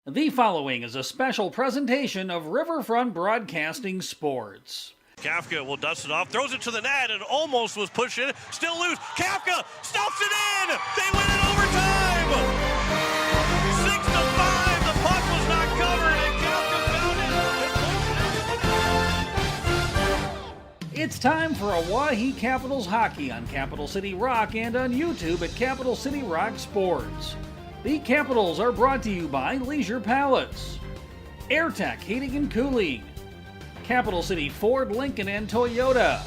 The following is a special presentation of Riverfront Broadcasting Sports. Kafka will dust it off, throws it to the net, and almost was pushed in. Still loose. Kafka stuffs it in. They win it overtime. 6-5. The puck was not covered, and Kafka found it. It's time for Oahe Capitals hockey on Capital City Rock and on YouTube at Capital City Rock Sports. The Capitals are brought to you by Leisure Palace, AirTech Heating and Cooling, Capital City Ford, Lincoln, and Toyota,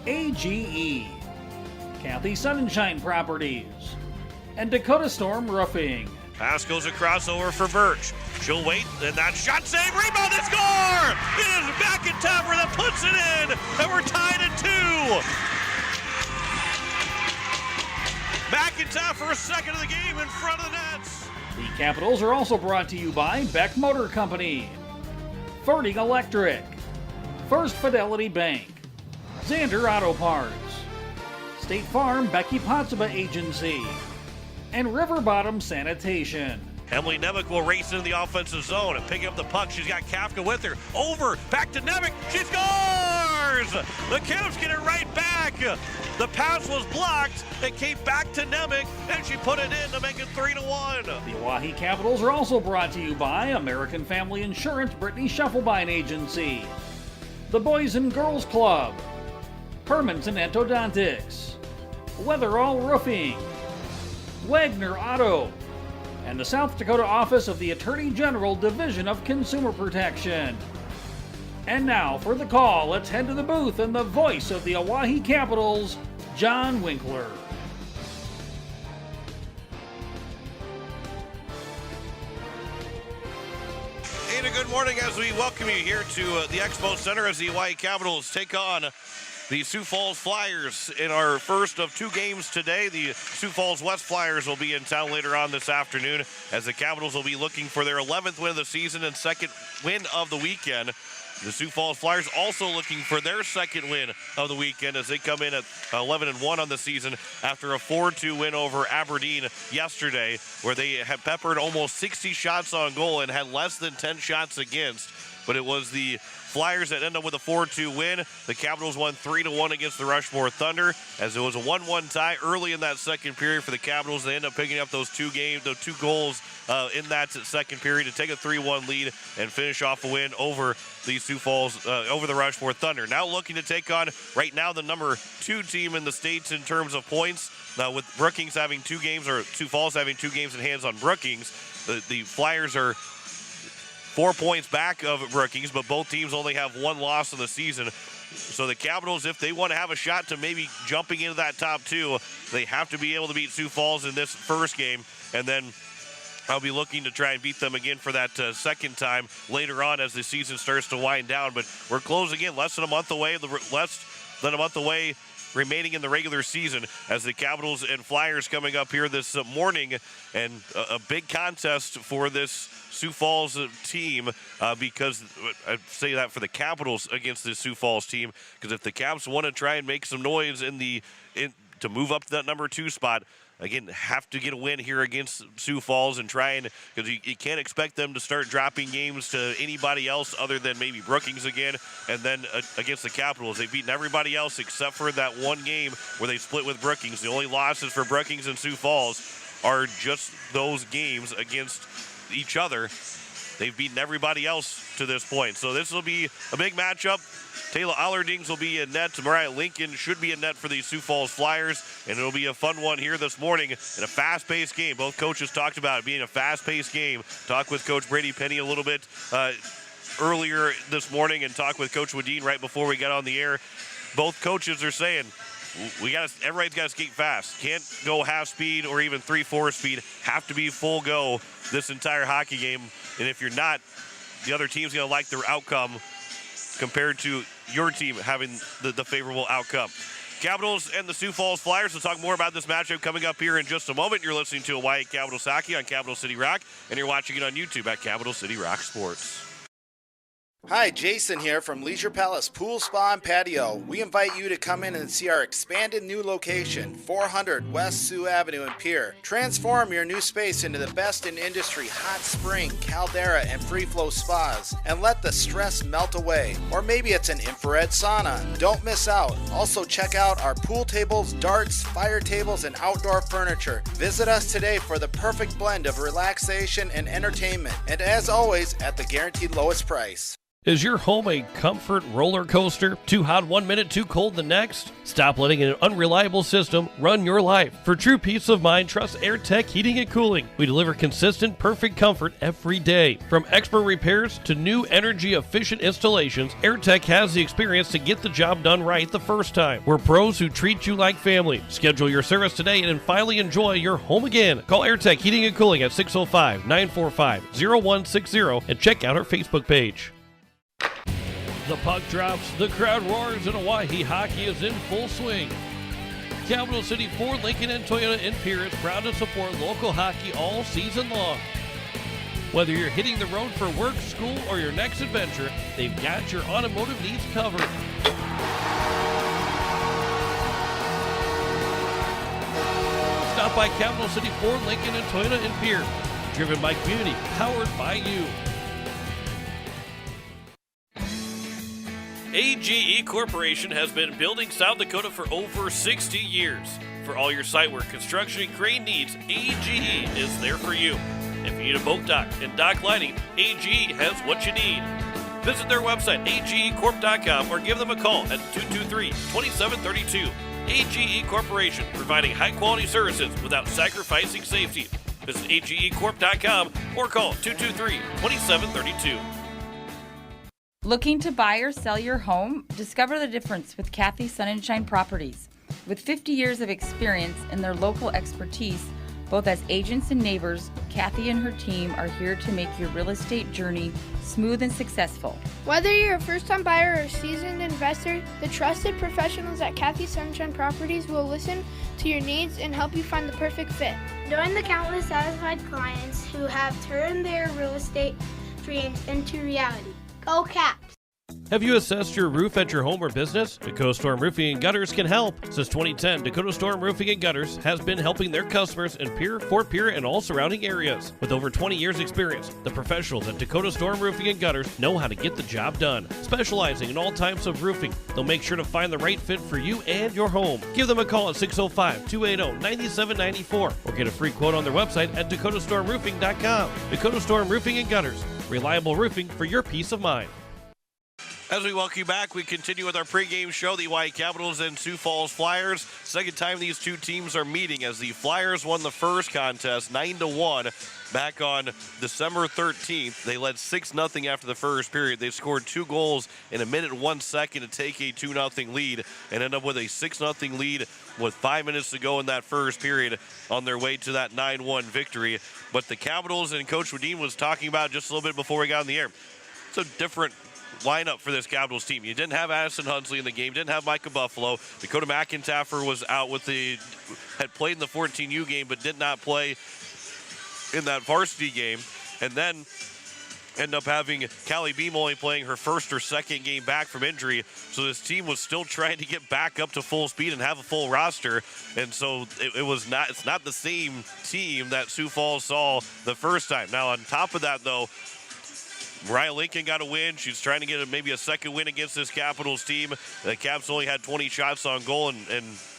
AGE, Kathy Sunshine Properties, and Dakota Storm Roofing. Pass goes across over for Birch. She'll wait, and that shot save, rebound, and score! It is McIntyre that puts it in, and we're tied at 2. McIntyre for a second of the game in front of the nets. The Capitals are also brought to you by Beck Motor Company, Fertig Electric, First Fidelity Bank, Xander Auto Parts, State Farm Becky Potsuba Agency, and River Bottom Sanitation. Emily Nemec will race into the offensive zone and pick up the puck. She's got Kafka with her. Over, back to Nemec. She scores! The Caps get it right back. The pass was blocked. It came back to Nemec, and she put it in to make it 3-1. The Oahe Capitals are also brought to you by American Family Insurance Brittany Scheffelbein Agency, the Boys and Girls Club, Herman's and Endodontics, Weatherall Roofing, Wagner Auto, and the South Dakota Office of the Attorney General Division of Consumer Protection. And now for the call, let's head to the booth and the voice of the Oahe Capitals, John Winkler. And a good morning as we welcome you here to the Expo Center as the Oahe Capitals take on the Sioux Falls Flyers in our first of 2 games today. The Sioux Falls West Flyers will be in town later on this afternoon as the Capitals will be looking for their 11th win of the season and 2nd win of the weekend. The Sioux Falls Flyers also looking for their 2nd win of the weekend as they come in at 11-1 on the season after a 4-2 win over Aberdeen yesterday, where they had peppered almost 60 shots on goal and had less than 10 shots against. But it was the Flyers that end up with a 4-2 win. The Capitals won 3-1 against the Rushmore Thunder as it was a 1-1 tie early in that second period for the Capitals. They end up picking up those 2 goals in that second period to take a 3-1 lead and finish off a win over the Sioux Falls, over the Rushmore Thunder. Now looking to take on right now the number 2 team in the states in terms of points. Now with Brookings having 2 games, or Sioux Falls having 2 games in hands on Brookings, the Flyers are 4 points back of Brookings, but both teams only have 1 loss in the season. So the Capitals, if they want to have a shot to maybe jumping into that top 2, they have to be able to beat Sioux Falls in this first game, and then I'll be looking to try and beat them again for that second time later on as the season starts to wind down. But we're closing in less than a month away remaining in the regular season as the Capitals and Flyers coming up here this morning, and a big contest for this Sioux Falls team because I say that for the Capitals against the Sioux Falls team, because if the Caps want to try and make some noise to move up to that number 2 spot, again, have to get a win here against Sioux Falls and try and, because you can't expect them to start dropping games to anybody else other than maybe Brookings again. And then against the Capitals, they've beaten everybody else except for that 1 game where they split with Brookings. The only losses for Brookings and Sioux Falls are just those games against each other. They've beaten everybody else to this point. So this will be a big matchup. Taylor Allerdings will be in net. Mariah Lincoln should be in net for the Sioux Falls Flyers, and it'll be a fun one here this morning in a fast-paced game. Both coaches talked about it being a fast-paced game. Talked with Coach Brady Penny a little bit earlier this morning and talked with Coach Wadeen right before we got on the air. Both coaches are saying everybody's got to skate fast. Can't go half speed or even 3/4 speed. Have to be full go this entire hockey game. And if you're not, the other team's going to like their outcome compared to your team having the favorable outcome. Capitals and the Sioux Falls Flyers. We'll talk more about this matchup coming up here in just a moment. You're listening to Oahe Capitals Hockey on Capital City Rock, and you're watching it on YouTube at Capital City Rock Sports. Hi, Jason here from Leisure Palace Pool, Spa, and Patio. We invite you to come in and see our expanded new location, 400 West Sioux Avenue in Pierre. Transform your new space into the best in industry hot spring, caldera, and free flow spas, and let the stress melt away. Or maybe it's an infrared sauna. Don't miss out. Also check out our pool tables, darts, fire tables, and outdoor furniture. Visit us today for the perfect blend of relaxation and entertainment. And as always, at the guaranteed lowest price. Is your home a comfort roller coaster? Too hot one minute, too cold the next? Stop letting an unreliable system run your life. For true peace of mind, trust AirTech Heating and Cooling. We deliver consistent, perfect comfort every day. From expert repairs to new energy-efficient installations, AirTech has the experience to get the job done right the first time. We're pros who treat you like family. Schedule your service today and finally enjoy your home again. Call AirTech Heating and Cooling at 605-945-0160 and check out our Facebook page. The puck drops, the crowd roars, and Oahe hockey is in full swing. Capital City Ford, Lincoln, and Toyota in Pierre is proud to support local hockey all season long. Whether you're hitting the road for work, school, or your next adventure, they've got your automotive needs covered. Stop by Capital City Ford, Lincoln, and Toyota in Pierre. Driven by community, powered by you. AGE Corporation has been building South Dakota for over 60 years. For all your site work, construction, and crane needs, AGE is there for you. If you need a boat dock and dock lighting, AGE has what you need. Visit their website, agecorp.com, or give them a call at 223-2732. AGE Corporation, providing high-quality services without sacrificing safety. Visit agecorp.com or call 223-2732. Looking to buy or sell your home? Discover the difference with Kathy Sunshine Properties. With 50 years of experience and their local expertise, both as agents and neighbors, Kathy and her team are here to make your real estate journey smooth and successful. Whether you're a first-time buyer or a seasoned investor, the trusted professionals at Kathy Sunshine Properties will listen to your needs and help you find the perfect fit. Join the countless satisfied clients who have turned their real estate dreams into reality. Go Caps! Have you assessed your roof at your home or business? Dakota Storm Roofing and Gutters can help. Since 2010, Dakota Storm Roofing and Gutters has been helping their customers in Pierre, Fort Pierre, and all surrounding areas. With over 20 years experience, the professionals at Dakota Storm Roofing and Gutters know how to get the job done. Specializing in all types of roofing, they'll make sure to find the right fit for you and your home. Give them a call at 605-280-9794 or get a free quote on their website at dakotastormroofing.com. Dakota Storm Roofing and Gutters. Reliable roofing for your peace of mind. As we welcome you back, we continue with our pregame show, the Oahe Capitals and Sioux Falls Flyers. Second time these two teams are meeting as the Flyers won the first contest 9-1 back on December 13th. They led 6-0 after the first period. They scored 2 goals in a minute and 1 second to take a 2-0 lead and end up with a 6-0 lead with 5 minutes to go in that first period on their way to that 9-1 victory. But the Capitals, and Coach Wadeen was talking about just a little bit before we got in the air, it's a different lineup for this Capitals team. You didn't have Addison Hunsley in the game, didn't have Micah Buffalo. Dakota McIntyre was out had played in the 14U game, but did not play in that varsity game. And then end up having Callie Beam only playing her first or second game back from injury. So this team was still trying to get back up to full speed and have a full roster. And so it's not the same team that Sioux Falls saw the first time. Now on top of that though, Mariah Lincoln got a win. She's trying to get maybe a second win against this Capitals team. The Caps only had 20 shots on goal, and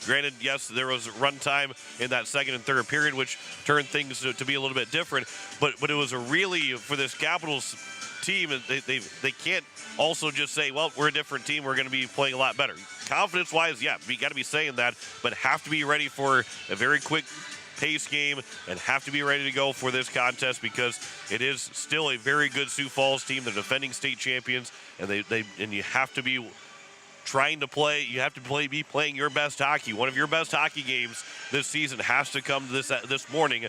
granted, yes, there was run time in that second and third period, which turned things to be a little bit different. But it was a really, for this Capitals team, they can't also just say, well, we're a different team, we're going to be playing a lot better. Confidence-wise, yeah, we got to be saying that, but have to be ready for a very quick pace game and have to be ready to go for this contest because it is still a very good Sioux Falls team. They're defending state champions, and you have to be trying to play. You have to be playing your best hockey. One of your best hockey games this season has to come this morning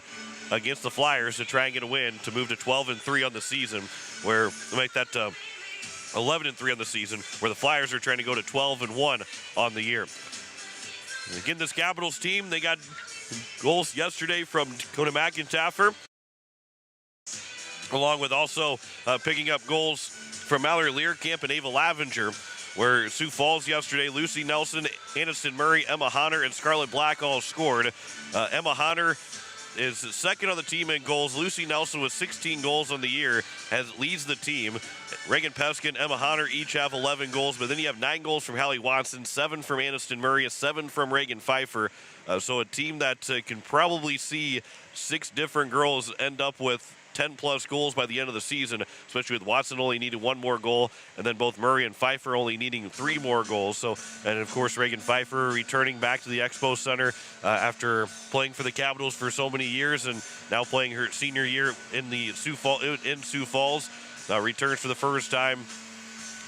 against the Flyers to try and get a win to move to 12-3 on the season, where make that 11-3 on the season, where the Flyers are trying to go to 12-1 on the year. And again, this Capitals team, they got goals yesterday from Dakota McIntyre. along with also picking up goals from Mallory Learcamp and Ava Lavenger, where Sioux Falls yesterday, Lucy Nelson, Aniston Murray, Emma Honner, and Scarlett Black all scored. Emma Honner is second on the team in goals. Lucy Nelson with 16 goals on the year leads the team. Reagan Peskin, Emma Honner each have 11 goals, but then you have 9 goals from Hallie Watson, 7 from Aniston Murray, 7 from Reagan Pfeiffer. So a team that can probably see 6 different girls end up with 10-plus goals by the end of the season, especially with Watson only needing 1 more goal, and then both Murray and Pfeiffer only needing 3 more goals. So, and of course, Reagan Pfeiffer returning back to the Expo Center after playing for the Capitals for so many years, and now playing her senior year in the Sioux Falls, returns for the first time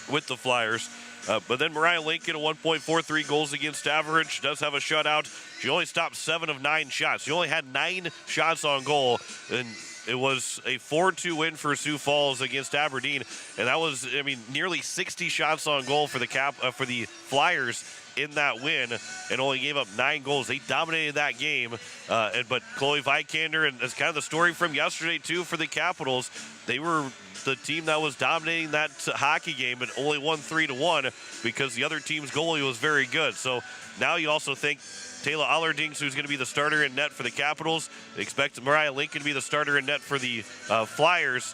with the Flyers. But then Mariah Lincoln, a 1.43 goals against average, does have a shutout. She only stopped 7 of 9 shots. She only had 9 shots on goal, and it was a 4-2 win for Sioux Falls against Aberdeen, and that was, nearly 60 shots on goal for the Flyers in that win, and only gave up 9 goals. They dominated that game, but Chloe Vikander, and that's kind of the story from yesterday too for the Capitals. They were the team that was dominating that hockey game and only won 3-1 because the other team's goalie was very good. So now you also think Taylor Allerdings, who's going to be the starter in net for the Capitals. They expect Mariah Lincoln to be the starter in net for the Flyers.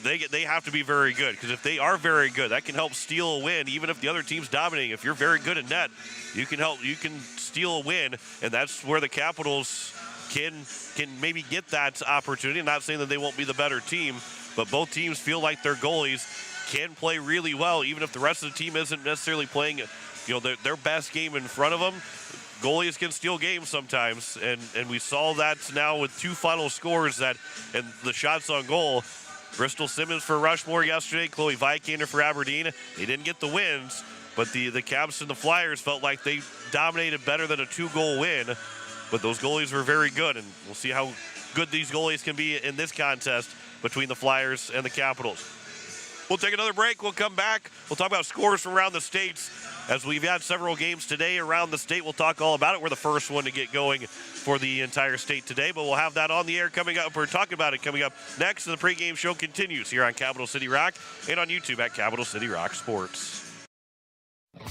They have to be very good, because if they are very good, that can help steal a win, even if the other team's dominating. If you're very good in net, you can steal a win, and that's where the Capitals can maybe get that opportunity. I'm not saying that they won't be the better team, but both teams feel like their goalies can play really well, even if the rest of the team isn't necessarily playing their best game in front of them. Goalies can steal games sometimes, and we saw that now with 2 final scores and the shots on goal. Bristol Simmons for Rushmore yesterday, Chloe Vikander for Aberdeen. They didn't get the wins, but the Caps and the Flyers felt like they dominated better than a 2-goal win. But those goalies were very good, and we'll see how good these goalies can be in this contest between the Flyers and the Capitals. We'll take another break. We'll come back. We'll talk about scores from around the states. As we've had several games today around the state, we'll talk all about it. We're the first one to get going for the entire state today, but we'll have that on the air coming up. We're talking about it coming up next, and the pregame show continues here on Capital City Rock and on YouTube at Capital City Rock Sports.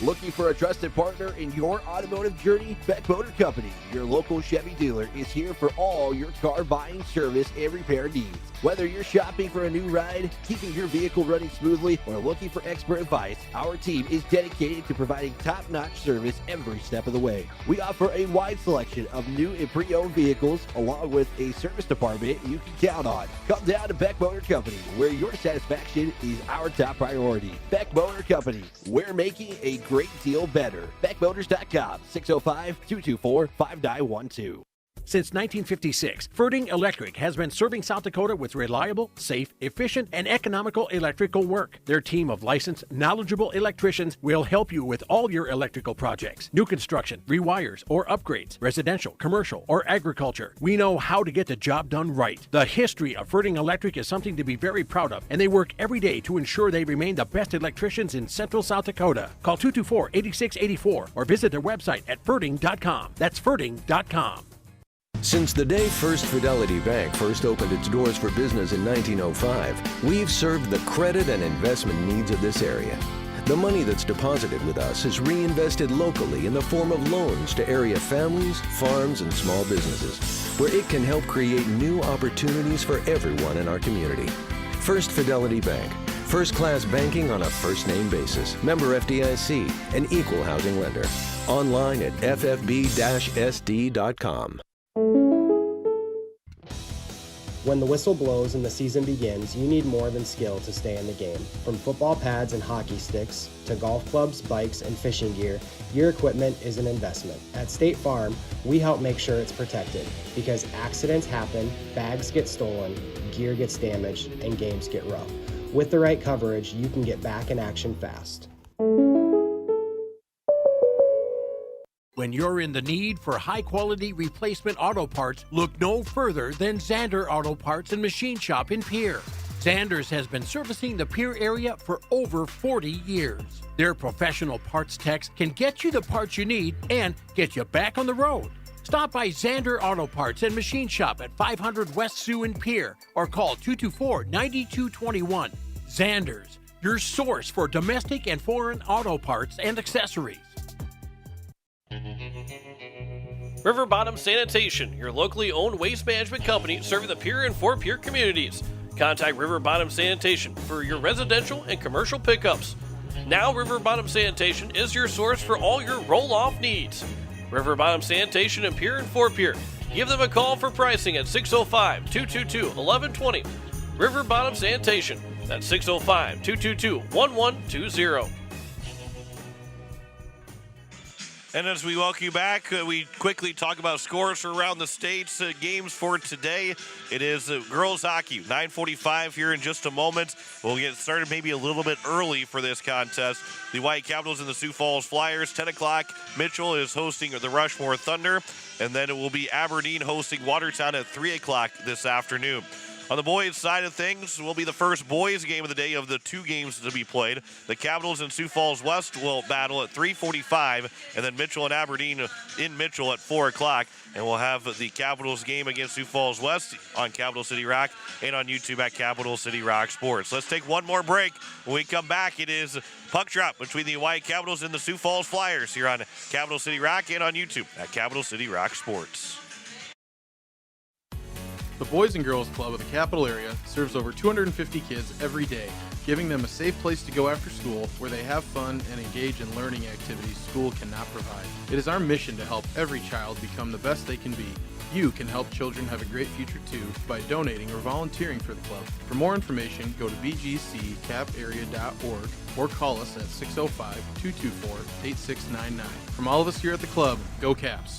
Looking for a trusted partner in your automotive journey? Beck Motor Company, your local Chevy dealer, is here for all your car buying, service, and repair needs. Whether you're shopping for a new ride, keeping your vehicle running smoothly, or looking for expert advice, our team is dedicated to providing top-notch service every step of the way. We offer a wide selection of new and pre-owned vehicles, along with a service department you can count on. Come down to Beck Motor Company, where your satisfaction is our top priority. Beck Motor Company, we're making a great deal better. BeckMotors.com, 605-224-5912. Since 1956, Ferding Electric has been serving South Dakota with reliable, safe, efficient, and economical electrical work. Their team of licensed, knowledgeable electricians will help you with all your electrical projects. New construction, rewires, or upgrades, residential, commercial, or agriculture. We know how to get the job done right. The history of Ferding Electric is something to be very proud of, and they work every day to ensure they remain the best electricians in Central South Dakota. Call 224-8684 or visit their website at Ferding.com. That's Ferding.com. Since the day First Fidelity Bank first opened its doors for business in 1905, we've served the credit and investment needs of this area. The money that's deposited with us is reinvested locally in the form of loans to area families, farms, and small businesses, where it can help create new opportunities for everyone in our community. First Fidelity Bank, first-class banking on a first-name basis. Member FDIC, an equal housing lender. Online at ffb-sd.com. When the whistle blows and the season begins, you need more than skill to stay in the game. From football pads and hockey sticks to golf clubs, bikes, and fishing gear, your equipment is an investment. At State Farm, we help make sure it's protected, because accidents happen, bags get stolen, gear gets damaged, and games get rough. With the right coverage, you can get back in action fast. When you're in the need for high-quality replacement auto parts, look no further than Zander Auto Parts and Machine Shop in Pierre. Zander's has been servicing the Pierre area for over 40 years. Their professional parts techs can get you the parts you need and get you back on the road. Stop by Zander Auto Parts and Machine Shop at 500 West Sioux and Pier or call 224-9221. Zander's, your source for domestic and foreign auto parts and accessories. River Bottom Sanitation, your locally owned waste management company serving the Pier and Fort Pierre communities. Contact River Bottom Sanitation for your residential and commercial pickups. Now River Bottom Sanitation is your source for all your roll-off needs. River Bottom Sanitation in Pier and Fort Pierre. Give them a call for pricing at 605-222-1120. River Bottom Sanitation. That's 605-222-1120. And as we welcome you back, we quickly talk about scores for around the states, games for today. It is girls hockey, 9:45 here in just a moment. We'll get started maybe a little bit early for this contest. The White Capitals and the Sioux Falls Flyers, 10 o'clock. Mitchell is hosting the Rushmore Thunder, and then it will be Aberdeen hosting Watertown at 3 o'clock this afternoon. On the boys' side of things will be the first boys' game of the day of the two games to be played. The Capitals and Sioux Falls West will battle at 3:45, and then Mitchell and Aberdeen in Mitchell at 4 o'clock. And we'll have the Capitals game against Sioux Falls West on Capital City Rock and on YouTube at Capital City Rock Sports. Let's take one more break. When we come back, it is puck drop between the White Capitals and the Sioux Falls Flyers here on Capital City Rock and on YouTube at Capital City Rock Sports. The Boys and Girls Club of the Capital Area serves over 250 kids every day, giving them a safe place to go after school where they have fun and engage in learning activities school cannot provide. It is our mission to help every child become the best they can be. You can help children have a great future too by donating or volunteering for the club. For more information, go to bgccaparea.org or call us at 605-224-8699. From all of us here at the club, go Caps!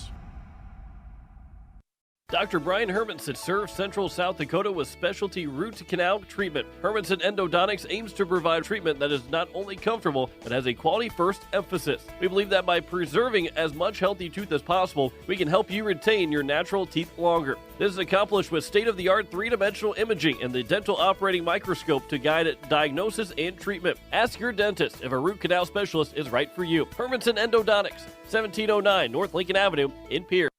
Dr. Brian Hermanson serves Central South Dakota with specialty root canal treatment. Hermanson Endodontics aims to provide treatment that is not only comfortable, but has a quality-first emphasis. We believe that by preserving as much healthy tooth as possible, we can help you retain your natural teeth longer. This is accomplished with state-of-the-art three-dimensional imaging and the dental operating microscope to guide diagnosis and treatment. Ask your dentist if a root canal specialist is right for you. Hermanson Endodontics, 1709 North Lincoln Avenue in Pierre.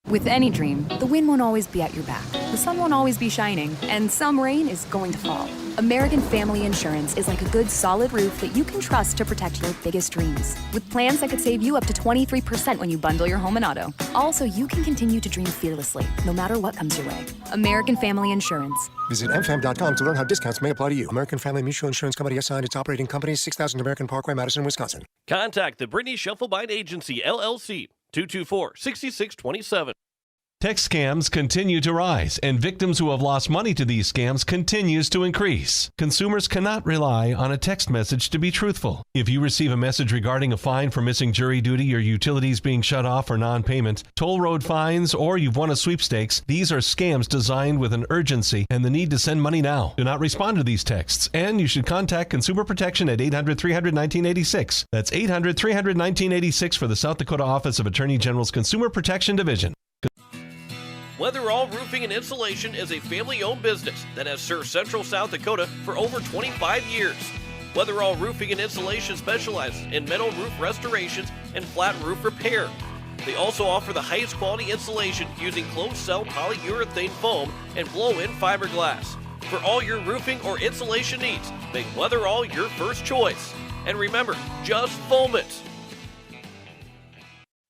With any dream, the wind won't always be at your back, the sun won't always be shining, and some rain is going to fall. American Family Insurance is like a good solid roof that you can trust to protect your biggest dreams. With plans that could save you up to 23% when you bundle your home and auto. Also, you can continue to dream fearlessly, no matter what comes your way. American Family Insurance. Visit mfam.com to learn how discounts may apply to you. American Family Mutual Insurance Company assigned its operating company, 6000 American Parkway, Madison, Wisconsin. Contact the Brittany Shufflebine Agency, LLC, 224-6627. Text scams continue to rise, and victims who have lost money to these scams continues to increase. Consumers cannot rely on a text message to be truthful. If you receive a message regarding a fine for missing jury duty, your utilities being shut off for non-payment, toll road fines, or you've won a sweepstakes, these are scams designed with an urgency and the need to send money now. Do not respond to these texts, and you should contact Consumer Protection at 800-300-1986. That's 800-300-1986 for the South Dakota Office of Attorney General's Consumer Protection Division. Weatherall Roofing and Insulation is a family-owned business that has served Central South Dakota for over 25 years. Weatherall Roofing and Insulation specializes in metal roof restorations and flat roof repair. They also offer the highest quality insulation using closed-cell polyurethane foam and blow-in fiberglass. For all your roofing or insulation needs, make Weatherall your first choice. And remember, just foam it.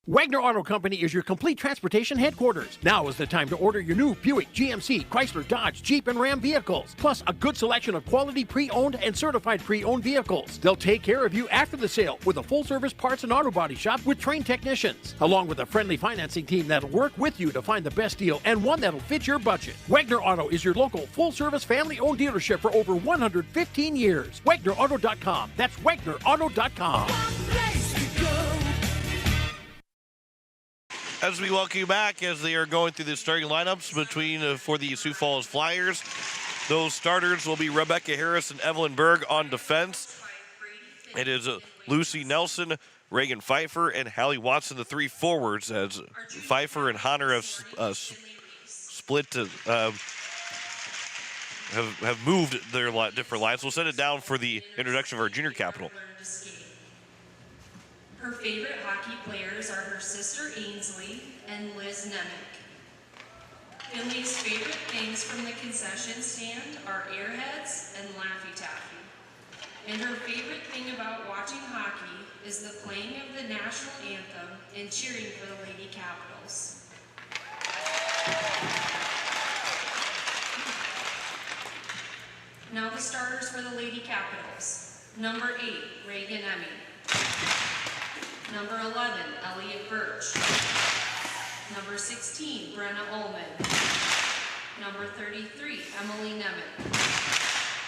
Wagner Auto Company is your complete transportation headquarters. Now is the time to order your new Buick, GMC, Chrysler, Dodge, Jeep, and Ram vehicles, plus a good selection of quality pre-owned and certified pre-owned vehicles. They'll take care of you after the sale with a full-service parts and auto body shop with trained technicians, along with a friendly financing team that'll work with you to find the best deal and one that'll fit your budget. Wagner Auto is your local full-service family-owned dealership for over 115 years. WagnerAuto.com. That's WagnerAuto.com. As we welcome you back, as they are going through the starting lineups between for the Sioux Falls Flyers, those starters will be Rebecca Harris and Evelyn Berg on defense. It is Lucy Nelson, Reagan Pfeiffer, and Hallie Watson, the three forwards, as Pfeiffer and Hunter have split to have moved their different lines. We'll send it down for the introduction of our junior capital. Her favorite hockey players are her sister Ainsley and Liz Nemec. Finley's favorite things from the concession stand are Airheads and Laffy Taffy. And her favorite thing about watching hockey is the playing of the national anthem and cheering for the Lady Capitals. Now the starters for the Lady Capitals. Number 8, Reagan Emmy. Number 11, Elliot Birch. Number 16, Brenna Ullman. Number 33, Emily Nemec.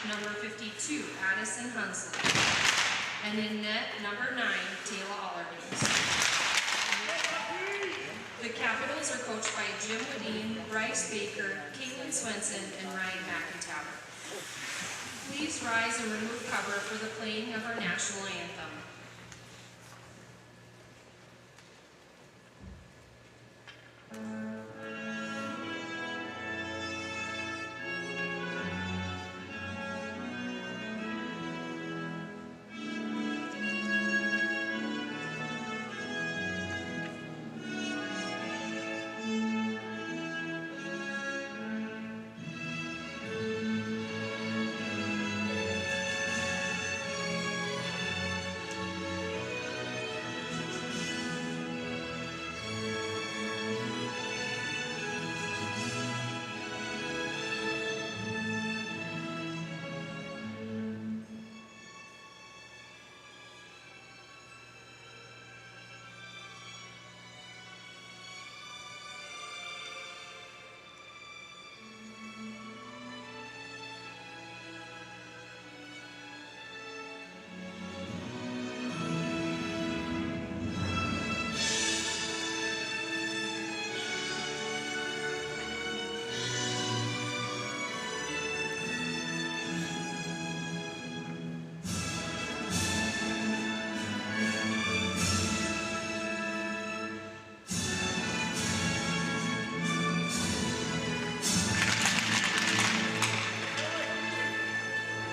Number 52, Addison Hunsley. And in net, number 9, Taylor Allergans. The Capitals are coached by Jim Wadeen, Bryce Baker, Caitlin Swenson, and Ryan McIntyre. Please rise and remove cover for the playing of our national anthem.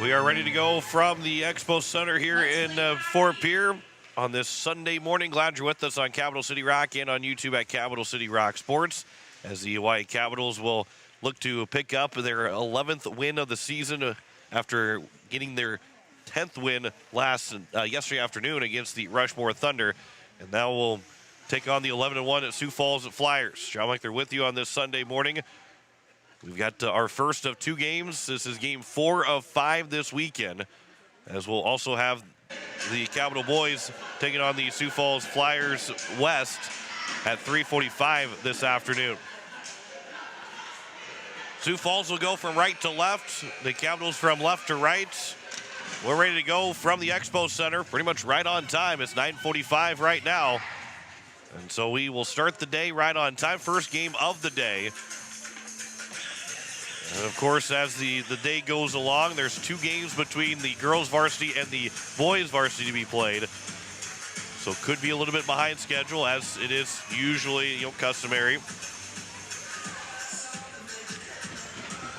We are ready to go from the Expo Center here in Fort Pierre on this Sunday morning. Glad you're with us on Capital City Rock and on YouTube at Capital City Rock Sports, as the Hawaii Capitals will look to pick up their 11th win of the season after getting their 10th win yesterday afternoon against the Rushmore Thunder. And now we'll take on the 11-1 at Sioux Falls Flyers. John Mike, they're with you on this Sunday morning. We've got our first of 2 games. This is game 4 of 5 this weekend, as we'll also have the Capital Boys taking on the Sioux Falls Flyers West at 3:45 this afternoon. Sioux Falls will go from right to left, the Capitals from left to right. We're ready to go from the Expo Center, pretty much right on time. It's 9:45 right now, and so we will start the day right on time. First game of the day. And of course, as the day goes along, there's 2 games between the girls varsity and the boys varsity to be played. So could be a little bit behind schedule, as it is usually customary.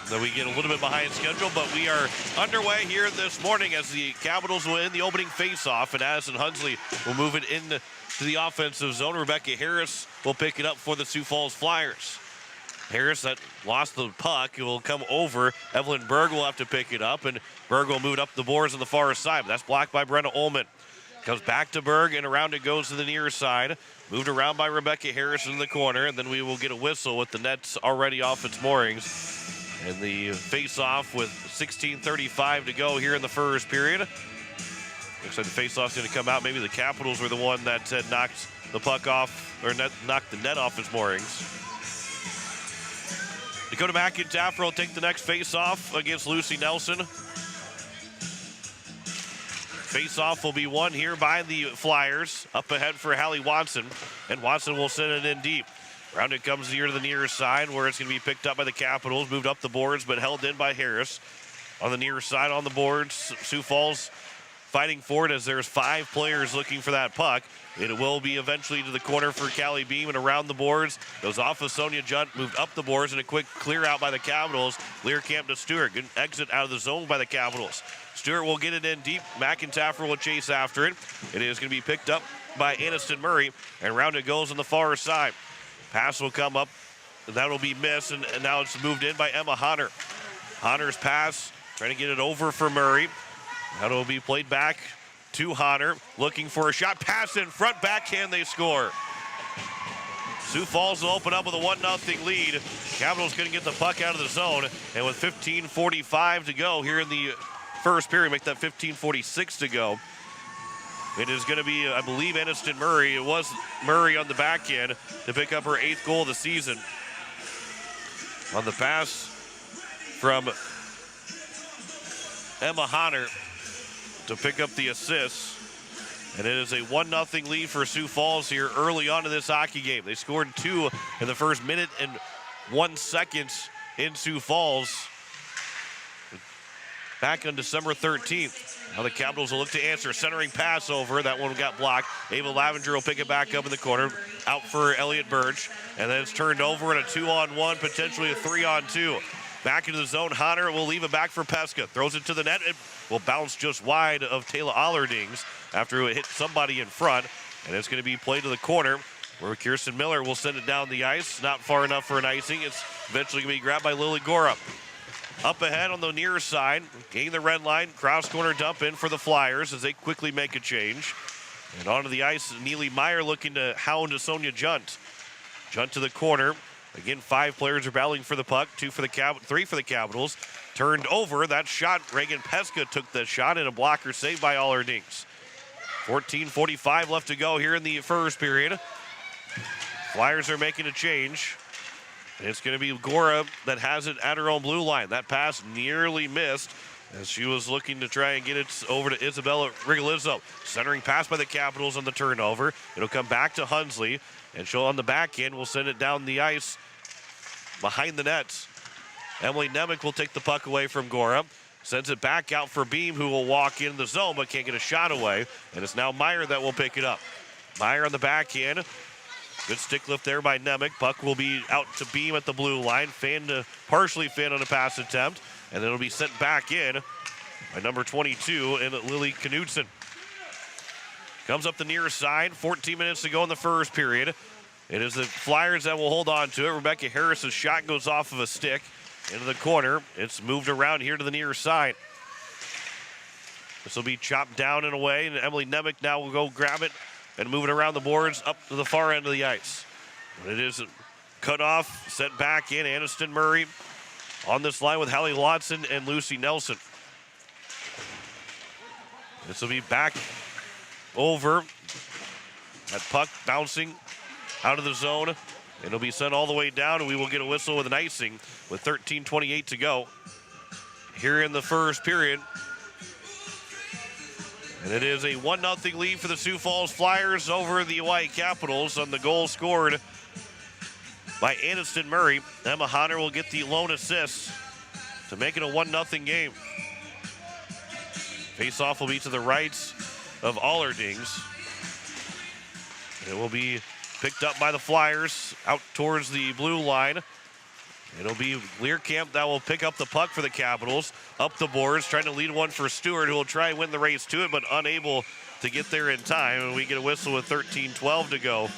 That we get a little bit behind schedule, but we are underway here this morning as the Capitals will win the opening faceoff, and Addison Hunsley will move it into the offensive zone. Rebecca Harris will pick it up for the Sioux Falls Flyers. Harris that lost the puck will come over. Evelyn Berg will have to pick it up, and Berg will move it up the boards on the far side. But that's blocked by Brenna Ullman. Comes back to Berg, and around it goes to the near side. Moved around by Rebecca Harris in the corner, and then we will get a whistle with the nets already off its moorings. And the face-off with 16:35 to go here in the first period. Looks like the face-off's going to come out. Maybe the Capitals were the one that knocked the puck off, or knocked the net off its moorings. Dakota McIntyre will take the next face-off against Lucy Nelson. Face-off will be won here by the Flyers. Up ahead for Hallie Watson, and Watson will send it in deep. Round it comes here to the near side, where it's going to be picked up by the Capitals. Moved up the boards, but held in by Harris. On the near side on the boards, Sioux Falls fighting for it as there's 5 players looking for that puck. It will be eventually to the corner for Callie Beam, and around the boards. Goes off of Sonia Junt, moved up the boards, and a quick clear out by the Capitals. Learcamp to Stewart. Good exit out of the zone by the Capitals. Stewart will get it in deep. McIntyre will chase after it. It is going to be picked up by Aniston Murray, and round it goes on the far side. Pass will come up, and that'll be missed, and now it's moved in by Emma Hunter. Hunter's pass, trying to get it over for Murray. That'll be played back to Hunter, looking for a shot. Pass in front, backhand, they score. Sioux Falls will open up with a 1-0 lead. Capitals going to get the puck out of the zone, and with 15:45 to go here in the first period, make that 15:46 to go. It is going to be, I believe, Aniston Murray. It was Murray on the back end to pick up her 8th goal of the season. On the pass from Emma Hunter to pick up the assist. And it is a 1-0 lead for Sioux Falls here early on in this hockey game. They scored 2 in the first minute and 1 second in Sioux Falls back on December 13th. Now the Capitals will look to answer. Centering pass over. That one got blocked. Ava Lavenger will pick it back up in the corner. Out for Elliott Birch. And then it's turned over in a 2-on-1, potentially a 3-on-2. Back into the zone. Hunter will leave it back for Pesca. Throws it to the net. It will bounce just wide of Taylor Allerdings after it hit somebody in front. And it's going to be played to the corner where Kirsten Miller will send it down the ice. Not far enough for an icing. It's eventually going to be grabbed by Lily Gora. Up ahead on the near side, gaining the red line, cross corner dump in for the Flyers as they quickly make a change. And onto the ice, Neely Meyer looking to hound Sonia Junt. Junt to the corner. Again, 5 players are battling for the puck, 3 for the Capitals. Turned over, that shot, Reagan Pesca took the shot and a blocker saved by Allerdings. 14:45 left to go here in the first period. Flyers are making a change. It's going to be Gora that has it at her own blue line. That pass nearly missed as she was looking to try and get it over to Isabella Rigolizzo. Centering pass by the Capitals on the turnover. It'll come back to Hunsley, and she'll on the back end will send it down the ice behind the nets. Emily Nemec will take the puck away from Gora. Sends it back out for Beam, who will walk in the zone but can't get a shot away. And it's now Meyer that will pick it up. Meyer on the back end. Good stick lift there by Nemec. Puck will be out to Beam at the blue line. Partially fanned on a pass attempt. And then it'll be sent back in by number 22 and Lily Knudsen. Comes up the near side. 14 minutes to go in the first period. It is the Flyers that will hold on to it. Rebecca Harris's shot goes off of a stick into the corner. It's moved around here to the near side. This will be chopped down and away, and Emily Nemec now will go grab it and move it around the boards up to the far end of the ice. But it is cut off, sent back in. Aniston Murray on this line with Hallie Lawson and Lucy Nelson. This will be back over. That puck bouncing out of the zone. It'll be sent all the way down, and we will get a whistle with an icing with 13:28 to go here in the first period. And it is a 1-0 lead for the Sioux Falls Flyers over the Oahe Capitals on the goal scored by Aniston Murray. Emma Hunter will get the lone assist to make it a 1-0 game. Face-off will be to the right of Allerdings. It will be picked up by the Flyers out towards the blue line. It'll be Learcamp that will pick up the puck for the Capitals. Up the boards, trying to lead one for Stewart, who will try and win the race to it, but unable to get there in time. And we get a whistle with 13:12 to go.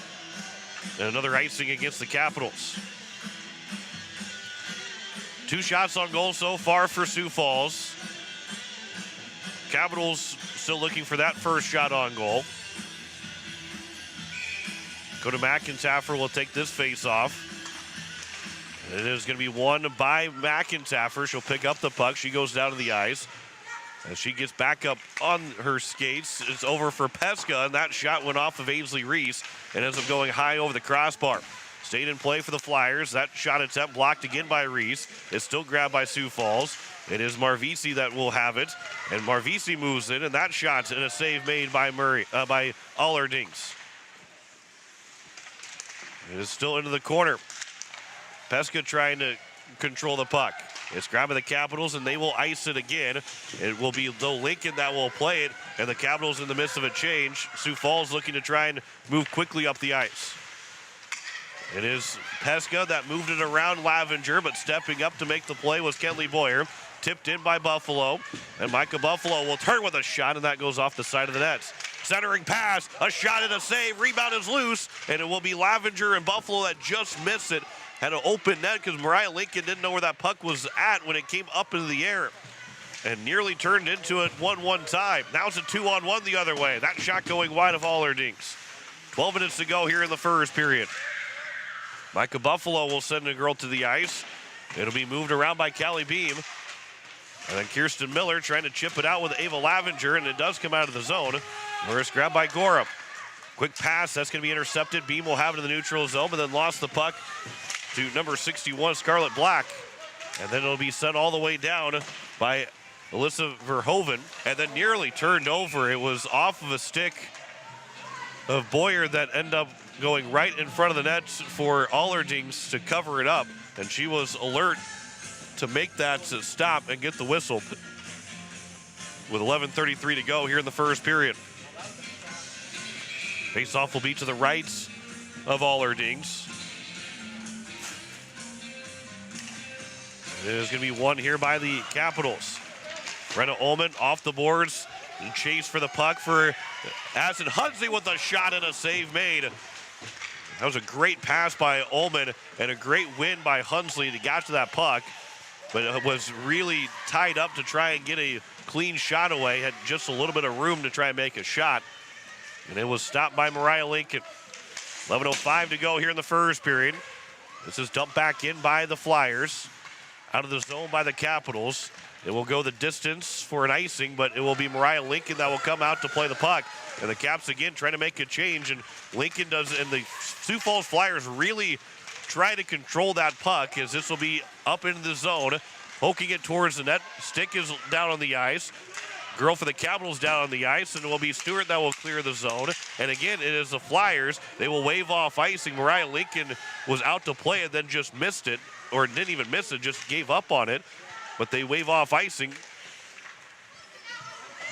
And another icing against the Capitals. 2 shots on goal so far for Sioux Falls. Capitals still looking for that first shot on goal. Dakota McIntyre will take this face off. It is going to be won by McIntyre. She'll pick up the puck. She goes down to the ice. As she gets back up on her skates, it's over for Pesca, and that shot went off of Ainsley Reese and ends up going high over the crossbar. Stayed in play for the Flyers. That shot attempt blocked again by Reese. It's still grabbed by Sioux Falls. It is Marvisi that will have it, and Marvisi moves in, and that shot's in a save made by by Allerdings. It is still into the corner. Pesca trying to control the puck. It's grabbed by the Capitals, and they will ice it again. It will be though Lincoln that will play it, and the Capitals in the midst of a change. Sioux Falls looking to try and move quickly up the ice. It is Pesca that moved it around Lavenger, but stepping up to make the play was Kelly Boyer. Tipped in by Buffalo, and Micah Buffalo will turn with a shot, and that goes off the side of the net. Centering pass, a shot and a save. Rebound is loose, and it will be Lavenger and Buffalo that just missed it. Had an open net because Mariah Lincoln didn't know where that puck was at when it came up into the air. And nearly turned into it 1-1 time. Now it's a 2-on-1 the other way. That shot going wide of Allerdings. 12 minutes to go here in the first period. Micah Buffalo will send a girl to the ice. It'll be moved around by Callie Beam. And then Kirsten Miller trying to chip it out with Ava Lavenger, and it does come out of the zone. Where it's grabbed by Gorham. Quick pass, that's going to be intercepted. Beam will have it in the neutral zone, but then lost the puck to number 61, Scarlett Black. And then it'll be sent all the way down by Alyssa Verhoeven, and then nearly turned over. It was off of a stick of Boyer that ended up going right in front of the net for Allerdings to cover it up. And she was alert to make that stop and get the whistle with 11:33 to go here in the first period. Face-off will be to the right of Allerdings. It is going to be won here by the Capitals. Brenna Ullman off the boards and chase for the puck for Addison Hunsley with a shot and a save made. That was a great pass by Ullman and a great win by Hunsley to get to that puck, but it was really tied up to try and get a clean shot away. Had just a little bit of room to try and make a shot, and it was stopped by Mariah Lincoln. 11:05 to go here in the first period. This is dumped back in by the Flyers. Out of the zone by the Capitals. It will go the distance for an icing, but it will be Mariah Lincoln that will come out to play the puck. And the Caps again trying to make a change, and Lincoln does, and the Sioux Falls Flyers really try to control that puck as this will be up into the zone, poking it towards the net. Stick is down on the ice. Girl for the Capitals down on the ice, and it will be Stewart that will clear the zone. And again, it is the Flyers. They will wave off icing. Mariah Lincoln was out to play and then just missed it, or didn't even miss it, just gave up on it. But they wave off icing,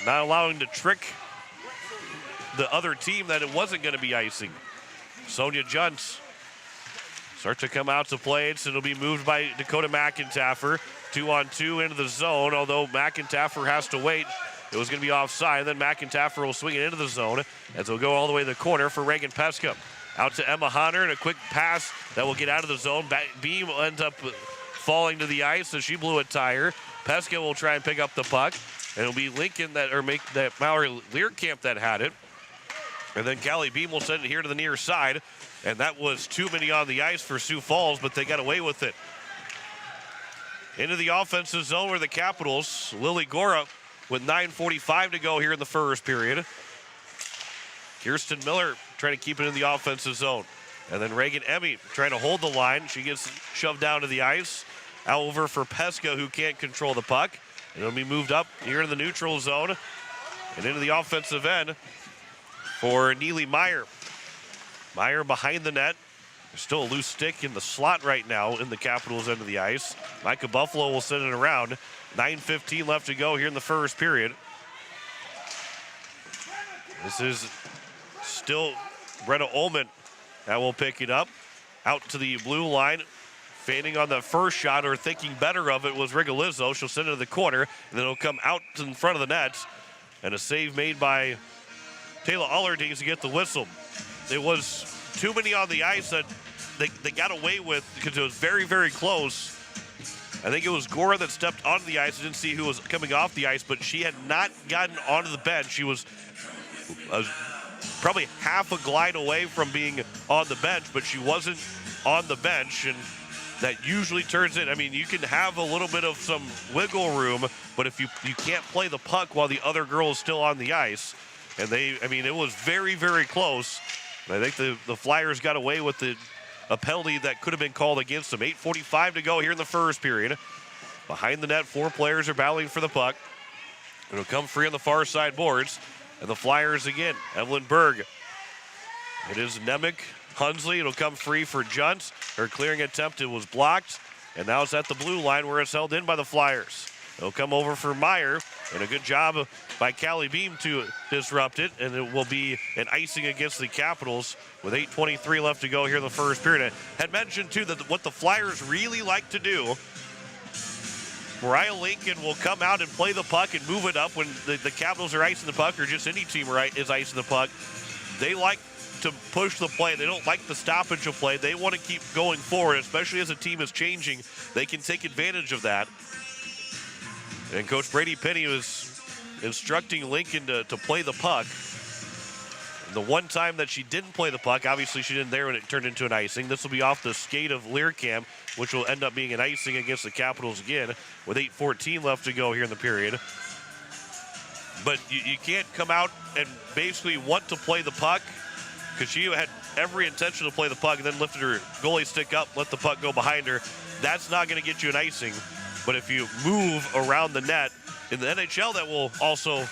not allowing to trick the other team that it wasn't going to be icing. Sonia Juntz start to come out to play it, so it'll be moved by Dakota McIntaffer. 2-on-2 into the zone, although McIntaffer has to wait. It was going to be offside. Then McIntaffer will swing it into the zone as it'll go all the way to the corner for Reagan Peska. Out to Emma Hunter, and a quick pass that will get out of the zone. Beam ends up falling to the ice as she blew a tire. Peska will try and pick up the puck, and it'll be Lincoln that Mallory Learcamp that had it. And then Callie Beam will send it here to the near side, and that was too many on the ice for Sioux Falls, but they got away with it. Into the offensive zone where the Capitals, Lily Gora with 9:45 to go here in the first period. Kirsten Miller trying to keep it in the offensive zone. And then Reagan Emmy trying to hold the line. She gets shoved down to the ice. Out over for Peska, who can't control the puck. And it'll be moved up here in the neutral zone and into the offensive end for Neely Meyer. Meyer behind the net. There's still a loose stick in the slot right now in the Capitals end of the ice. Micah Buffalo will send it around. 9:15 left to go here in the first period. This is still Brenna Ullman that will pick it up. Out to the blue line. Feigning on the first shot, or thinking better of it, was Rigolizzo. She'll send it to the corner, and then it'll come out in front of the net. And a save made by Taylor Allerdings to get the whistle. It was too many on the ice that they got away with because it was very, very close. I think it was Gora that stepped onto the ice. I didn't see who was coming off the ice, but she had not gotten onto the bench. She was probably half a glide away from being on the bench, but she wasn't on the bench, and that usually turns in. I mean, you can have a little bit of some wiggle room, but if you can't play the puck while the other girl is still on the ice, and it was very, very close. And I think the Flyers got away with a penalty that could have been called against them. 8:45 to go here in the first period. Behind the net, 4 players are battling for the puck. It'll come free on the far side boards. And the Flyers again, Evelyn Berg. It is Nemec, Hunsley. It'll come free for Juntz. Her clearing attempt, it was blocked. And now it's at the blue line where it's held in by the Flyers. It'll come over for Meyer. And a good job by Callie Beam to disrupt it. And it will be an icing against the Capitals with 8:23 left to go here in the first period. I had mentioned, too, that what the Flyers really like to do Mariah Lincoln will come out and play the puck and move it up when the Capitals are icing the puck, or just any team is icing the puck. They like to push the play. They don't like the stoppage of play. They want to keep going forward, especially as a team is changing. They can take advantage of that. And Coach Brady Penny was instructing Lincoln to play the puck. And the one time that she didn't play the puck, obviously she didn't there when it turned into an icing. This will be off the skate of Learcamp, which will end up being an icing against the Capitals again with 8:14 left to go here in the period. But you can't come out and basically want to play the puck, because she had every intention to play the puck and then lifted her goalie stick up, let the puck go behind her. That's not going to get you an icing. But if you move around the net, in the NHL, that will also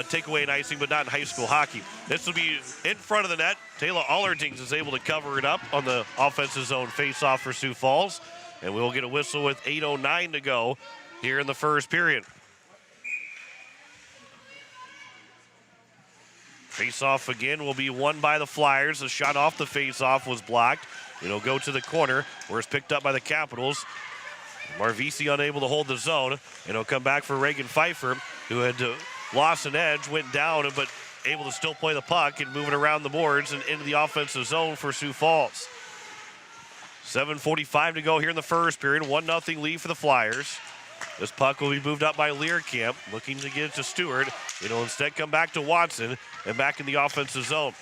take away an icing, but not in high school hockey. This will be in front of the net. Taylor Allerdings is able to cover it up on the offensive zone face-off for Sioux Falls. And we will get a whistle with 8:09 to go here in the first period. Face-off again will be won by the Flyers. The shot off the face-off was blocked. It'll go to the corner, where it's picked up by the Capitals. Marvisi unable to hold the zone. And it'll come back for Reagan Pfeiffer, who had lost an edge, went down, but able to still play the puck and move it around the boards and into the offensive zone for Sioux Falls. 7:45 to go here in the first period. 1-0 lead for the Flyers. This puck will be moved up by Learcamp, looking to get it to Stewart. It'll instead come back to Watson and back in the offensive zone.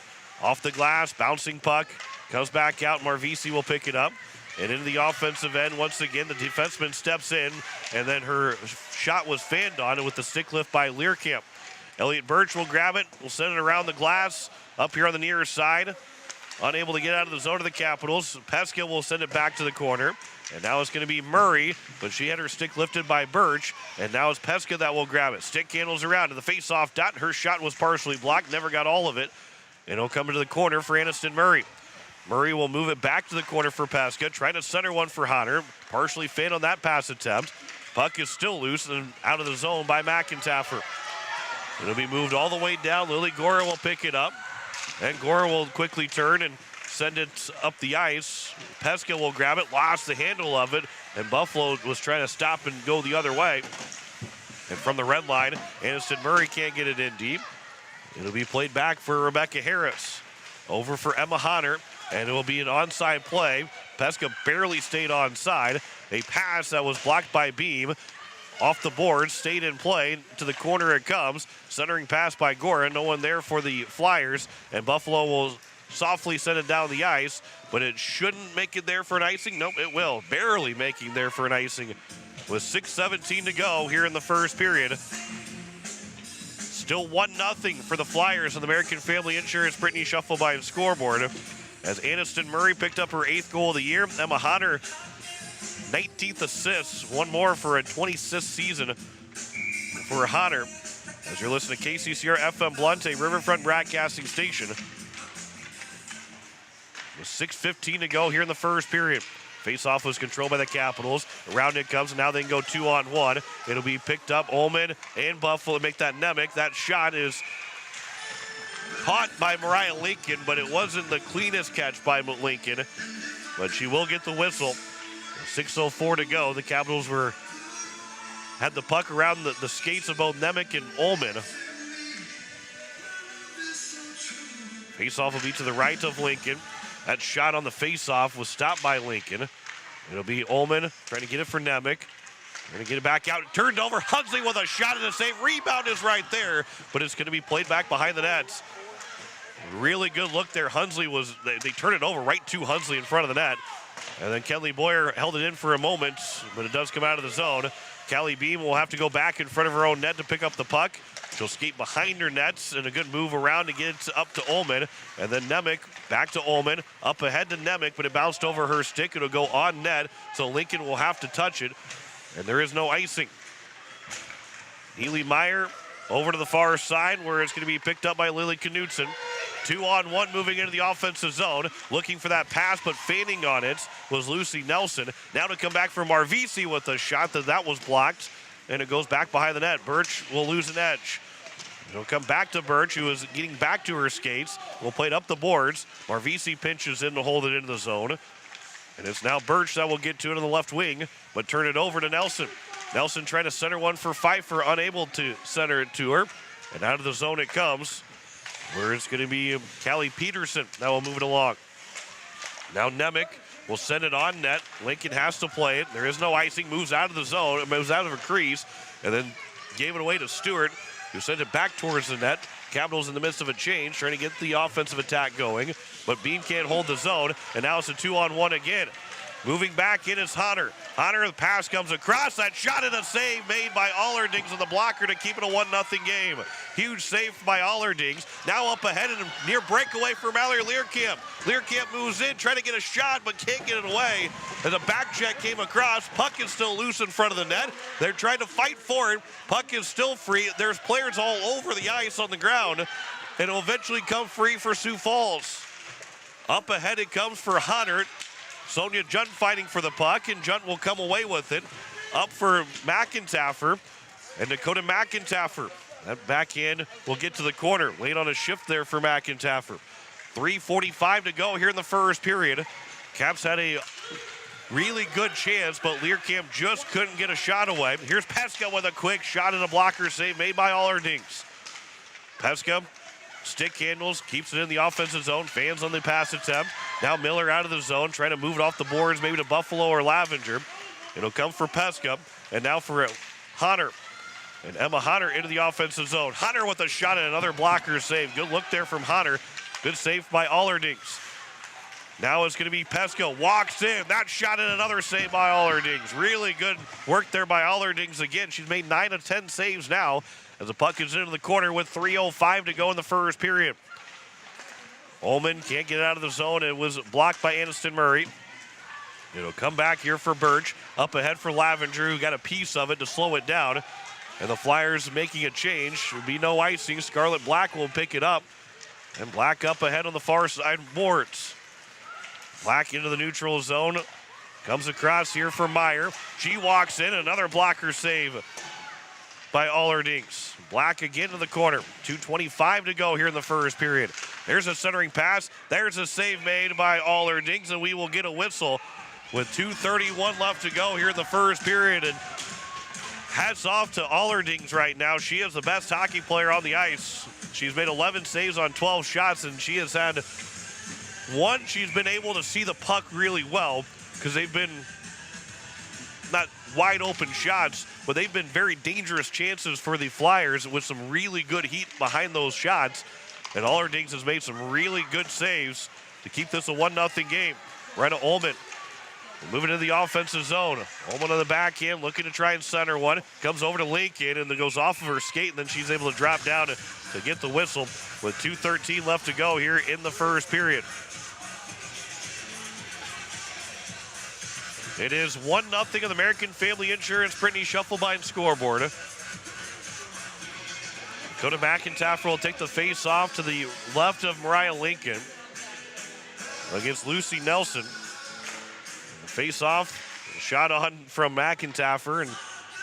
Off the glass, bouncing puck, comes back out. Marvisi will pick it up. And into the offensive end, once again, the defenseman steps in, and then her shot was fanned on with the stick lift by Learcamp. Elliott Birch will grab it, will send it around the glass, up here on the near side. Unable to get out of the zone of the Capitals. Pesca will send it back to the corner. And now it's going to be Murray, but she had her stick lifted by Birch. And now it's Pesca that will grab it. Stick handles around to the face-off dot. Her shot was partially blocked, never got all of it. And it'll come into the corner for Aniston Murray. Murray will move it back to the corner for Pesca, trying to center one for Hunter. Partially failed on that pass attempt. Puck is still loose and out of the zone by McIntaffer. It'll be moved all the way down. Lily Gora will pick it up. And Gora will quickly turn and send it up the ice. Pesca will grab it, lost the handle of it, and Buffalo was trying to stop and go the other way. And from the red line, Aniston Murray can't get it in deep. It'll be played back for Rebecca Harris. Over for Emma Hunter, and it will be an onside play. Pesca barely stayed onside. A pass that was blocked by Beam. Off the board, stayed in play. To the corner it comes. Centering pass by Gora. No one there for the Flyers. And Buffalo will softly send it down the ice. But it shouldn't make it there for an icing. Nope, it will. Barely making there for an icing. With 6:17 to go here in the first period. Still 1-0 for the Flyers on the American Family Insurance Brittany Shufflebine scoreboard. As Aniston Murray picked up her 8th goal of the year. Emma Hunter, 19th assist, one more for a 26th season for Hunter. As you're listening to KCCR FM Blunt, a Riverfront broadcasting station. With 6:15 to go here in the first period. Face-off was controlled by the Capitals. Around it comes, and now they can go 2-on-1. It'll be picked up. Ullman and Buffalo make that Nemec. That shot is caught by Mariah Lincoln, but it wasn't the cleanest catch by Lincoln. But she will get the whistle. 6:04 to go. The Capitals had the puck around the skates of both Nemec and Ullman. Face-off will be to the right of Lincoln. That shot on the face-off was stopped by Lincoln. It'll be Ullman trying to get it for Nemec. Going to get it back out. Turned over. Hunsley with a shot and a save. Rebound is right there, but it's going to be played back behind the nets. Really good look there. Hunsley they turned it over right to Hunsley in front of the net. And then Kelly Boyer held it in for a moment, but it does come out of the zone. Callie Beam will have to go back in front of her own net to pick up the puck. She'll skate behind her nets and a good move around to get it up to Ullman. And then Nemec back to Ullman. Up ahead to Nemec, but it bounced over her stick. It'll go on net, so Lincoln will have to touch it. And there is no icing. Neely Meyer over to the far side where it's going to be picked up by Lily Knudsen. 2-on-1 moving into the offensive zone. Looking for that pass, but feigning on it was Lucy Nelson. Now to come back from Marvisi with a shot that was blocked. And it goes back behind the net. Birch will lose an edge. It'll come back to Birch, who is getting back to her skates. Will play it up the boards. Marvisi pinches in to hold it into the zone. And it's now Birch that will get to it on the left wing, but turn it over to Nelson. Nelson trying to center one for Pfeiffer, unable to center it to her. And out of the zone it comes, where it's going to be Callie Peterson. Now we'll move it along. Now Nemec will send it on net. Lincoln has to play it. There is no icing. Moves out of the zone. It moves out of a crease. And then gave it away to Stewart, who sent it back towards the net. Capitals in the midst of a change, trying to get the offensive attack going. But Beam can't hold the zone. And now it's a 2-on-1 again. Moving back in is Hunter. Hunter, the pass comes across. That shot and a save made by Allerdings on the blocker to keep it a 1-0 game. Huge save by Allerdings. Now up ahead and near breakaway for Mallory Learkamp. Learkamp moves in, trying to get a shot, but can't get it away. As a back check came across, puck is still loose in front of the net. They're trying to fight for it. Puck is still free. There's players all over the ice on the ground, and it'll eventually come free for Sioux Falls. Up ahead it comes for Hunter. Sonia Junt fighting for the puck, and Junt will come away with it. Up for McIntaffer, and Dakota McIntaffer. That backhand will get to the corner. Late on a shift there for McIntaffer. 3:45 to go here in the first period. Caps had a really good chance, but Learkamp just couldn't get a shot away. Here's Pesca with a quick shot and a blocker save made by Allerdings. Pesca stick handles, keeps it in the offensive zone. Fans on the pass attempt. Now Miller out of the zone, trying to move it off the boards, maybe to Buffalo or Lavenger. It'll come for Pesca, and now for Hunter. And Emma Hunter into the offensive zone. Hunter with a shot and another blocker save. Good look there from Hunter. Good save by Allerdings. Now it's going to be Pesca. Walks in. That shot and another save by Allerdings. Really good work there by Allerdings again. She's made 9 of 10 saves now as the puck is into the corner with 3:05 to go in the first period. Ullman can't get it out of the zone. It was blocked by Aniston Murray. It'll come back here for Birch. Up ahead for Lavenger, who got a piece of it to slow it down. And the Flyers making a change. There'll be no icing. Scarlett Black will pick it up. And Black up ahead on the far side boards. Black into the neutral zone. Comes across here for Meyer. She walks in. Another blocker save by Allerdings. Black again to the corner. 2:25 to go here in the first period. There's a centering pass. There's a save made by Allerdings, and we will get a whistle with 2:31 left to go here in the first period. And hats off to Allerdings right now. She is the best hockey player on the ice. She's made 11 saves on 12 shots, and she has had one. She's been able to see the puck really well because they've been not wide open shots, but they've been very dangerous chances for the Flyers with some really good heat behind those shots. And Allerdings has made some really good saves to keep this a 1-0 game. Brenna Ullman moving into the offensive zone. Ullman on the backhand, looking to try and center one. Comes over to Lincoln and then goes off of her skate, and then she's able to drop down to get the whistle with 2:13 left to go here in the first period. It is 1-0 on the American Family Insurance Brittany Shufflebine scoreboard. Dakota McIntaffer will take the face off to the left of Mariah Lincoln against Lucy Nelson. Face off, shot on from McIntaffer and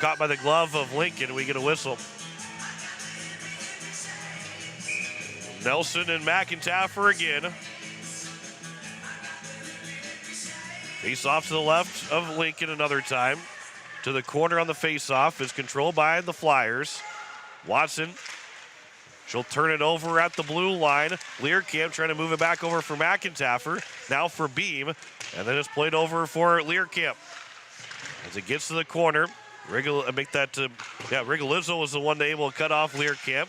caught by the glove of Lincoln. We get a whistle. Nelson and McIntaffer again. Face off to the left of Lincoln another time. To the corner on the face off is controlled by the Flyers. Watson, she'll turn it over at the blue line. Learkamp trying to move it back over for McIntaffer. Now for Beam. And then it's played over for Learkamp. As it gets to the corner, Rigolizzo was the one able to cut off Learkamp.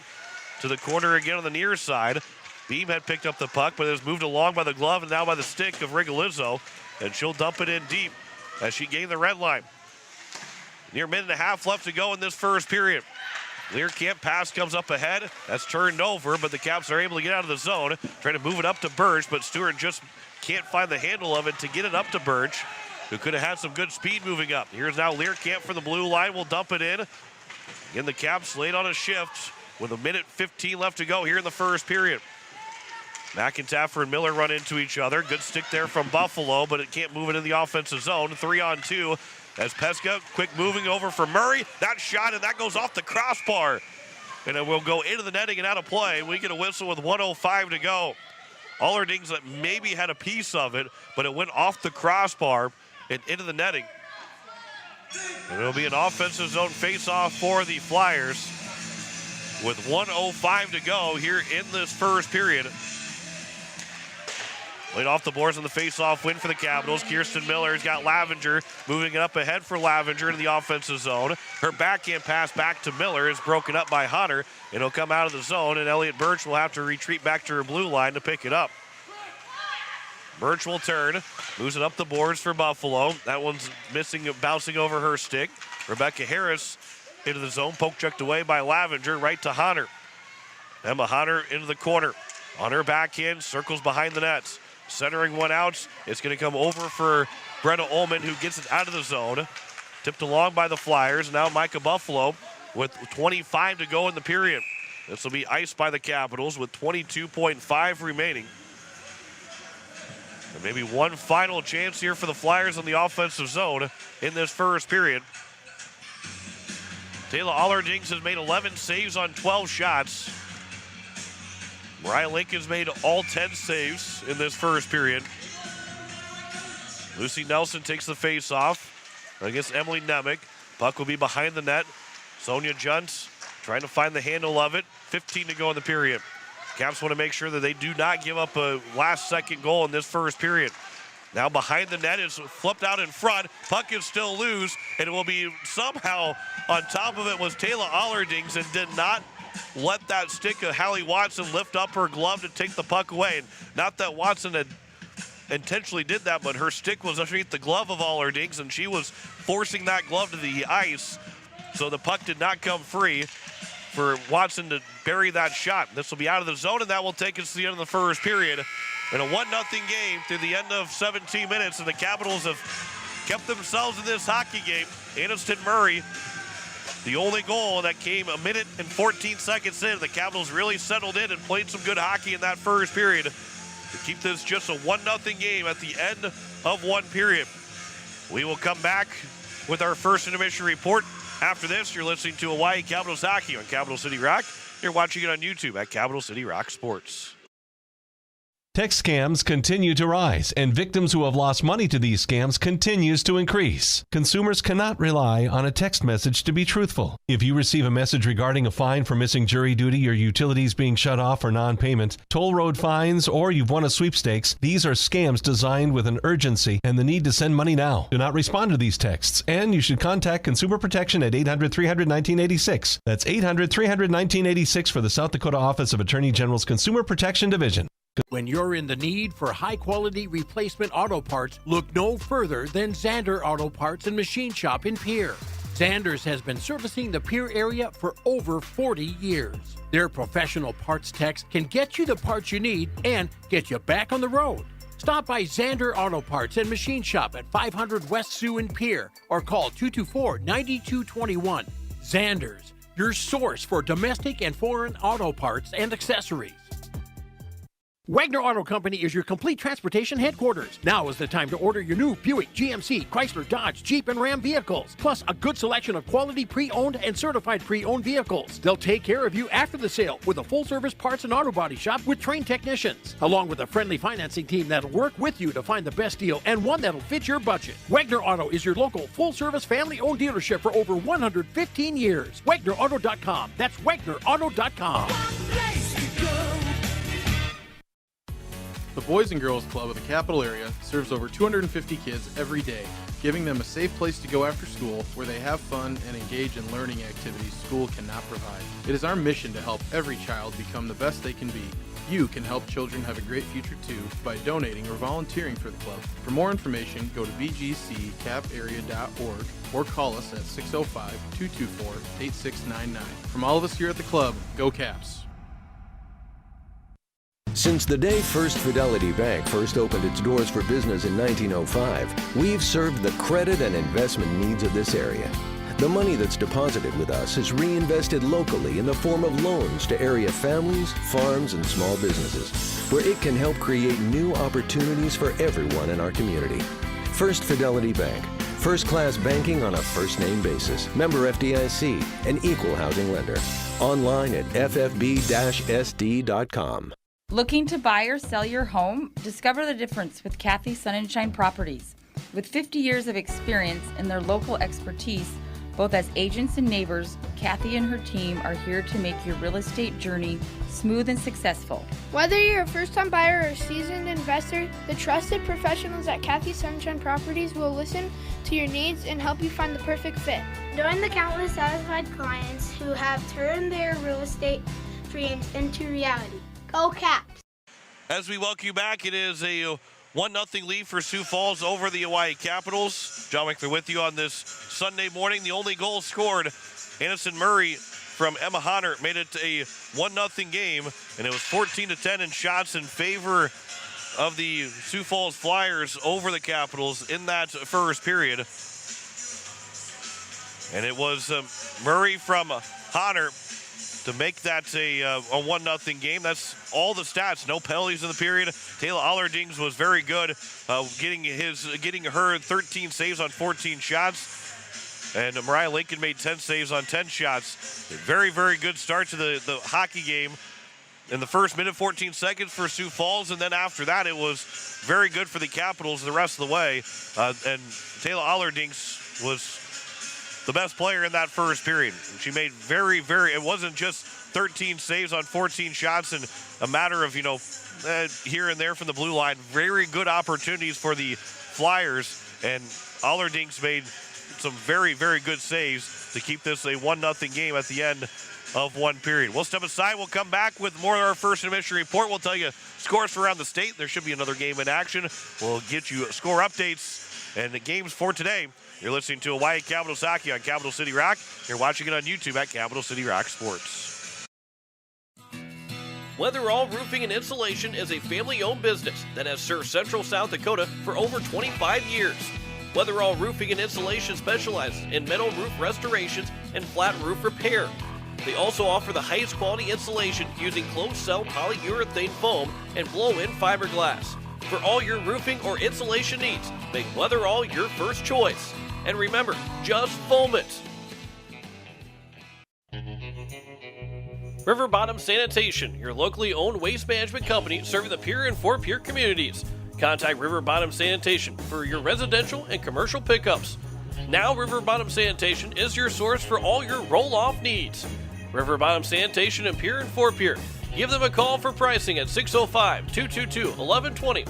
To the corner again on the near side. Beam had picked up the puck, but it was moved along by the glove and now by the stick of Rigolizzo. And she'll dump it in deep as she gained the red line. Near 1.5 minutes left to go in this first period. Learkamp pass comes up ahead. That's turned over, but the Caps are able to get out of the zone. Trying to move it up to Birch, but Stewart just can't find the handle of it to get it up to Birch, who could have had some good speed moving up. Here's now Learkamp for the blue line. Will dump it in. Again, the Caps late on a shift with 1:15 left to go here in the first period. McIntaffer and Miller run into each other. Good stick there from Buffalo, but it can't move it in the offensive zone. 3-on-2 as Pesca, quick moving over for Murray. That shot, and that goes off the crossbar. And it will go into the netting and out of play. We get a whistle with 1:05 to go. Allerdings maybe had a piece of it, but it went off the crossbar and into the netting. And it'll be an offensive zone face-off for the Flyers with 1:05 to go here in this first period. Laid off the boards on the face-off win for the Capitals. Kirsten Miller's got Lavenger moving it up ahead for Lavenger into the offensive zone. Her backhand pass back to Miller is broken up by Hunter. It'll come out of the zone, and Elliott Birch will have to retreat back to her blue line to pick it up. Birch will turn, moves it up the boards for Buffalo. That one's missing, bouncing over her stick. Rebecca Harris into the zone, poke checked away by Lavenger, right to Hunter. Emma Hunter into the corner. On her backhand, circles behind the nets. Centering one out. It's going to come over for Brenna Ullman, who gets it out of the zone. Tipped along by the Flyers. Now Micah Buffalo with 25 to go in the period. This will be iced by the Capitals with 22.5 remaining. And maybe one final chance here for the Flyers on the offensive zone in this first period. Taylor Allerdings has made 11 saves on 12 shots. Mariah Lincoln's made all 10 saves in this first period. Lucy Nelson takes the face-off against Emily Nemec. Puck will be behind the net. Sonia Juntz trying to find the handle of it. 15 to go in the period. Caps want to make sure that they do not give up a last-second goal in this first period. Now behind the net is flipped out in front. Puck is still loose, and it will be somehow on top of it was Taylor Allerdings and did not let that stick of Hallie Watson lift up her glove to take the puck away. And not that Watson had intentionally did that, but her stick was underneath the glove of Allerdings, and she was forcing that glove to the ice. So the puck did not come free for Watson to bury that shot. This will be out of the zone, and that will take us to the end of the first period. In a 1-0 game through the end of 17 minutes, and the Capitals have kept themselves in this hockey game. Aniston Murray, the only goal that came a minute and 14 seconds in. The Capitals really settled in and played some good hockey in that first period to keep this just a 1-0 game at the end of one period. We will come back with our first intermission report. After this, you're listening to Hawaii Capitals Hockey on Capital City Rock. You're watching it on YouTube at Capital City Rock Sports. Text scams continue to rise, and victims who have lost money to these scams continues to increase. Consumers cannot rely on a text message to be truthful. If you receive a message regarding a fine for missing jury duty or utilities being shut off for non-payment, toll road fines, or you've won a sweepstakes, these are scams designed with an urgency and the need to send money now. Do not respond to these texts, and you should contact Consumer Protection at 800-300-1986. That's 800-300-1986 for the South Dakota Office of Attorney General's Consumer Protection Division. When you're in the need for high-quality replacement auto parts, look no further than Zander Auto Parts and Machine Shop in Pierre. Zander's has been servicing the Pierre area for over 40 years. Their professional parts techs can get you the parts you need and get you back on the road. Stop by Zander Auto Parts and Machine Shop at 500 West Sioux in Pierre or call 224-9221. Zander's, your source for domestic and foreign auto parts and accessories. Wagner Auto Company is your complete transportation headquarters. Now is the time to order your new Buick, GMC, Chrysler, Dodge, Jeep, and Ram vehicles, plus a good selection of quality pre-owned and certified pre-owned vehicles. They'll take care of you after the sale with a full-service parts and auto body shop with trained technicians, along with a friendly financing team that'll work with you to find the best deal and one that'll fit your budget. Wagner Auto is your local full-service family-owned dealership for over 115 years. WagnerAuto.com. That's WagnerAuto.com. The Boys and Girls Club of the capital area serves over 250 kids every day, giving them a safe place to go after school where they have fun and engage in learning activities school cannot provide. It is our mission to help every child become the best they can be. You can help children have a great future too by donating or volunteering for the club. For more information, go to bgccaparea.org or call us at 605-224-8699. From all of us here at the club, go Caps! Since the day First Fidelity Bank first opened its doors for business in 1905, we've served the credit and investment needs of this area. The money that's deposited with us is reinvested locally in the form of loans to area families, farms, and small businesses, where it can help create new opportunities for everyone in our community. First Fidelity Bank, first-class banking on a first-name basis. Member FDIC, an equal housing lender. Online at ffb-sd.com. Looking to buy or sell your home? Discover the difference with Kathy Sunshine Properties. With 50 years of experience in their local expertise, both as agents and neighbors, Kathy and her team are here to make your real estate journey smooth and successful. Whether you're a first-time buyer or a seasoned investor, the trusted professionals at Kathy Sunshine Properties will listen to your needs and help you find the perfect fit. Join the countless satisfied clients who have turned their real estate dreams into reality. Go Caps! As we welcome you back, it is a 1-0 lead for Sioux Falls over the Oahe Capitals. John Wickler with you on this Sunday morning. The only goal scored, Anderson Murray from Emma Honner made it a 1-0 game, and it was 14-10 in shots in favor of the Sioux Falls Flyers over the Capitals in that first period. And it was Murray from Honner to make that a 1-0 game. That's all the stats. No penalties in the period. Taylor Allerdings was very good, getting her 13 saves on 14 shots. And Mariah Lincoln made 10 saves on 10 shots. A very, very good start to the hockey game. In the first minute, 14 seconds for Sioux Falls, and then after that, it was very good for the Capitals the rest of the way. And Taylor Allerdings was the best player in that first period. She made it wasn't just 13 saves on 14 shots and a matter of, here and there from the blue line. Very good opportunities for the Flyers, and Allerdings made some very, very good saves to keep this a 1-0 game at the end of one period. We'll step aside. We'll come back with more of our first intermission report. We'll tell you scores from around the state. There should be another game in action. We'll get you score updates and the games for today. You're listening to Hawaii Capitals Hockey on Capital City Rock. You're watching it on YouTube at Capital City Rock Sports. Weatherall Roofing and Insulation is a family-owned business that has served Central South Dakota for over 25 years. Weatherall Roofing and Insulation specializes in metal roof restorations and flat roof repair. They also offer the highest quality insulation using closed-cell polyurethane foam and blow-in fiberglass. For all your roofing or insulation needs, make Weatherall your first choice. And remember, just foam it. River Bottom Sanitation, your locally owned waste management company serving the Pierre and Fort Pierre communities. Contact River Bottom Sanitation for your residential and commercial pickups. Now River Bottom Sanitation is your source for all your roll-off needs. River Bottom Sanitation in Pierre and Fort Pierre. Give them a call for pricing at 605-222-1120.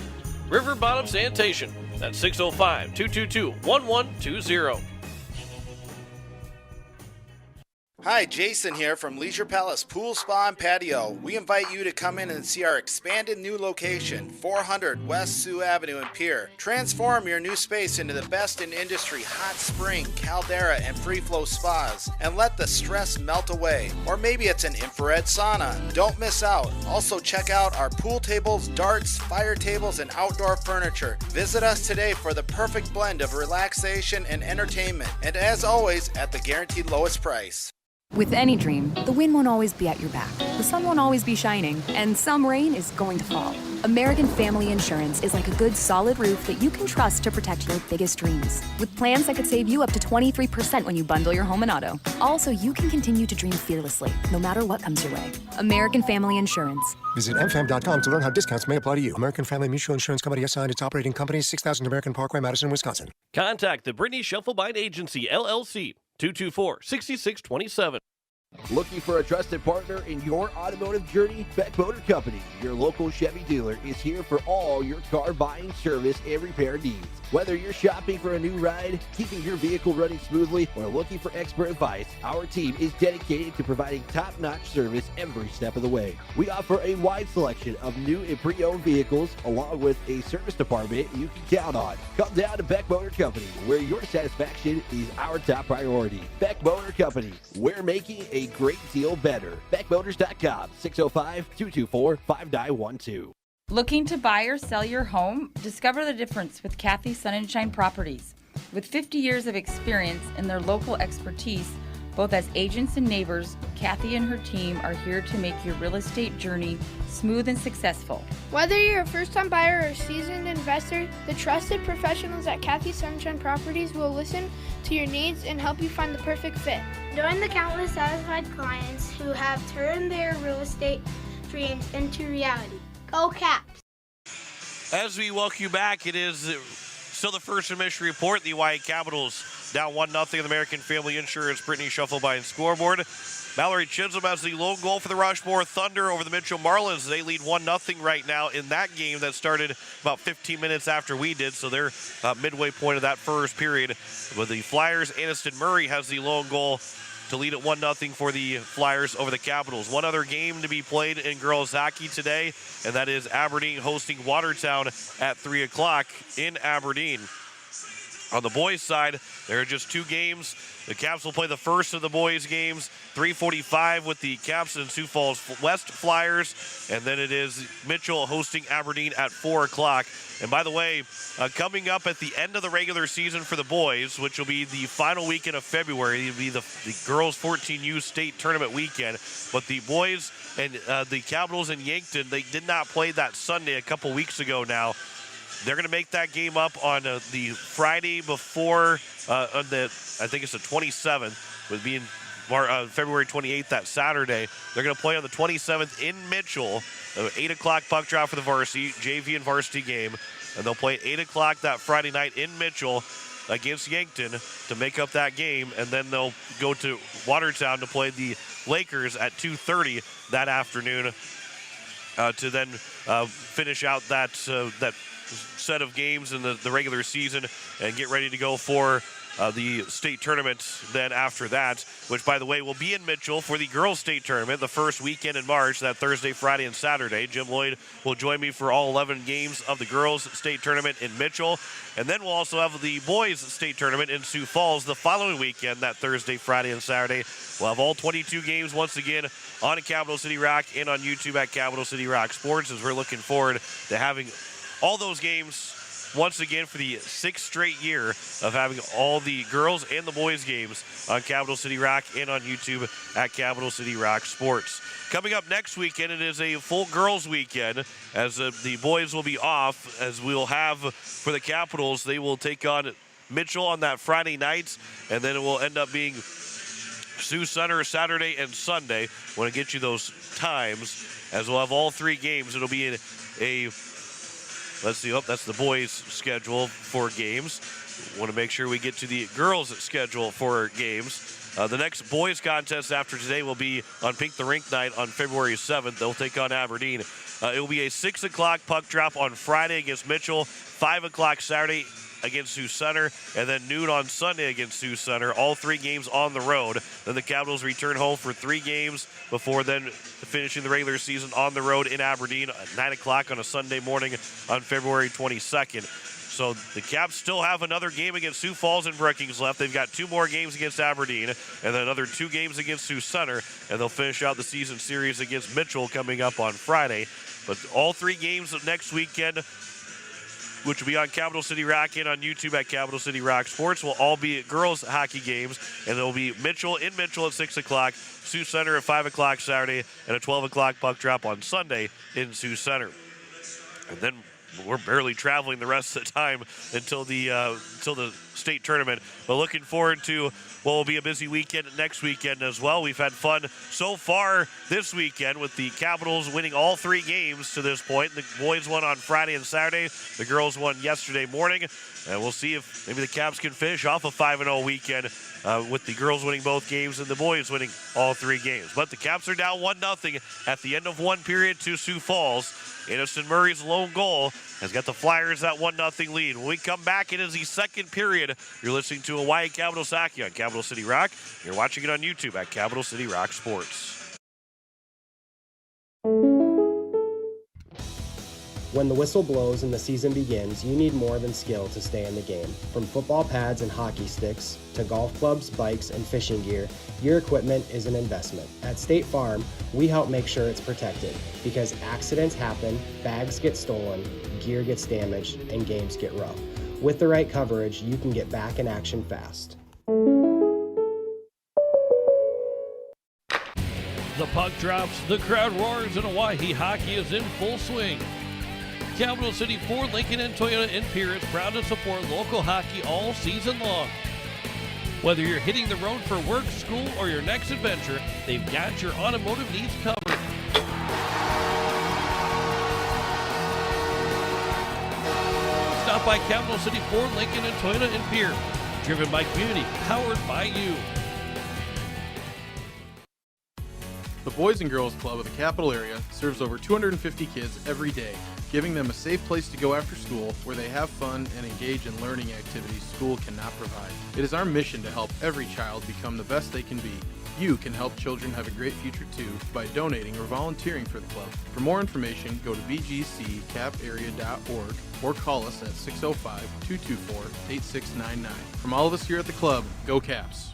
River Bottom Sanitation. That's 605-222-1120. Hi, Jason here from Leisure Palace Pool, Spa, and Patio. We invite you to come in and see our expanded new location, 400 West Sioux Avenue in Pierre. Transform your new space into the best in industry hot spring, caldera, and free flow spas, and let the stress melt away. Or maybe it's an infrared sauna. Don't miss out. Also check out our pool tables, darts, fire tables, and outdoor furniture. Visit us today for the perfect blend of relaxation and entertainment. And as always, at the guaranteed lowest price. With any dream, the wind won't always be at your back, the sun won't always be shining, and some rain is going to fall. American Family Insurance is like a good solid roof that you can trust to protect your biggest dreams. With plans that could save you up to 23% when you bundle your home and auto. Also, you can continue to dream fearlessly, no matter what comes your way. American Family Insurance. Visit mfam.com to learn how discounts may apply to you. American Family Mutual Insurance Company assigned its operating company, 6000 American Parkway, Madison, Wisconsin. Contact the Brittany Shufflebine Agency, LLC, 224-6627. Looking for a trusted partner in your automotive journey? Beck Motor Company, your local Chevy dealer, is here for all your car buying, service, and repair needs. Whether you're shopping for a new ride, keeping your vehicle running smoothly, or looking for expert advice, our team is dedicated to providing top-notch service every step of the way. We offer a wide selection of new and pre-owned vehicles, along with a service department you can count on. Come down to Beck Motor Company, where your satisfaction is our top priority. Beck Motor Company, we're making a great deal better. BeckMotors.com, 605-224-5912. Looking to buy or sell your home? Discover the difference with Kathy Sunshine Properties. With 50 years of experience in their local expertise, both as agents and neighbors, Kathy and her team are here to make your real estate journey smooth and successful. Whether you're a first-time buyer or a seasoned investor, the trusted professionals at Kathy Sunshine Properties will listen to your needs and help you find the perfect fit. Join the countless satisfied clients who have turned their real estate dreams into reality. Go Caps! As we welcome you back, it is So the first admission report, the Oahe Capitals down 1-0 in the American Family Insurance Brittany Shufflebine scoreboard. Mallory Chisholm has the lone goal for the Rushmore Thunder over the Mitchell Marlins. They lead 1-0 right now in that game that started about 15 minutes after we did, so they're midway point of that first period. With the Flyers, Aniston Murray has the lone goal to lead at 1-0 for the Flyers over the Capitals. One other game to be played in girls hockey today, and that is Aberdeen hosting Watertown at 3 o'clock in Aberdeen. On the boys' side, there are just 2 games. The Caps will play the first of the boys' games, 3:45 with the Caps and Sioux Falls West Flyers, and then it is Mitchell hosting Aberdeen at 4 o'clock. And by the way, coming up at the end of the regular season for the boys, which will be the final weekend of February, it'll be the girls 14U state tournament weekend. But the boys and the Capitals in Yankton, they did not play that Sunday a couple weeks ago now. They're going to make that game up on the Friday before, on the, I think it's the 27th, with being February 28th, that Saturday. They're going to play on the 27th in Mitchell, 8 o'clock puck drop for the varsity, JV and varsity game. And they'll play at 8 o'clock that Friday night in Mitchell against Yankton to make up that game. And then they'll go to Watertown to play the Lakers at 2:30 that afternoon to then finish out that set of games in the regular season and get ready to go for the state tournament then after that, which, by the way, will be in Mitchell for the girls' state tournament the first weekend in March, that Thursday, Friday, and Saturday. Jim Lloyd will join me for all 11 games of the girls' state tournament in Mitchell. And then we'll also have the boys' state tournament in Sioux Falls the following weekend, that Thursday, Friday, and Saturday. We'll have all 22 games once again on Capital City Rock and on YouTube at Capital City Rock Sports, as we're looking forward to having all those games once again for the 6th straight year of having all the girls and the boys games on Capital City Rock and on YouTube at Capital City Rock Sports. Coming up next weekend, it is a full girls weekend, as the boys will be off, as we'll have for the Capitals. They will take on Mitchell on that Friday night, and then it will end up being Sioux Center Saturday and Sunday. I want to get you those times, as we'll have all 3 games. It'll be a let's see, that's the boys' schedule for games. Want to make sure we get to the girls' schedule for games. The next boys' contest after today will be on Pink the Rink night on February 7th. They'll take on Aberdeen. It will be a 6 o'clock puck drop on Friday against Mitchell, 5 o'clock Saturday against Sioux Center, and then noon on Sunday against Sioux Center. All 3 games on the road. Then the Capitals return home for 3 games before then finishing the regular season on the road in Aberdeen at 9 o'clock on a Sunday morning on February 22nd. So the Caps still have another game against Sioux Falls and Brookings left. They've got 2 more games against Aberdeen and then another 2 games against Sioux Center, and they'll finish out the season series against Mitchell coming up on Friday. But all 3 games of next weekend, which will be on Capital City Rock and on YouTube at Capital City Rock Sports, will all be girls hockey games, and there will be Mitchell in Mitchell at 6 o'clock, Sioux Center at 5 o'clock Saturday, and a 12 o'clock puck drop on Sunday in Sioux Center. And then we're barely traveling the rest of the time until the state tournament. But looking forward to what will be a busy weekend next weekend as well. We've had fun so far this weekend with the Capitals winning all 3 games to this point. The boys won on Friday and Saturday. The girls won yesterday morning. And we'll see if maybe the Caps can finish off a 5-0 weekend with the girls winning both games and the boys winning all 3 games. But the Caps are down 1-0 at the end of one period to Sioux Falls. Aniston Murray's lone goal has got the Flyers that 1-0 lead. When we come back, it is the second period. You're listening to Hawaii Capitals hockey on Capital City Rock. You're watching it on YouTube at Capital City Rock Sports. When the whistle blows and the season begins, you need more than skill to stay in the game. From football pads and hockey sticks to golf clubs, bikes, and fishing gear, your equipment is an investment. At State Farm, we help make sure it's protected because accidents happen, bags get stolen, gear gets damaged, and games get rough. With the right coverage, you can get back in action fast. The puck drops, the crowd roars, and Oahe hockey is in full swing. Capital City Ford, Lincoln, and Toyota in Pierre is proud to support local hockey all season long. Whether you're hitting the road for work, school, or your next adventure, they've got your automotive needs covered. Stop brought by Capital City Ford, Lincoln, and Toyota in Pierre. Driven by community, powered by you. The Boys and Girls Club of the capital area serves over 250 kids every day, giving them a safe place to go after school where they have fun and engage in learning activities school cannot provide. It is our mission to help every child become the best they can be. You can help children have a great future too by donating or volunteering for the club. For more information, go to bgccaparea.org or call us at 605-224-8699. From all of us here at the club, go Caps!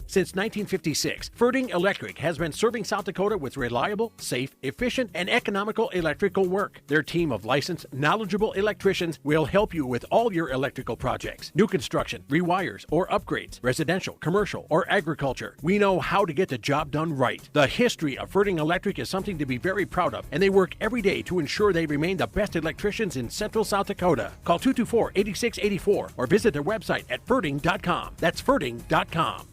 Since 1956, Ferding Electric has been serving South Dakota with reliable, safe, efficient, and economical electrical work. Their team of licensed, knowledgeable electricians will help you with all your electrical projects. New construction, rewires, or upgrades, residential, commercial, or agriculture. We know how to get the job done right. The history of Ferding Electric is something to be very proud of, and they work every day to ensure they remain the best electricians in Central South Dakota. Call 224-8684 or visit their website at ferding.com. That's ferding.com.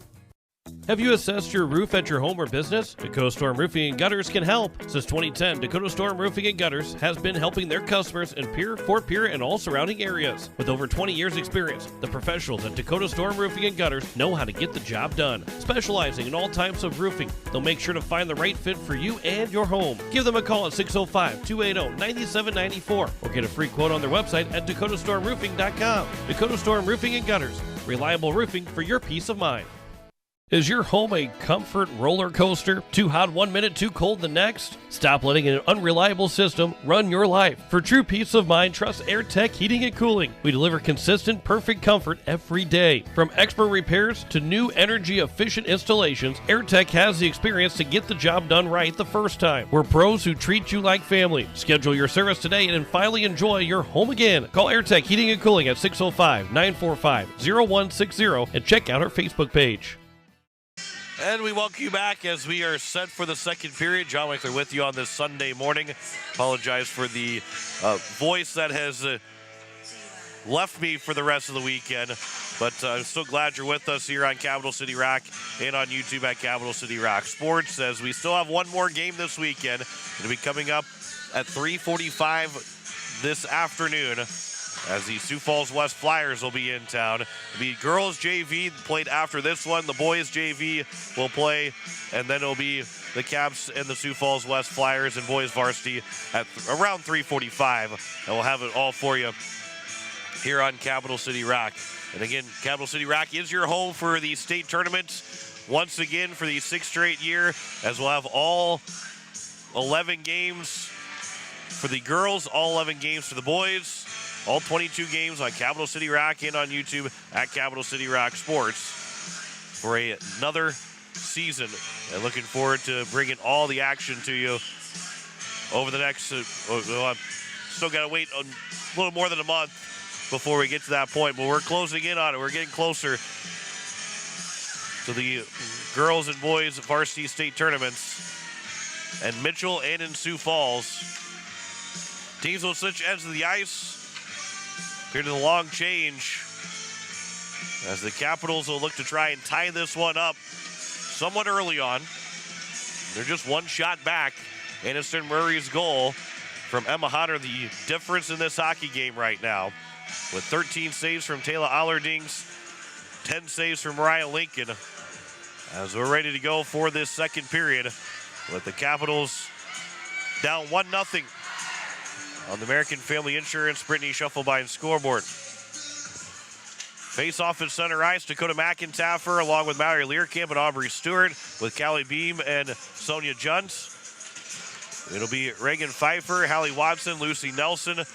Have you assessed your roof at your home or business? Dakota Storm Roofing and Gutters can help. Since 2010, Dakota Storm Roofing and Gutters has been helping their customers in Pierre, Fort Pierre, and all surrounding areas. With over 20 years experience, the professionals at Dakota Storm Roofing and Gutters know how to get the job done. Specializing in all types of roofing, they'll make sure to find the right fit for you and your home. Give them a call at 605-280-9794 or get a free quote on their website at dakotastormroofing.com. Dakota Storm Roofing and Gutters. Reliable roofing for your peace of mind. Is your home a comfort roller coaster? Too hot one minute, too cold the next? Stop letting an unreliable system run your life. For true peace of mind, trust AirTech Heating and Cooling. We deliver consistent, perfect comfort every day. From expert repairs to new energy-efficient installations, AirTech has the experience to get the job done right the first time. We're pros who treat you like family. Schedule your service today and finally enjoy your home again. Call AirTech Heating and Cooling at 605-945-0160 and check out our Facebook page. And we welcome you back as we are set for the second period. John Winkler with you on this Sunday morning. Apologize for the voice that has left me for the rest of the weekend. But I'm so glad you're with us here on Capital City Rock and on YouTube at Capital City Rock Sports, as we still have one more game this weekend. It'll be coming up at 3:45 this afternoon, as the Sioux Falls West Flyers will be in town. The girls JV played after this one. The boys JV will play, and then it'll be the Caps and the Sioux Falls West Flyers and boys varsity at around 3:45. And we'll have it all for you here on Capital City Rock. And again, Capital City Rock is your home for the state tournament once again for the 6th straight year, as we'll have all 11 games for the girls, all 11 games for the boys. All 22 games on Capital City Rock and on YouTube at Capital City Rock Sports for another season. And looking forward to bringing all the action to you over the next, I've still got to wait a little more than a month before we get to that point, but we're closing in on it. We're getting closer to the girls and boys varsity state tournaments and Mitchell and in Sioux Falls. Teams will switch ends of the ice. Here to the long change, as the Capitals will look to try and tie this one up somewhat early on. They're just one shot back. Aniston Murray's goal from Emma Hodder, the difference in this hockey game right now, with 13 saves from Taylor Allerdings, 10 saves from Mariah Lincoln, as we're ready to go for this second period, with the Capitals down 1-0 on the American Family Insurance Brittany Schuffelbein scoreboard. Face off in center ice, Dakota McIntaffer along with Mallory Learcamp and Aubrey Stewart, with Callie Beam and Sonia Junt. It'll be Reagan Pfeiffer, Hallie Watson, Lucy Nelson,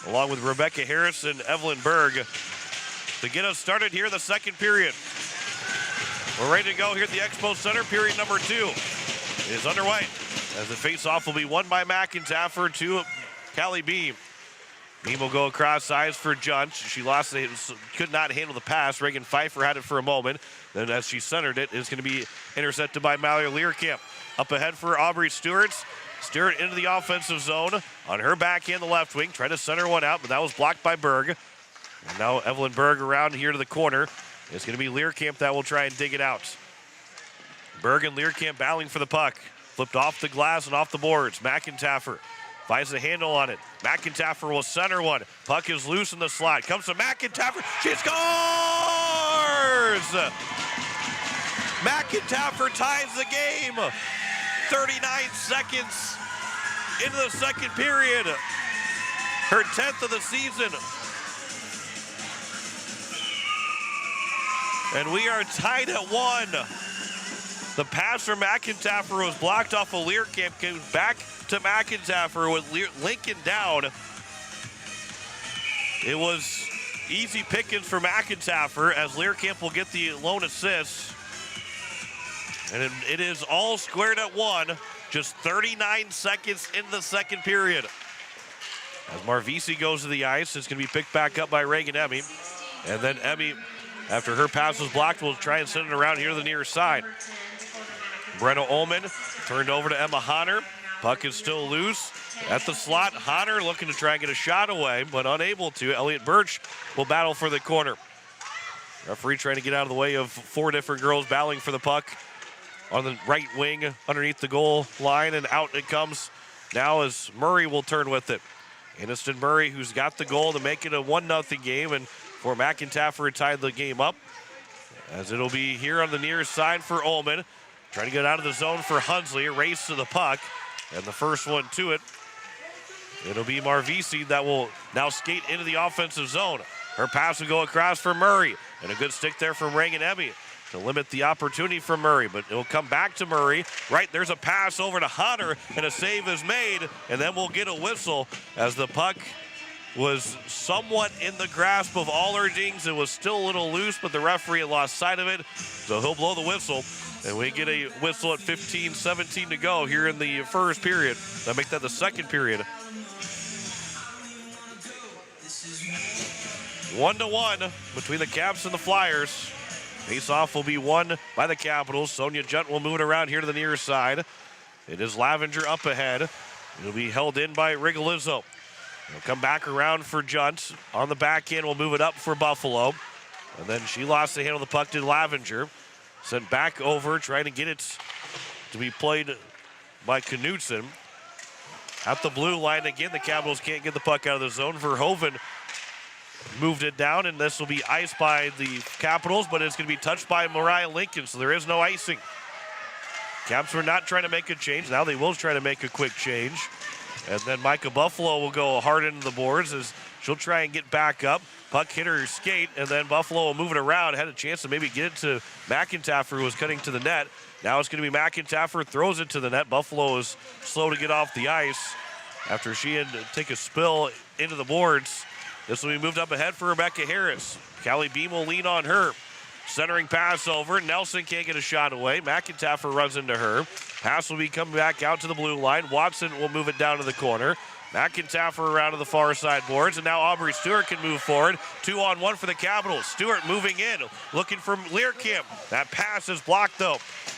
along with Rebecca Harris and Evelyn Berg to get us started here in the second period. We're ready to go here at the Expo Center. Period number 2 is underway, as the face-off will be won by McIntaffer to Callie Beam. Beam will go across ice for Junt. She lost it, could not handle the pass. Reagan Pfeiffer had it for a moment. Then as she centered it, it's going to be intercepted by Mallory Learcamp. Up ahead for Aubrey Stewart. Stewart into the offensive zone. On her backhand, the left wing. Tried to center one out, but that was blocked by Berg. And now Evelyn Berg around here to the corner. It's going to be Learcamp that will try and dig it out. Berg and Learcamp battling for the puck. Flipped off the glass and off the boards. McIntaffer finds the handle on it. McIntyre will center one. Puck is loose in the slot. Comes to McIntyre. She scores! McIntyre ties the game. 39 seconds into the second period. Her 10th of the season. And we are tied at 1. The pass from McIntyre was blocked off of Learcamp. Came back to McIntyre with Lincoln down. It was easy pickings for McIntyre as Learcamp will get the lone assist. And it is all squared at 1. Just 39 seconds in the second period. As Marvisi goes to the ice, it's going to be picked back up by Reagan Emmy. And then Emmy, after her pass was blocked, will try and send it around here to the near side. Brenna Ullman turned over to Emma Honner. Puck is still loose at the slot. Honner looking to try and get a shot away, but unable to. Elliott Birch will battle for the corner. Referee trying to get out of the way of 4 different girls battling for the puck on the right wing underneath the goal line, and out it comes now as Murray will turn with it. Aniston Murray, who's got the goal to make it a 1-0 game, and for McIntyre tied the game up, as it'll be here on the near side for Ullman. Trying to get out of the zone for Hunsley. A race to the puck. And the first one to it. It'll be Marvisi that will now skate into the offensive zone. Her pass will go across for Murray. And a good stick there from Reagan Emmy to limit the opportunity for Murray. But it'll come back to Murray. Right, there's a pass over to Hunter. And a save is made. And then we'll get a whistle as the puck was somewhat in the grasp of Allerdings. It was still a little loose, but the referee had lost sight of it. So he'll blow the whistle. And we get a whistle at 15-17 to go here in the first period. That'll make that the second period. 1-1 between the Caps and the Flyers. Face-off will be won by the Capitals. Sonia Junt will move it around here to the near side. It is Lavenger up ahead. It'll be held in by Rigolizzo. He'll come back around for Junt. On the back end, we'll move it up for Buffalo. And then she lost the handle of the puck to Lavenger. Sent back over, trying to get it to be played by Knutson. At the blue line again, the Capitals can't get the puck out of the zone. Verhoeven moved it down, and this will be iced by the Capitals, but it's going to be touched by Mariah Lincoln, so there is no icing. Caps were not trying to make a change. Now they will try to make a quick change. And then Micah Buffalo will go hard into the boards as she'll try and get back up. Puck hit her skate, and then Buffalo will move it around. Had a chance to maybe get it to McIntyre, who was cutting to the net. Now it's going to be McIntyre, throws it to the net. Buffalo is slow to get off the ice after she had to take a spill into the boards. This will be moved up ahead for Rebecca Harris. Callie Beam will lean on her. Centering pass over. Nelson can't get a shot away. McIntyre runs into her. Pass will be coming back out to the blue line. Watson will move it down to the corner. McIntyre around to the far side boards, and now Aubrey Stewart can move forward. 2-on-1 for the Capitals. Stewart moving in, looking for Learcamp. That pass is blocked, though.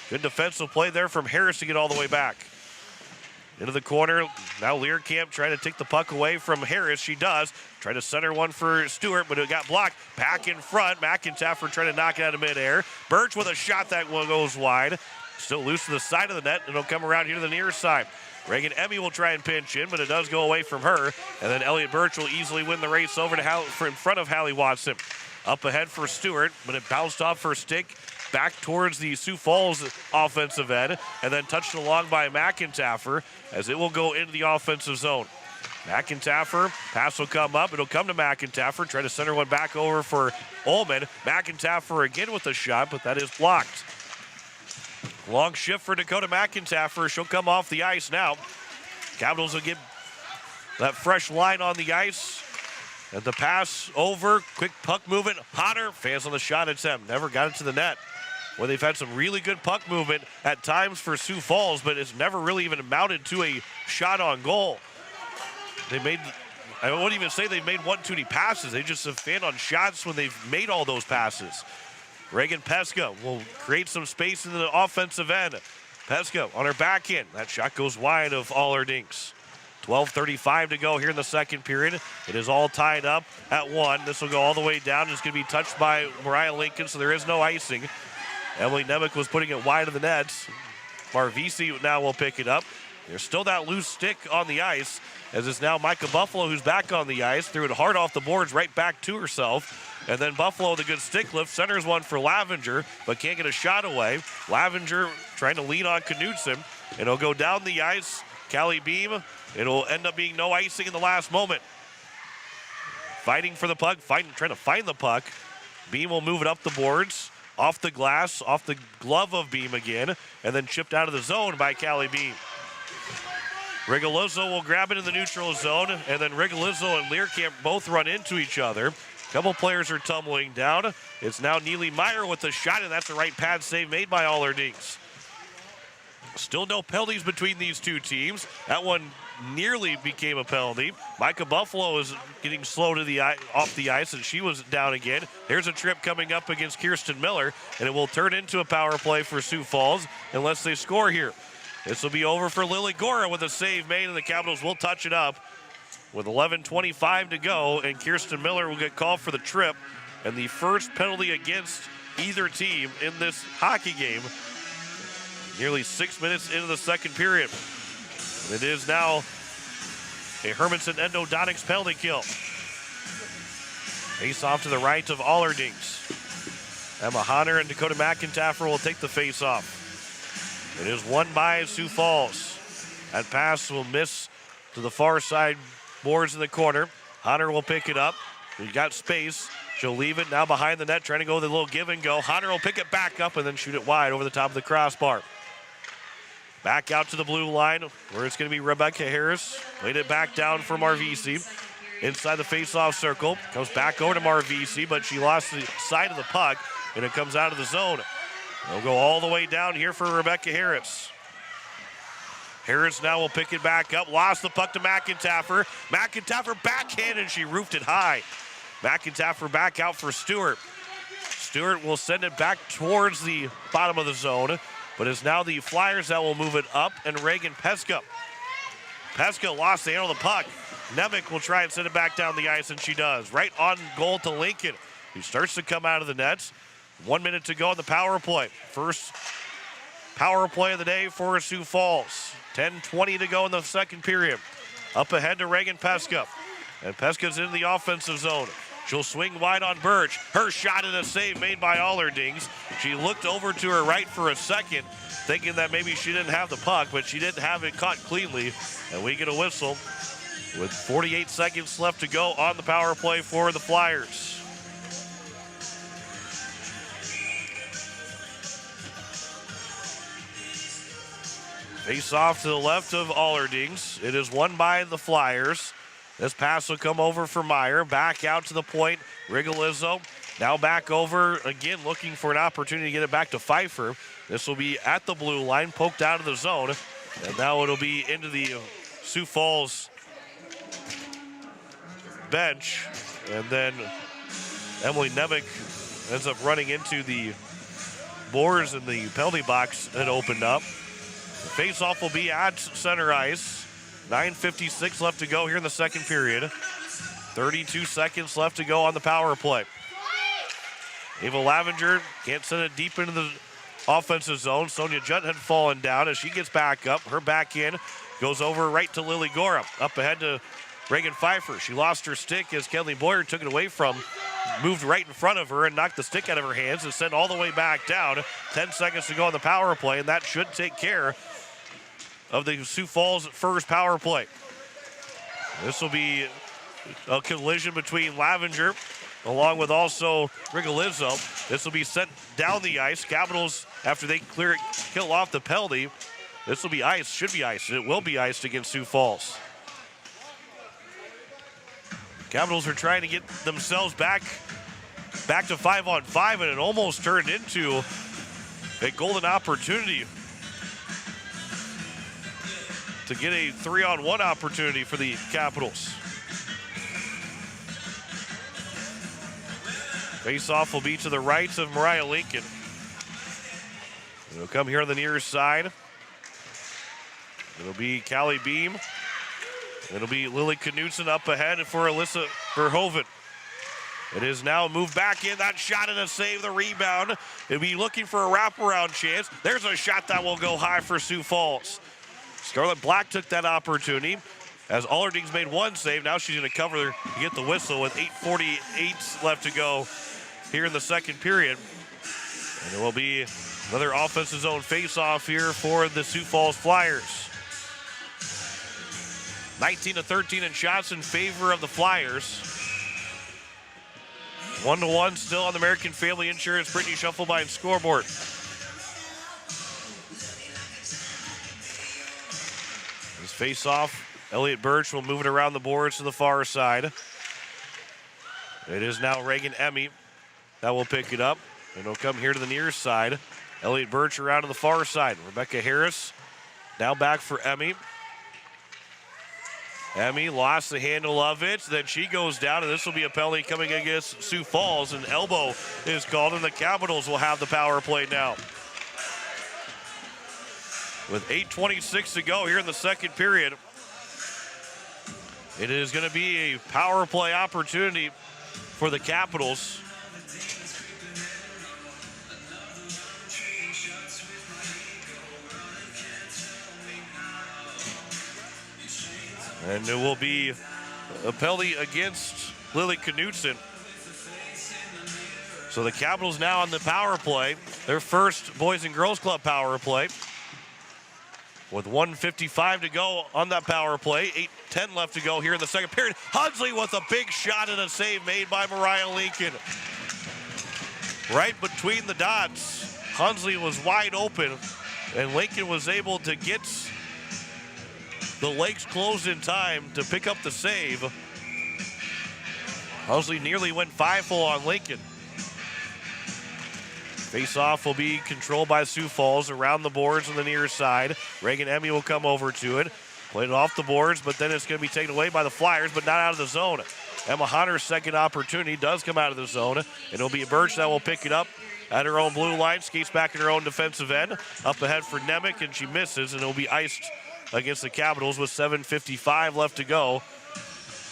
Good defensive play there from Harris to get all the way back. Into the corner, now Learcamp trying to take the puck away from Harris. She does. Try to center one for Stewart, but it got blocked. Back in front, McIntyre trying to knock it out of midair. Birch with a shot that one goes wide. Still loose to the side of the net, and it'll come around here to the near side. Reagan Emmy will try and pinch in, but it does go away from her. And then Elliott Birch will easily win the race over to in front of Hallie Watson. Up ahead for Stewart, but it bounced off her stick back towards the Sioux Falls offensive end, and then touched along by McIntyre as it will go into the offensive zone. McIntyre, pass will come up. It'll come to McIntyre. Try to center one back over for Ullman. McIntyre again with a shot, but that is blocked. Long shift for Dakota McIntyre. She'll come off the ice now. Capitals will get that fresh line on the ice. And the pass over. Quick puck movement. Hodder fails on the shot attempt. Never got it to the net. Well, they've had some really good puck movement at times for Sioux Falls, but it's never really even amounted to a shot on goal. They made, I wouldn't even say they've made one too many passes. They just have fanned on shots when they've made all those passes. Reagan Pesca will create some space in the offensive end. Pesca on her back end. That shot goes wide of Allerdings. 12:35 to go here in the second period. It is all tied up at 1. This will go all the way down. It's going to be touched by Mariah Lincoln, so there is no icing. Emily Nemec was putting it wide of the nets. Marvisi now will pick it up. There's still that loose stick on the ice, as it's now Micah Buffalo who's back on the ice. Threw it hard off the boards, right back to herself. And then Buffalo with a good stick lift. Centers one for Lavenger, but can't get a shot away. Lavenger trying to lean on Knudsen. It'll go down the ice. Callie Beam. It'll end up being no icing in the last moment. Fighting for the puck, trying to find the puck. Beam will move it up the boards. Off the glass, off the glove of Beam again, and then chipped out of the zone by Callie Beam. Rigolizzo will grab it in the neutral zone, and then Rigolizzo and Learcamp both run into each other. A couple players are tumbling down. It's now Neely Meyer with the shot, and that's the right pad save made by Allerdings. Still no penalties between these two teams. That one nearly became a penalty. Micah Buffalo is getting slow to the off the ice, and she was down again. There's a trip coming up against Kirsten Miller, and it will turn into a power play for Sioux Falls unless they score here. This will be over for Lily Gora with a save made, and the Capitals will touch it up with 11:25 to go, and Kirsten Miller will get called for the trip, and the first penalty against either team in this hockey game. Nearly 6 minutes into the second period. And it is now a Hermanson Endodontics penalty kill. Face off to the right of Allerdings. Emma Honner and Dakota McIntyre will take the face off. It is won by Sioux Falls. That pass will miss to the far side boards in the corner. Honner will pick it up. He's got space. She'll leave it now behind the net, trying to go with a little give and go. Honner will pick it back up and then shoot it wide over the top of the crossbar. Back out to the blue line, where it's going to be Rebecca Harris. Laid it back down for Marvisi. Inside the face-off circle. Comes back over to Marvisi, but she lost the side of the puck, and it comes out of the zone. They'll go all the way down here for Rebecca Harris. Harris now will pick it back up. Lost the puck to McIntyre. McIntyre backhand, and she roofed it high. McIntyre back out for Stewart. Stewart will send it back towards the bottom of the zone. But it's now the Flyers that will move it up, and Reagan Peska. Peska lost the handle of the puck. Nemec will try and send it back down the ice, and she does. Right on goal to Lincoln, who starts to come out of the nets. 1 minute to go on the power play. First power play of the day for Sioux Falls. 10:20 to go in the second period. Up ahead to Reagan Peska. And Peska's in the offensive zone. She'll swing wide on Birch. Her shot and a save made by Allerdings. She looked over to her right for a second, thinking that maybe she didn't have the puck, but she didn't have it caught cleanly. And we get a whistle with 48 seconds left to go on the power play for the Flyers. Face off to the left of Allerdings. It is won by the Flyers. This pass will come over for Meyer. Back out to the point. Rigolizzo now back over again, looking for an opportunity to get it back to Pfeiffer. This will be at the blue line, poked out of the zone. And now it'll be into the Sioux Falls bench. And then Emily Nemec ends up running into the boards in the penalty box that opened up. The face-off will be at center ice. 9:56 left to go here in the second period. 32 seconds left to go on the power play. Ava Lavenger can't send it deep into the offensive zone. Sonia Judd had fallen down as she gets back up. Her back in goes over right to Lily Gora. Up ahead to Reagan Pfeiffer. She lost her stick as Kelly Boyer took it away from, moved right in front of her and knocked the stick out of her hands and sent all the way back down. 10 seconds to go on the power play, and that should take care of the Sioux Falls first power play. This will be a collision between Lavenger along with also Rigolizzo. This will be sent down the ice. Capitals, after they kill off the penalty, this will be iced, should be iced, and it will be iced against Sioux Falls. Capitals are trying to get themselves back to 5-on-5, and it almost turned into a golden opportunity to get a 3-on-1 opportunity for the Capitals. Face-off will be to the right of Mariah Lincoln. It'll come here on the near side. It'll be Callie Beam. It'll be Lily Knudsen up ahead for Alyssa Verhoeven. It is now moved back in. That shot and a save, the rebound. It'll be looking for a wraparound chance. There's a shot that will go high for Sioux Falls. Scarlett Black took that opportunity as Allerdings made one save. Now she's going to cover to get the whistle with 8:48 left to go here in the second period. And it will be another offensive zone face-off here for the Sioux Falls Flyers. 19-13 in shots in favor of the Flyers. 1-1 still on the American Family Insurance Brittany Shufflebine scoreboard. This face-off, Elliott Birch will move it around the boards to the far side. It is now Reagan Emmy that will pick it up. And it'll come here to the near side. Elliott Birch around to the far side. Rebecca Harris now back for Emmy. Emmy lost the handle of it. Then she goes down, and this will be a penalty coming against Sioux Falls. An elbow is called, and the Capitals will have the power play now. With 8:26 to go here in the second period, it is going to be a power play opportunity for the Capitals. And it will be a penalty against Lily Knutson. So the Capitals now on the power play. Their first Boys and Girls Club power play. With 1:55 to go on that power play. 8:10 left to go here in the second period. Hunsley with a big shot and a save made by Mariah Lincoln. Right between the dots. Hunsley was wide open, and Lincoln was able to get the legs closed in time to pick up the save. Hunsley nearly went 5-0 on Lincoln. Face-off will be controlled by Sioux Falls around the boards on the near side. Reagan Emmy will come over to it. Played it off the boards, but then it's going to be taken away by the Flyers, but not out of the zone. Emma Hunter's second opportunity does come out of the zone, and it'll be Birch that will pick it up at her own blue line. Skates back in her own defensive end. Up ahead for Nemec, and she misses, and it'll be iced against the Capitals with 7:55 left to go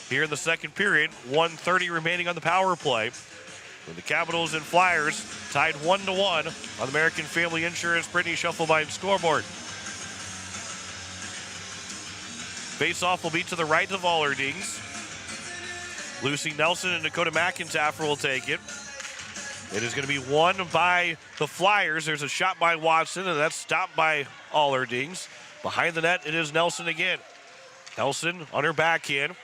here in the second period. 1:30 remaining on the power play. With the Capitals and Flyers tied 1-1 on the American Family Insurance Brittany Shufflebine scoreboard. Face-off will be to the right of Allerdings. Lucy Nelson and Dakota McIntyre will take it. It is going to be won by the Flyers. There's a shot by Watson, and that's stopped by Allerdings. Behind the net, it is Nelson again. Nelson on her backhand.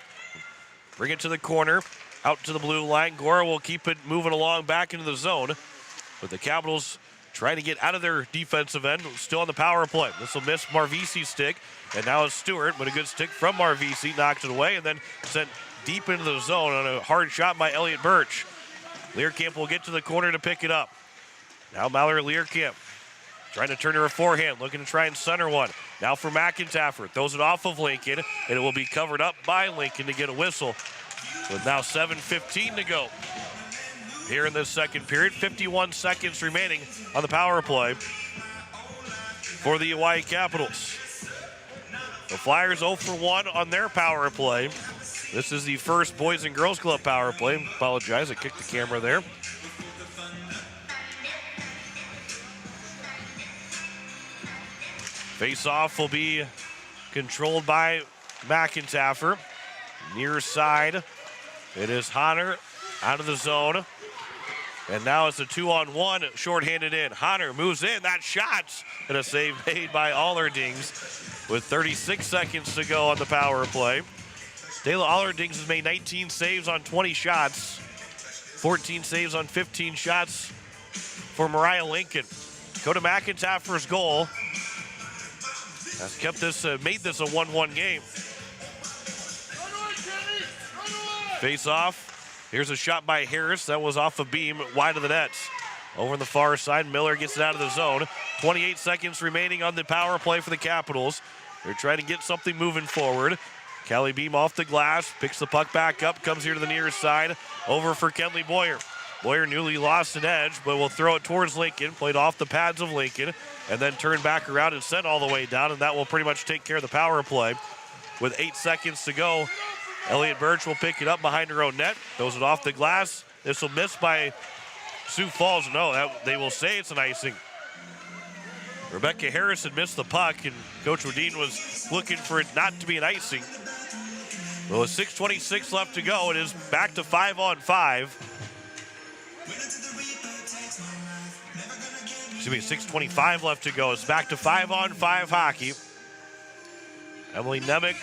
Bring it to the corner. Out to the blue line. Gora will keep it moving along back into the zone. But the Capitals trying to get out of their defensive end. Still on the power play. This will miss Marvisi's stick. And now it's Stewart, but a good stick from Marvisi. Knocks it away and then sent deep into the zone on a hard shot by Elliott Birch. Learkamp will get to the corner to pick it up. Now Mallory Learkamp trying to turn to her forehand, looking to try and center one. Now for McIntyre, throws it off of Lincoln, and it will be covered up by Lincoln to get a whistle. With now 7:15 to go here in this second period. 51 seconds remaining on the power play for the Hawaii Capitals. The Flyers 0 for 1 on their power play. This is the first Boys and Girls Club power play. Apologize, I kicked the camera there. Face-off will be controlled by McIntyre. Near side, it is Honor out of the zone. And now it's a 2-on-1, shorthanded in. Honor moves in, that shot, and a save made by Allerdings with 36 seconds to go on the power play. Dayla Allerdings has made 19 saves on 20 shots, 14 saves on 15 shots for Mariah Lincoln. Dakota McIntyre's goal has kept this, made this a 1-1 game. Face off. Here's a shot by Harris. That was off a beam wide of the net. Over on the far side, Miller gets it out of the zone. 28 seconds remaining on the power play for the Capitals. They're trying to get something moving forward. Callie Beam off the glass, picks the puck back up, comes here to the near side. Over for Kenley Boyer. Boyer newly lost an edge, but will throw it towards Lincoln. Played off the pads of Lincoln, and then turned back around and sent all the way down, and that will pretty much take care of the power play. With 8 seconds to go, Elliott Birch will pick it up behind her own net. Throws it off the glass. This will miss by Sioux Falls. No, they will say it's an icing. Rebecca Harrison missed the puck, and Coach Wedin was looking for it not to be an icing. Well, with 6:26 left to go, it is back to 5-on-5. Excuse me, 6:25 left to go. It's back to 5-on-5 hockey. Emily Nemec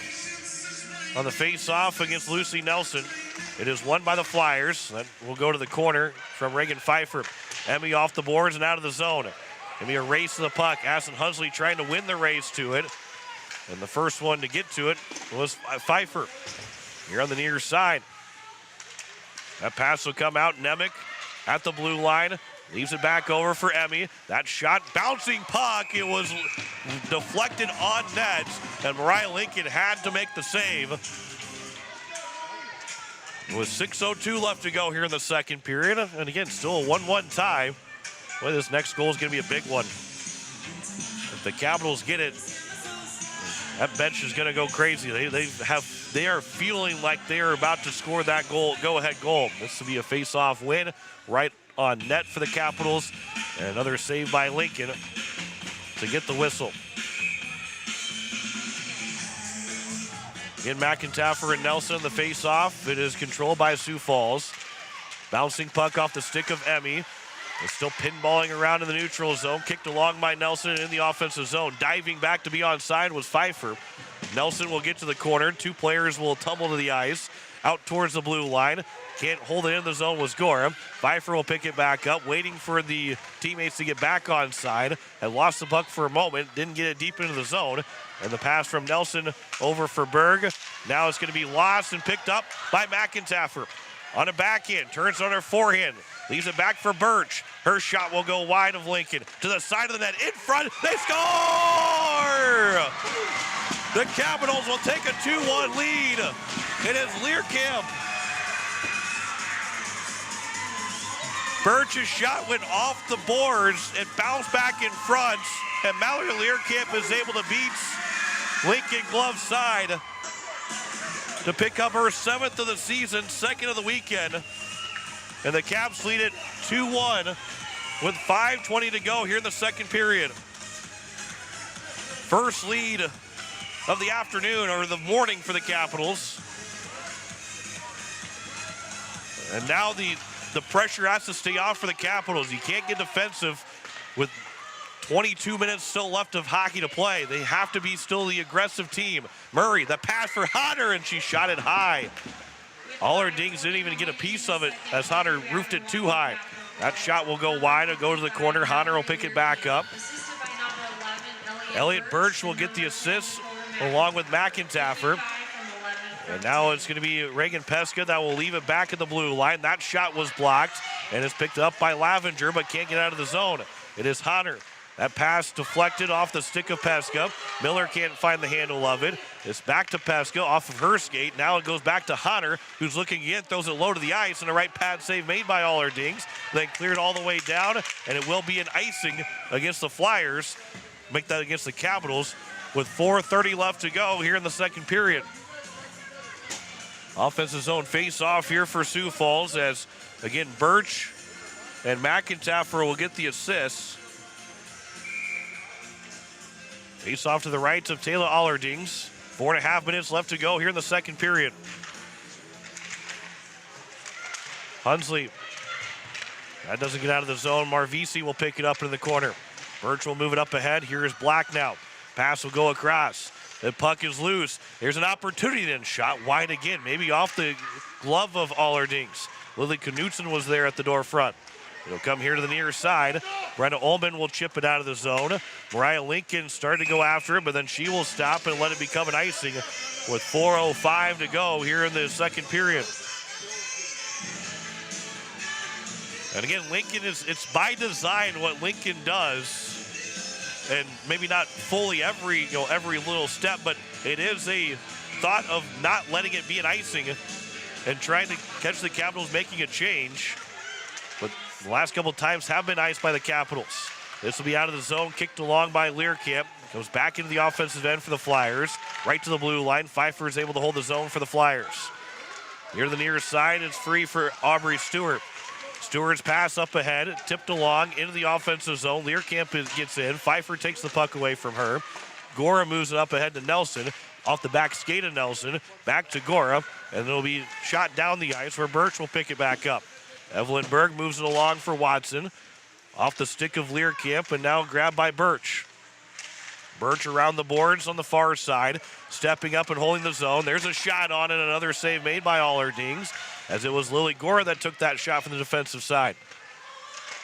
on the face-off against Lucy Nelson. It is won by the Flyers. That will go to the corner from Reagan Pfeiffer. Emmy off the boards and out of the zone. Gonna be a race to the puck. Aston Hunsley trying to win the race to it. And the first one to get to it was Pfeiffer. Here on the near side. That pass will come out. Nemec at the blue line. Leaves it back over for Emmy. That shot, bouncing puck. It was deflected on net. And Mariah Lincoln had to make the save. With 6:02 left to go here in the second period. And again, still a 1-1 tie. Boy, this next goal is going to be a big one. If the Capitals get it, that bench is going to go crazy. They are feeling like they are about to score that go-ahead goal. This will be a face-off win right on net for the Capitals. And another save by Lincoln to get the whistle. Again, McIntyre and Nelson the face-off. It is controlled by Sioux Falls. Bouncing puck off the stick of Emmy. It's still pinballing around in the neutral zone. Kicked along by Nelson in the offensive zone. Diving back to be onside was Pfeiffer. Nelson will get to the corner. Two players will tumble to the ice. Out towards the blue line. Can't hold it in the zone was Gorham. Pfeiffer will pick it back up, waiting for the teammates to get back onside. Had lost the puck for a moment. Didn't get it deep into the zone. And the pass from Nelson over for Berg. Now it's going to be lost and picked up by McIntyre. On a backhand, turns on her forehand. Leaves it back for Birch. Her shot will go wide of Lincoln. To the side of the net, in front, they score! The Capitals will take a 2-1 lead. It is Learcamp. Birch's shot went off the boards and bounced back in front. And Mallory Learcamp is able to beat Lincoln glove side to pick up her 7th of the season, 2nd of the weekend. And the Caps lead it 2-1 with 5:20 to go here in the second period. First lead of the afternoon or the morning for the Capitals. And now the pressure has to stay off for the Capitals. You can't get defensive with 22 minutes still left of hockey to play. They have to be still the aggressive team. Murray, the pass for Hunter, and she shot it high. All her dings didn't even get a piece of it as Hunter roofed it too high. That shot will go wide. It'll go to the corner. Hunter will pick it back up. Elliot Birch will get the assist along with McIntyre. And now it's going to be Reagan Pesca that will leave it back at the blue line. That shot was blocked and is picked up by Lavenger, but can't get out of the zone. It is Hunter. That pass deflected off the stick of Pesca. Miller can't find the handle of it. It's back to Pesca off of her skate. Now it goes back to Hunter, who's looking again, throws it low to the ice, and a right pad save made by Aller Dings. Then cleared all the way down, and it will be an icing against the Flyers. Make that against the Capitals with 4:30 left to go here in the second period. Offensive zone face-off here for Sioux Falls as, again, Birch and McIntyre will get the assists. Face off to the right of Taylor Allerdings. 4.5 minutes left to go here in the second period. Hunsley. That doesn't get out of the zone. Marvisi will pick it up in the corner. Birch will move it up ahead. Here is Black now. Pass will go across. The puck is loose. There's an opportunity then. Shot wide again. Maybe off the glove of Allerdings. Lily Knutson was there at the door front. It'll come here to the near side. Brenda Ullman will chip it out of the zone. Mariah Lincoln started to go after it, but then she will stop and let it become an icing with 4:05 to go here in the second period. And again, Lincoln it's by design what Lincoln does. And maybe not fully every little step, but it is a thought of not letting it be an icing and trying to catch the Capitals making a change. But the last couple of times have been iced by the Capitals. This will be out of the zone, kicked along by Learcamp. Goes back into the offensive end for the Flyers. Right to the blue line. Pfeiffer is able to hold the zone for the Flyers. Near the near side, it's free for Aubrey Stewart. Stewart's pass up ahead, tipped along into the offensive zone. Learcamp gets in. Pfeiffer takes the puck away from her. Gora moves it up ahead to Nelson. Off the back skate of Nelson, back to Gora, and it'll be shot down the ice where Birch will pick it back up. Evelyn Berg moves it along for Watson. Off the stick of Learcamp, and now grabbed by Birch. Birch around the boards on the far side, stepping up and holding the zone. There's a shot on it, another save made by Allerdings, as it was Lily Gora that took that shot from the defensive side.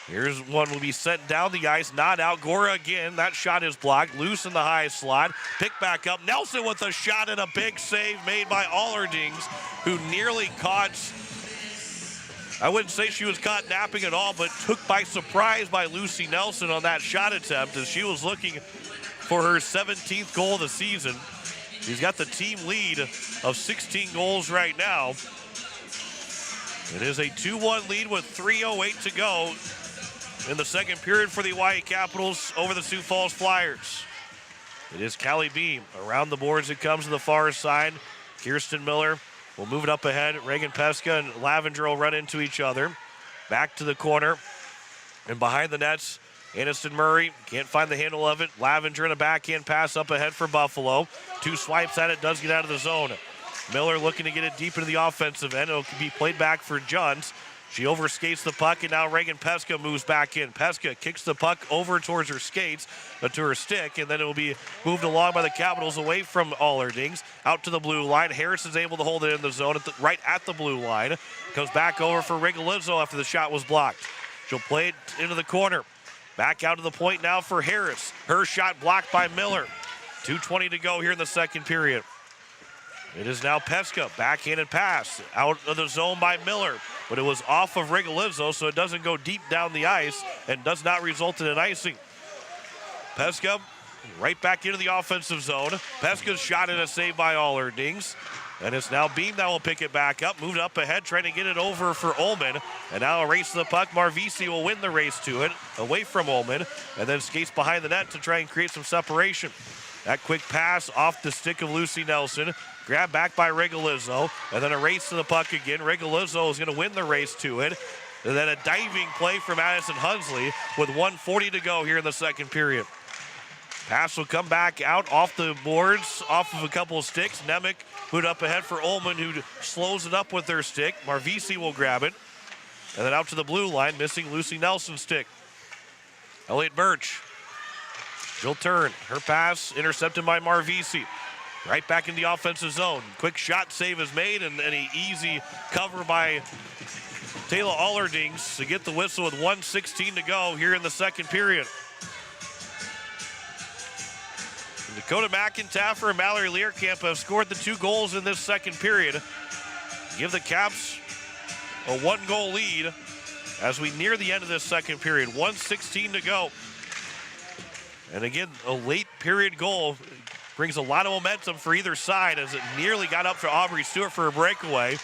Here's one will be sent down the ice, not out. Gora again, that shot is blocked, loose in the high slot. Picked back up, Nelson with a shot and a big save made by Allerdings, who nearly caught, I wouldn't say she was caught napping at all, but took by surprise by Lucy Nelson on that shot attempt as she was looking for her 17th goal of the season. She's got the team lead of 16 goals right now. It is a 2-1 lead with 3:08 to go in the second period for the Hawaii Capitals over the Sioux Falls Flyers. It is Callie Beam. Around the boards it comes to the far side. Kirsten Miller will move it up ahead. Reagan Pesca and Lavenger will run into each other. Back to the corner. And behind the nets, Aniston Murray can't find the handle of it. Lavenger in a backhand pass up ahead for Buffalo. 2 swipes at it, does get out of the zone. Miller looking to get it deep into the offensive end. It'll be played back for Juntz. She overskates the puck, and now Reagan Pesca moves back in. Pesca kicks the puck over towards her skates, to her stick, and then it will be moved along by the Capitals away from Allerdings. Out to the blue line. Harris is able to hold it in the zone right at the blue line. Comes back over for Rigolizzo after the shot was blocked. She'll play it into the corner. Back out to the point now for Harris. Her shot blocked by Miller. 2:20 to go here in the second period. It is now Pesca, backhanded pass out of the zone by Miller, but it was off of Rigolizzo, so it doesn't go deep down the ice and does not result in an icing. Pesca right back into the offensive zone. Pesca's shot in a save by Allerdings, and it's now Beam that will pick it back up, moved up ahead, trying to get it over for Ullman, and now a race to the puck. Marvisi will win the race to it, away from Ullman, and then skates behind the net to try and create some separation. That quick pass off the stick of Lucy Nelson. Grabbed back by Rigolizzo, and then a race to the puck again. Rigolizzo is going to win the race to it. And then a diving play from Addison Hunsley with 1:40 to go here in the second period. Pass will come back out off the boards, off of a couple of sticks. Nemec put up ahead for Ullman, who slows it up with their stick. Marvisi will grab it. And then out to the blue line, missing Lucy Nelson's stick. Elliott Birch. She'll turn. Her pass intercepted by Marvisi. Right back in the offensive zone. Quick shot save is made, and an easy cover by Taylor Allerdings to get the whistle with 1:16 to go here in the second period. Dakota McIntyre and Mallory Learcamp have scored the 2 goals in this second period. Give the Caps a 1-goal lead as we near the end of this second period. 1:16 to go. And again, a late period goal brings a lot of momentum for either side as it nearly got up for Aubrey Stewart for a breakaway.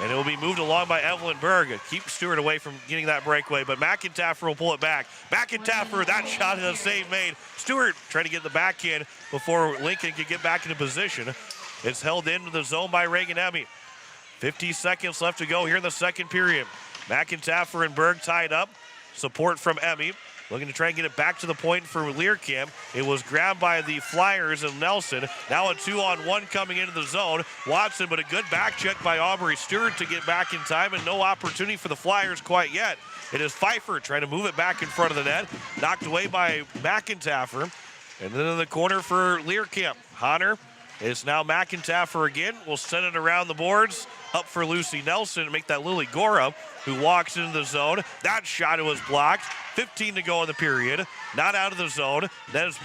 And it will be moved along by Evelyn Berg. Keep Stewart away from getting that breakaway, but McIntyre will pull it back. McIntyre, that shot and a save made. Stewart trying to get the back in before Lincoln could get back into position. It's held into the zone by Reagan Emmy. 50 seconds left to go here in the second period. McIntyre and Berg tied up. Support from Emmy. Looking to try and get it back to the point for Learcamp. It was grabbed by the Flyers and Nelson. Now a 2-on-1 coming into the zone. Watson, but a good back check by Aubrey Stewart to get back in time, and no opportunity for the Flyers quite yet. It is Pfeiffer trying to move it back in front of the net. Knocked away by McIntyre. And then in the corner for Learcamp. Honor. It's now McIntyre again. We'll send it around the boards. Up for Lucy Nelson to make that Lily Gora, who walks into the zone. That shot was blocked. 15 to go in the period. Not out of the zone. That is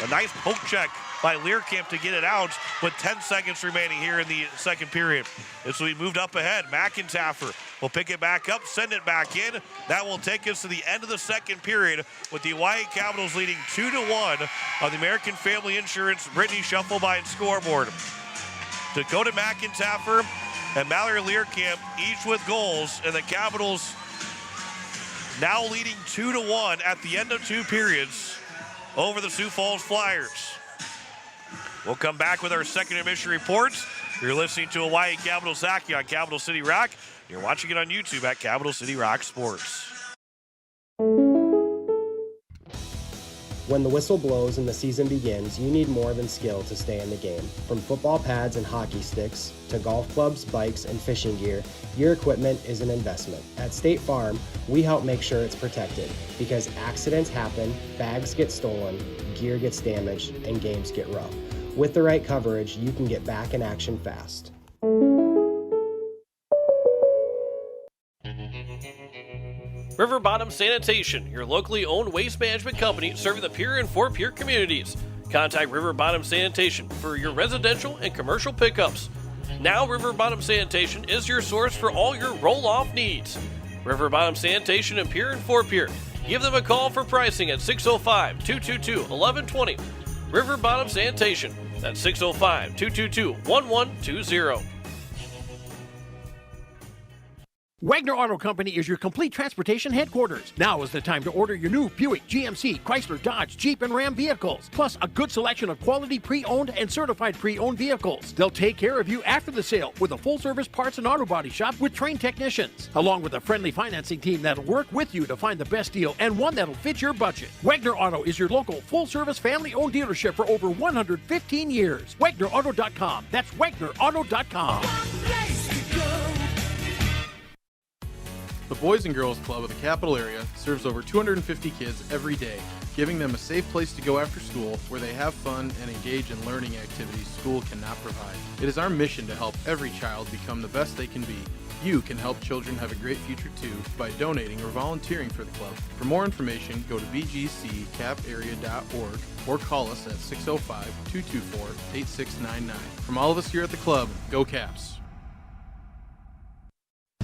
a nice poke check by Learcamp to get it out with 10 seconds remaining here in the second period. And so we moved up ahead. McIntyre will pick it back up, send it back in. That will take us to the end of the second period with the Hawaii Capitals leading 2-1 on the American Family Insurance Brittany Shufflebine scoreboard. Dakota McIntyre and Mallory Learcamp each with goals, and the Capitals now leading 2-1 at the end of 2 periods over the Sioux Falls Flyers. We'll come back with our second intermission reports You're listening to Hawaii Capitals Hockey on Capital City Rock. You're watching it on YouTube at Capital City Rock Sports. When the whistle blows and the season begins, you need more than skill to stay in the game. From football pads and hockey sticks to golf clubs, bikes, and fishing gear, your equipment is an investment. At State Farm, we help make sure it's protected because accidents happen, bags get stolen, gear gets damaged, and games get rough. With the right coverage, you can get back in action fast. River Bottom Sanitation, your locally owned waste management company serving the Pierre and Fort Pierre communities. Contact River Bottom Sanitation for your residential and commercial pickups. Now River Bottom Sanitation is your source for all your roll-off needs. River Bottom Sanitation in Pierre and Fort Pierre. Give them a call for pricing at 605-222-1120. River Bottom Sanitation. That's 605-222-1120. Wagner Auto Company is your complete transportation headquarters. Now is the time to order your new Buick, GMC, Chrysler, Dodge, Jeep, and Ram vehicles, plus a good selection of quality pre-owned and certified pre-owned vehicles. They'll take care of you after the sale with a full-service parts and auto body shop with trained technicians, along with a friendly financing team that'll work with you to find the best deal and one that'll fit your budget. Wagner Auto is your local full-service family-owned dealership for over 115 years. WagnerAuto.com. That's WagnerAuto.com. The Boys and Girls Club of the capital area serves over 250 kids every day, giving them a safe place to go after school where they have fun and engage in learning activities school cannot provide. It is our mission to help every child become the best they can be. You can help children have a great future too by donating or volunteering for the club. For more information, go to bgccaparea.org or call us at 605-224-8699. From all of us here at the club, go Caps!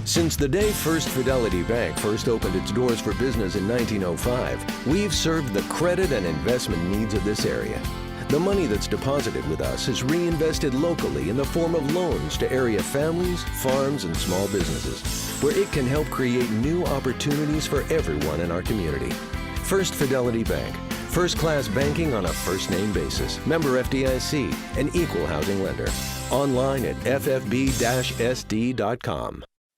Since the day First Fidelity Bank first opened its doors for business in 1905, we've served the credit and investment needs of this area. The money that's deposited with us is reinvested locally in the form of loans to area families, farms, and small businesses, where it can help create new opportunities for everyone in our community. First Fidelity Bank, first-class banking on a first-name basis. Member FDIC, an equal housing lender. Online at ffb-sd.com.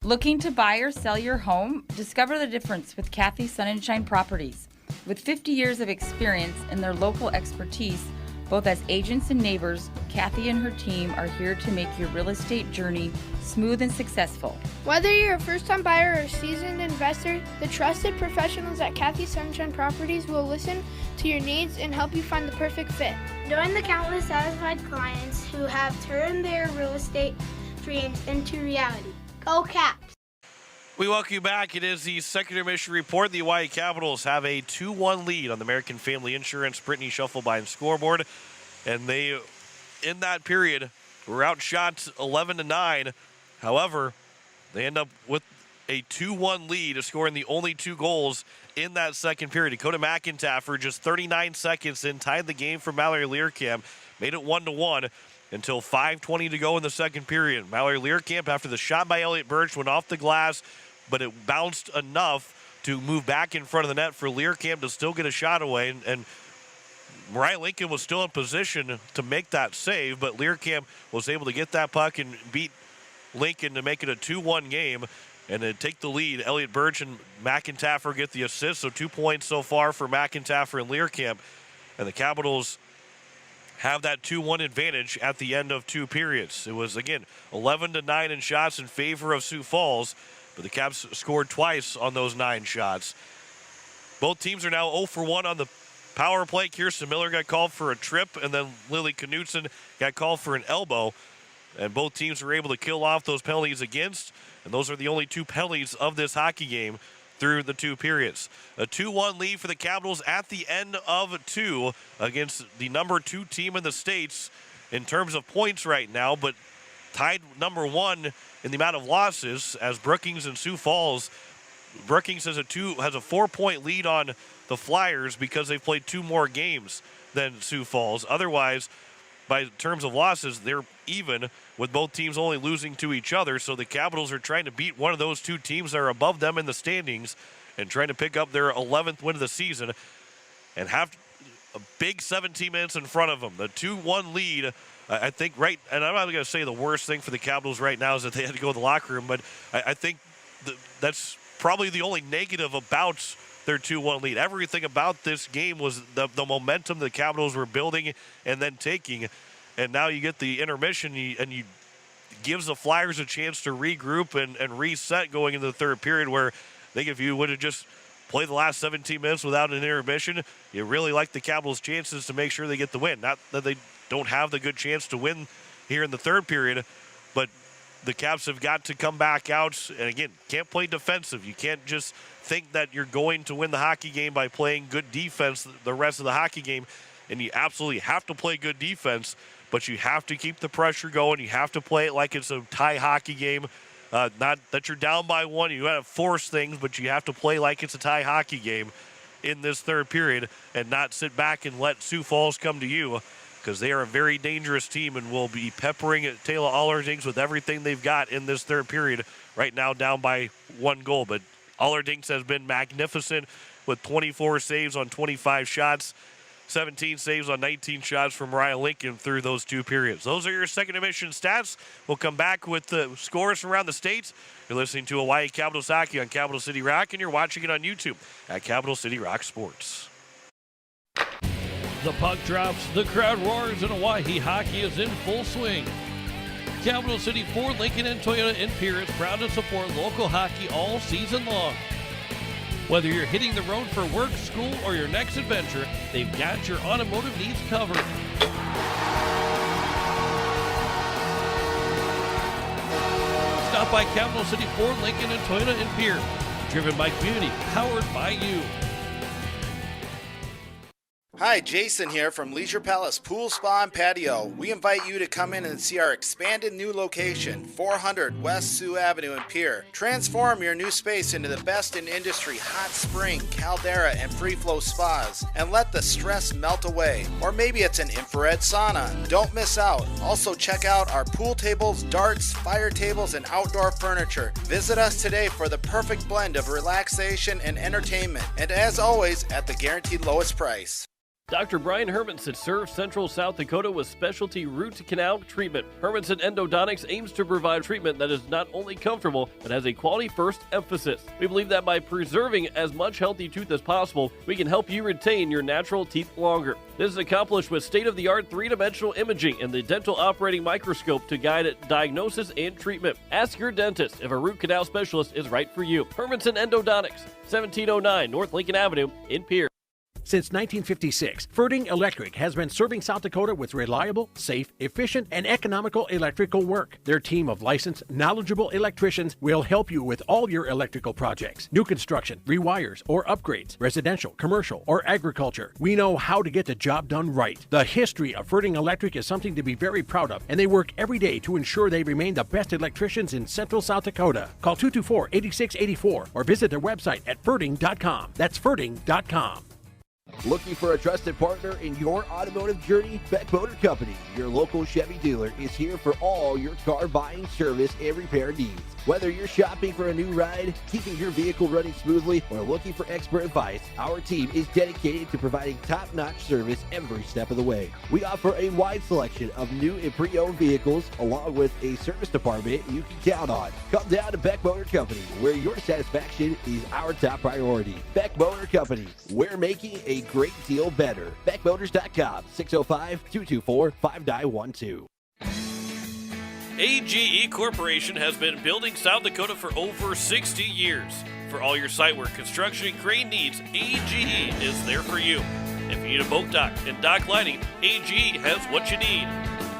Looking to buy or sell your home? Discover the difference with Kathy Sunshine Properties. With 50 years of experience in their local expertise, both as agents and neighbors, Kathy and her team are here to make your real estate journey smooth and successful. Whether you're a first-time buyer or a seasoned investor, the trusted professionals at Kathy Sunshine Properties will listen to your needs and help you find the perfect fit. Join the countless satisfied clients who have turned their real estate dreams into reality. Go Caps! We welcome you back. It is the second intermission report. The Hawaii Capitals have a 2-1 lead on the American Family Insurance Brittany Shufflebine scoreboard. And they, in that period, were outshot 11-9. However, they end up with a 2-1 lead, scoring the only 2 goals in that second period. Dakota McIntyre, just 39 seconds in, tied the game for Mallory Learcamp, made it 1-1. Until 5:20 to go in the second period. Mallory Learcamp, after the shot by Elliott Birch, went off the glass, but it bounced enough to move back in front of the net for Learcamp to still get a shot away. And Mariah Lincoln was still in position to make that save, but Learcamp was able to get that puck and beat Lincoln to make it a 2-1 game and to take the lead. Elliott Birch and McIntyre get the assist, so 2 points so far for McIntyre and Learcamp. And the Capitals have that 2-1 advantage at the end of 2 periods. It was, again, 11-9 in shots in favor of Sioux Falls, but the Caps scored twice on those 9 shots. Both teams are now 0-for-1 on the power play. Kirsten Miller got called for a trip, and then Lily Knutson got called for an elbow. And both teams were able to kill off those penalties against, and those are the only 2 penalties of this hockey game through the 2 periods. A 2-1 lead for the Capitals at the end of 2 against the number 2 team in the States in terms of points right now, but tied number 1 in the amount of losses as Brookings and Sioux Falls. Brookings has a 4-point lead on the Flyers because they've played 2 more games than Sioux Falls. Otherwise, by terms of losses, they're even, with both teams only losing to each other. So the Capitals are trying to beat one of those 2 teams that are above them in the standings and trying to pick up their 11th win of the season and have a big 17 minutes in front of them. The 2-1 lead, I think, right, and I'm not going to say the worst thing for the Capitals right now is that they had to go to the locker room, but I think that's probably the only negative about their 2-1 lead. Everything about this game was the momentum the Capitals were building and then taking, and now you get the intermission, and you gives the Flyers a chance to regroup and reset going into the third period, where I think if you would have just played the last 17 minutes without an intermission, you really like the Capitals' chances to make sure they get the win. Not that they don't have the good chance to win here in the third period, but the Caps have got to come back out, and again, can't play defensive. You can't just think that you're going to win the hockey game by playing good defense the rest of the hockey game, and you absolutely have to play good defense, but you have to keep the pressure going. You have to play it like it's a tie hockey game. Not that you're down by one. You got to force things, but you have to play like it's a tie hockey game in this third period and not sit back and let Sioux Falls come to you, because they are a very dangerous team and will be peppering Taylor Allerdings with everything they've got in this third period. Right now down by 1 goal, but Allerdings has been magnificent with 24 saves on 25 shots. 17 saves on 19 shots from Ryan Lincoln through those 2 periods. Those are your second division stats. We'll come back with the scores from around the state. You're listening to Hawaii Capitals Hockey on Capital City Rock, and you're watching it on YouTube at Capital City Rock Sports. The puck drops, the crowd roars, and Hawaii hockey is in full swing. Capital City Ford, Lincoln, and Toyota in Pierre is proud to support local hockey all season long. Whether you're hitting the road for work, school, or your next adventure, they've got your automotive needs covered. Stop by Capital City Ford, Lincoln, and Toyota in Pierre. Driven by community, powered by you. Hi, Jason here from Leisure Palace Pool, Spa, and Patio. We invite you to come in and see our expanded new location, 400 West Sioux Avenue in Pierre. Transform your new space into the best in industry hot spring, caldera, and free flow spas, and let the stress melt away. Or maybe it's an infrared sauna. Don't miss out. Also check out our pool tables, darts, fire tables, and outdoor furniture. Visit us today for the perfect blend of relaxation and entertainment. And as always, at the guaranteed lowest price. Dr. Brian Hermanson serves Central South Dakota with specialty root canal treatment. Hermanson Endodontics aims to provide treatment that is not only comfortable, but has a quality-first emphasis. We believe that by preserving as much healthy tooth as possible, we can help you retain your natural teeth longer. This is accomplished with state-of-the-art three-dimensional imaging and the dental operating microscope to guide diagnosis and treatment. Ask your dentist if a root canal specialist is right for you. Hermanson Endodontics, 1709 North Lincoln Avenue in Pierre. Since 1956, Ferding Electric has been serving South Dakota with reliable, safe, efficient, and economical electrical work. Their team of licensed, knowledgeable electricians will help you with all your electrical projects. New construction, rewires, or upgrades, residential, commercial, or agriculture. We know how to get the job done right. The history of Ferding Electric is something to be very proud of, and they work every day to ensure they remain the best electricians in Central South Dakota. Call 224-8684 or visit their website at ferding.com. That's ferding.com. Looking for a trusted partner in your automotive journey? Beck Motor Company, your local Chevy dealer, is here for all your car buying, service, and repair needs. Whether you're shopping for a new ride, keeping your vehicle running smoothly, or looking for expert advice, our team is dedicated to providing top-notch service every step of the way. We offer a wide selection of new and pre-owned vehicles, along with a service department you can count on. Come down to Beck Motor Company, where your satisfaction is our top priority. Beck Motor Company, we're making a great deal better. BeckMotors.com, 605-224-5912. AGE Corporation has been building South Dakota for over 60 years. For all your site work, construction, and crane needs, AGE is there for you. If you need a boat dock and dock lighting, AGE has what you need.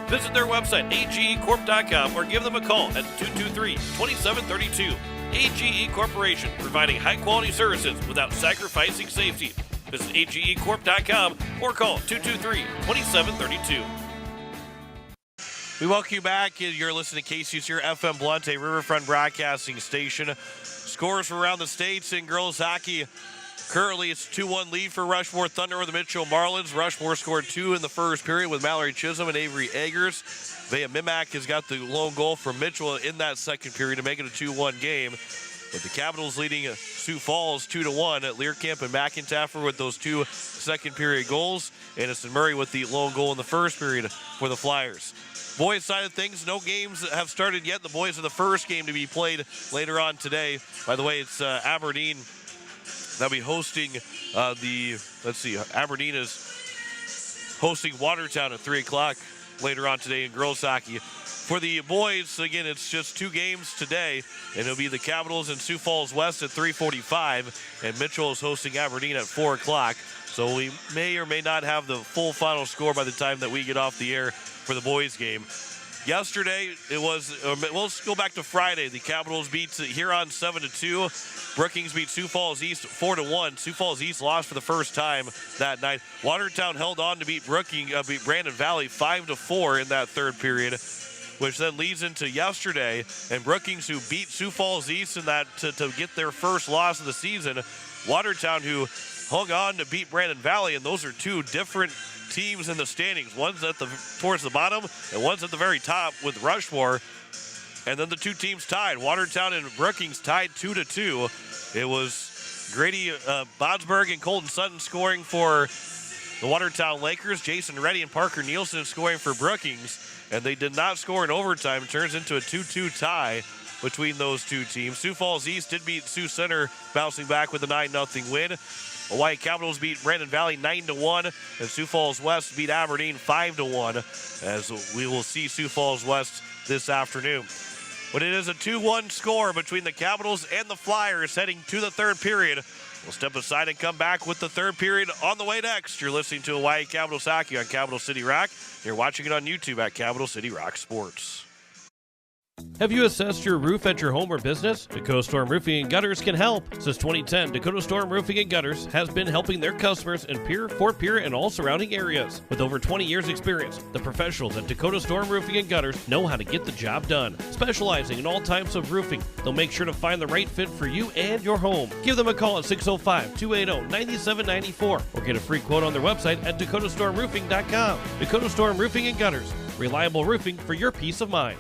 Visit their website, agecorp.com, or give them a call at 223-2732. AGE Corporation, providing high-quality services without sacrificing safety. Visit agecorp.com or call 223-2732. We welcome you back. You're listening to KC's FM Blunt, a Riverfront broadcasting station. Scores from around the states in girls hockey. Currently, it's 2-1 lead for Rushmore Thunder over the Mitchell Marlins. Rushmore scored 2 in the first period with Mallory Chisholm and Avery Eggers. Vea Mimak has got the lone goal from Mitchell in that second period to make it a 2-1 game. with the Capitals leading Sioux Falls 2-1. Learcamp and McIntyre with those 2 second-period goals. Addison Murray with the lone goal in the first period for the Flyers. Boys side of things, no games have started yet. The boys are the first game to be played later on today. By the way, it's Aberdeen that'll be hosting Aberdeen is hosting Watertown at 3 o'clock later on today in girls hockey. For the boys, again, it's just 2 games today, and it'll be the Capitals and Sioux Falls West at 3:45, and Mitchell is hosting Aberdeen at 4 o'clock. So we may or may not have the full final score by the time that we get off the air for the boys game. Yesterday, let's go back to Friday. The Capitals beat Huron 7-2. Brookings beat Sioux Falls East 4-1. Sioux Falls East lost for the first time that night. Watertown held on to beat Brandon Valley 5-4 in that third period, which then leads into yesterday. And Brookings, who beat Sioux Falls East in that to get their first loss of the season. Watertown, who hung on to beat Brandon Valley, and those are 2 different teams in the standings. One's towards the bottom, and one's at the very top with Rushmore. And then the 2 teams tied. Watertown and Brookings tied 2-2. It was Grady Bodsberg and Colton Sutton scoring for the Watertown Lakers. Jason Reddy and Parker Nielsen scoring for Brookings. And they did not score in overtime. It turns into a 2-2 tie between those 2 teams. Sioux Falls East did beat Sioux Center, bouncing back with a 9-0 win. Hawaii Capitals beat Brandon Valley 9-1, and Sioux Falls West beat Aberdeen 5-1, as we will see Sioux Falls West this afternoon. But it is a 2-1 score between the Capitals and the Flyers heading to the third period. We'll step aside and come back with the third period on the way next. You're listening to Hawaii Capitals Hockey on Capital City Rock. You're watching it on YouTube at Capital City Rock Sports. Have you assessed your roof at your home or business? Dakota Storm Roofing and Gutters can help. Since 2010, Dakota Storm Roofing and Gutters has been helping their customers in Pierre, Fort Pierre, and all surrounding areas. With over 20 years experience, the professionals at Dakota Storm Roofing and Gutters know how to get the job done. Specializing in all types of roofing, they'll make sure to find the right fit for you and your home. Give them a call at 605-280-9794 or get a free quote on their website at dakotastormroofing.com. Dakota Storm Roofing and Gutters. Reliable roofing for your peace of mind.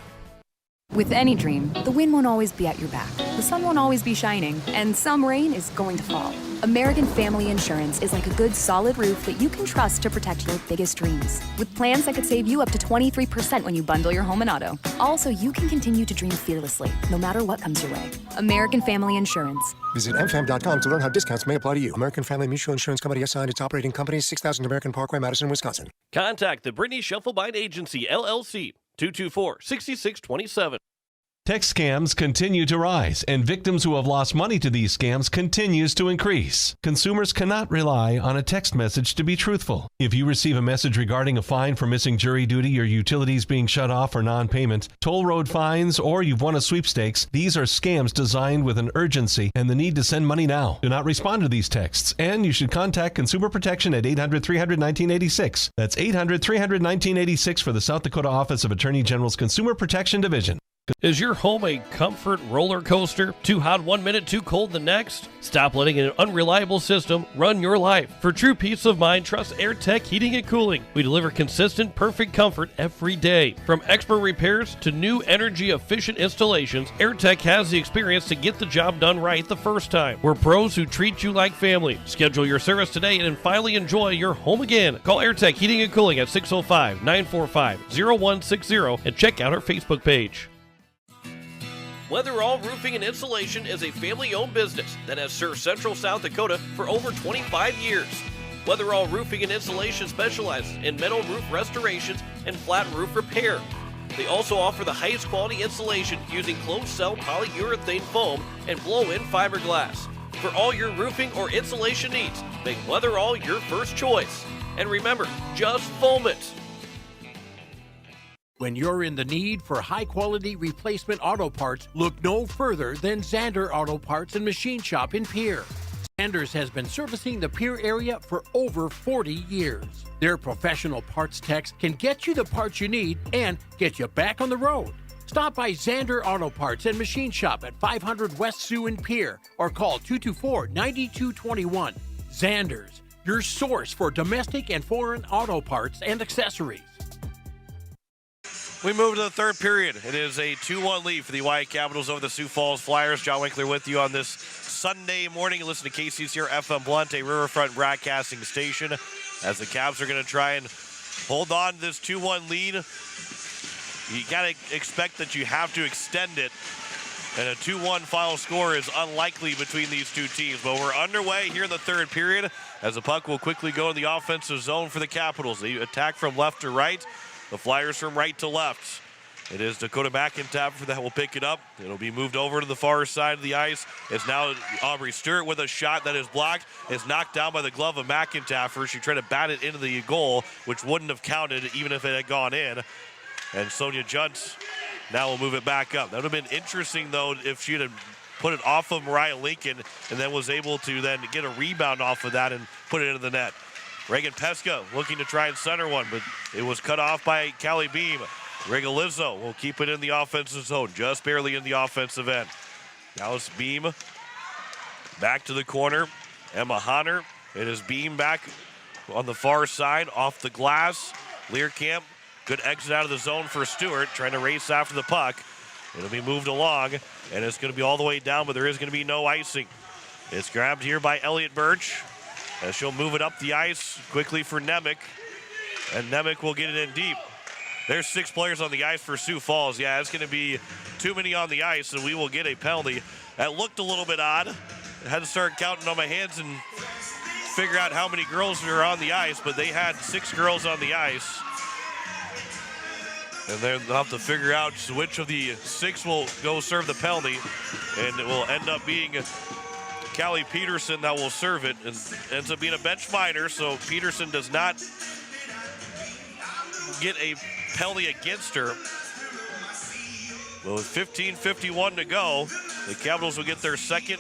With any dream, the wind won't always be at your back, the sun won't always be shining, and some rain is going to fall. American Family Insurance is like a good solid roof that you can trust to protect your biggest dreams. With plans that could save you up to 23% when you bundle your home and auto. Also, you can continue to dream fearlessly, no matter what comes your way. American Family Insurance. Visit mfam.com to learn how discounts may apply to you. American Family Mutual Insurance Company assigned its operating company, 6000 American Parkway, Madison, Wisconsin. Contact the Brittany Shufflebine Agency, LLC, 224-6627. Text scams continue to rise, and victims who have lost money to these scams continues to increase. Consumers cannot rely on a text message to be truthful. If you receive a message regarding a fine for missing jury duty, your utilities being shut off for non-payment, toll road fines, or you've won a sweepstakes, these are scams designed with an urgency and the need to send money now. Do not respond to these texts, and you should contact Consumer Protection at 800-300-1986. That's 800-300-1986 for the South Dakota Office of Attorney General's Consumer Protection Division. Is your home a comfort roller coaster? Too hot one minute, too cold the next? Stop letting an unreliable system run your life. For true peace of mind, trust AirTech Heating and Cooling. We deliver consistent, perfect comfort every day. From expert repairs to new energy-efficient installations, AirTech has the experience to get the job done right the first time. We're pros who treat you like family. Schedule your service today and finally enjoy your home again. Call AirTech Heating and Cooling at 605-945-0160 and check out our Facebook page. Weatherall Roofing and Insulation is a family-owned business that has served Central South Dakota for over 25 years. Weatherall Roofing and Insulation specializes in metal roof restorations and flat roof repair. They also offer the highest quality insulation using closed-cell polyurethane foam and blow-in fiberglass. For all your roofing or insulation needs, make Weatherall your first choice. And remember, just foam it. When you're in the need for high-quality replacement auto parts, look no further than Zander Auto Parts and Machine Shop in Pierre. Zander's has been servicing the Pierre area for over 40 years. Their professional parts techs can get you the parts you need and get you back on the road. Stop by Zander Auto Parts and Machine Shop at 500 West Sioux in Pierre or call 224-9221. Zander's, your source for domestic and foreign auto parts and accessories. We move to the third period. It is a 2-1 lead for the Oahe Capitals over the Sioux Falls Flyers. John Winkler with you on this Sunday morning. You listen to KCCR FM Blunt, a Riverfront broadcasting station, as the Caps are going to try and hold on to this 2-1 lead. You got to expect that you have to extend it, and a 2-1 final score is unlikely between these two teams. But we're underway here in the third period, as the puck will quickly go in the offensive zone for the Capitals. They attack from left to right. The Flyers from right to left. It is Dakota McIntyre that will pick it up. It'll be moved over to the far side of the ice. It's now Aubrey Stewart with a shot that is blocked. It's knocked down by the glove of McIntyre. She tried to bat it into the goal, which wouldn't have counted even if it had gone in. And Sonia Juntz now will move it back up. That would have been interesting, though, if she had put it off of Mariah Lincoln and then was able to then get a rebound off of that and put it into the net. Reagan Pesca looking to try and center one, but it was cut off by Callie Beam. Regalizzo will keep it in the offensive zone, just barely in the offensive end. Now it's Beam back to the corner. Emma Honner. It is Beam back on the far side, off the glass. Learkamp, good exit out of the zone for Stewart, trying to race after the puck. It'll be moved along, and it's going to be all the way down, but there is going to be no icing. It's grabbed here by Elliott Birch, as she'll move it up the ice quickly for Nemec, and Nemec will get it in deep. There's 6 players on the ice for Sioux Falls. Yeah, it's going to be too many on the ice, and we will get a penalty. That looked a little bit odd. I had to start counting on my hands and figure out how many girls were on the ice, but they had 6 girls on the ice. And they'll have to figure out which of the 6 will go serve the penalty, and it will end up being Callie Peterson that will serve it, and ends up being a bench minor, so Peterson does not get a penalty against her. Well, with 15:51 to go, the Capitals will get their second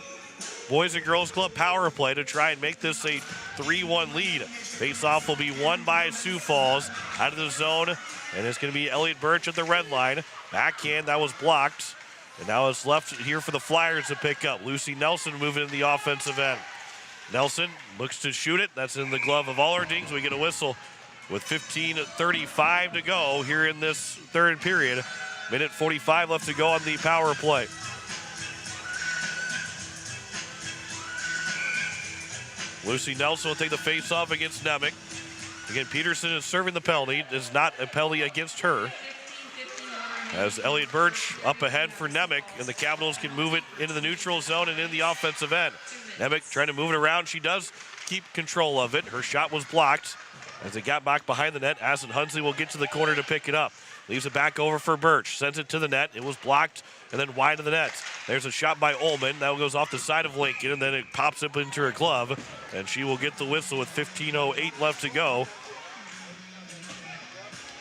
Boys and Girls Club power play to try and make this a 3-1 lead. Face-off will be won by Sioux Falls out of the zone, and it's going to be Elliott Birch at the red line. Backhand, that was blocked. And now it's left here for the Flyers to pick up. Lucy Nelson moving in the offensive end. Nelson looks to shoot it. That's in the glove of Allerdings. We get a whistle with 15:35 to go here in this third period. Minute 45 left to go on the power play. Lucy Nelson will take the face-off against Nemec. Again, Peterson is serving the penalty. It's not a penalty against her. As Elliott Birch up ahead for Nemec, and the Capitals can move it into the neutral zone and in the offensive end. Nemec trying to move it around. She does keep control of it. Her shot was blocked as it got back behind the net. Asen Hunsley will get to the corner to pick it up. Leaves it back over for Birch. Sends it to the net. It was blocked and then wide of the net. There's a shot by Ullman. That goes off the side of Lincoln, and then it pops up into her glove, and she will get the whistle with 15:08 left to go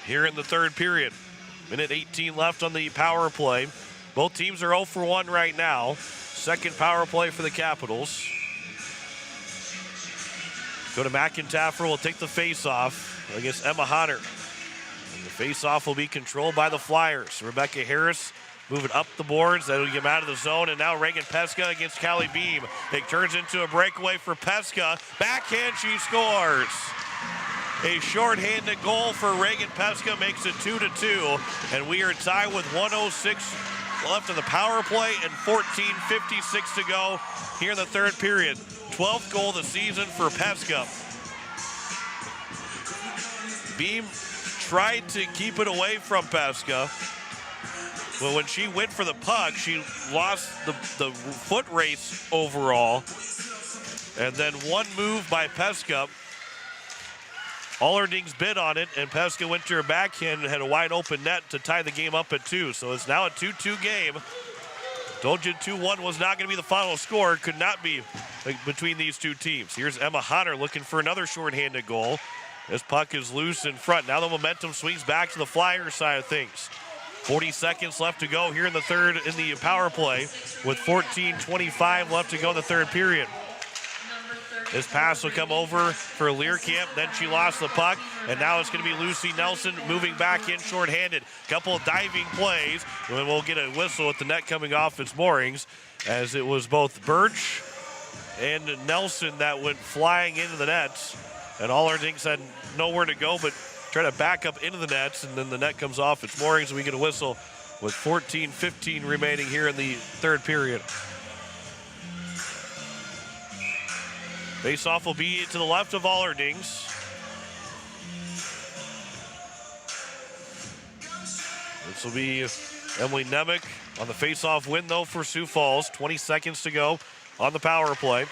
here in the third period. Minute 18 left on the power play. Both teams are 0 for 1 right now. Second power play for the Capitals. Go to McIntyre, will take the face-off against Emma Honner. And the face-off will be controlled by the Flyers. Rebecca Harris moving up the boards. That'll get him out of the zone. And now Reagan Pesca against Callie Beam. It turns into a breakaway for Pesca. Backhand, she scores. A shorthanded goal for Reagan Pesca makes it 2-2, and we are tied with 1:06 left in the power play and 14:56 to go here in the third period. 12th goal of the season for Pesca. Beam tried to keep it away from Pesca, but when she went for the puck, she lost the foot race overall, and then one move by Pesca. Allerdings bid on it, and Pesca went to her backhand and had a wide open net to tie the game up at 2. So it's now a 2-2 game. Told you 2-1 was not going to be the final score. Could not be between these two teams. Here's Emma Honner looking for another shorthanded goal. This puck is loose in front. Now the momentum swings back to the Flyers side of things. 40 seconds left to go here in the third in the power play with 14:25 left to go in the third period. This pass will come over for Learkamp. Then she lost the puck, and now it's going to be Lucy Nelson moving back in shorthanded. Couple of diving plays, and we'll get a whistle with the net coming off its moorings, as it was both Birch and Nelson that went flying into the nets, and Allerdings had nowhere to go but try to back up into the nets, and then the net comes off its moorings, and we get a whistle with 14:15 remaining here in the third period. Face-off will be to the left of Allerdings. This will be Emily Nemec on the face-off win, though, for Sioux Falls. 20 seconds to go on the power play.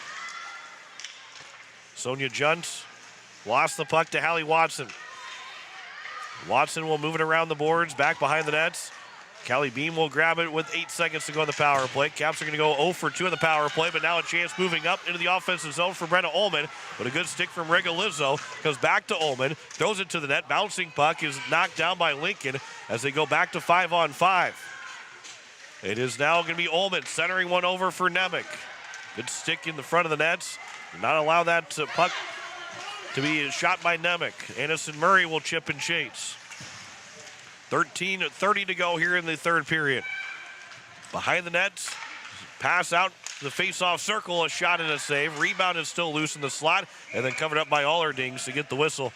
Sonia Junt lost the puck to Hallie Watson. Watson will move it around the boards, back behind the nets. Callie Beam will grab it with 8 seconds to go on the power play. Caps are going to go 0 for 2 on the power play, but now a chance moving up into the offensive zone for Brenna Ullman. But a good stick from Rega Lizzo. Goes back to Ullman, throws it to the net. Bouncing puck is knocked down by Lincoln as they go back to 5-on-5. It is now going to be Ullman centering one over for Nemec. Good stick in the front of the nets. Do not allow that puck to be shot by Nemec. Anderson Murray will chip and chase. 13:30 to go here in the third period. Behind the nets, pass out the face-off circle, a shot and a save. Rebound is still loose in the slot, and then covered up by Allerdings to get the whistle.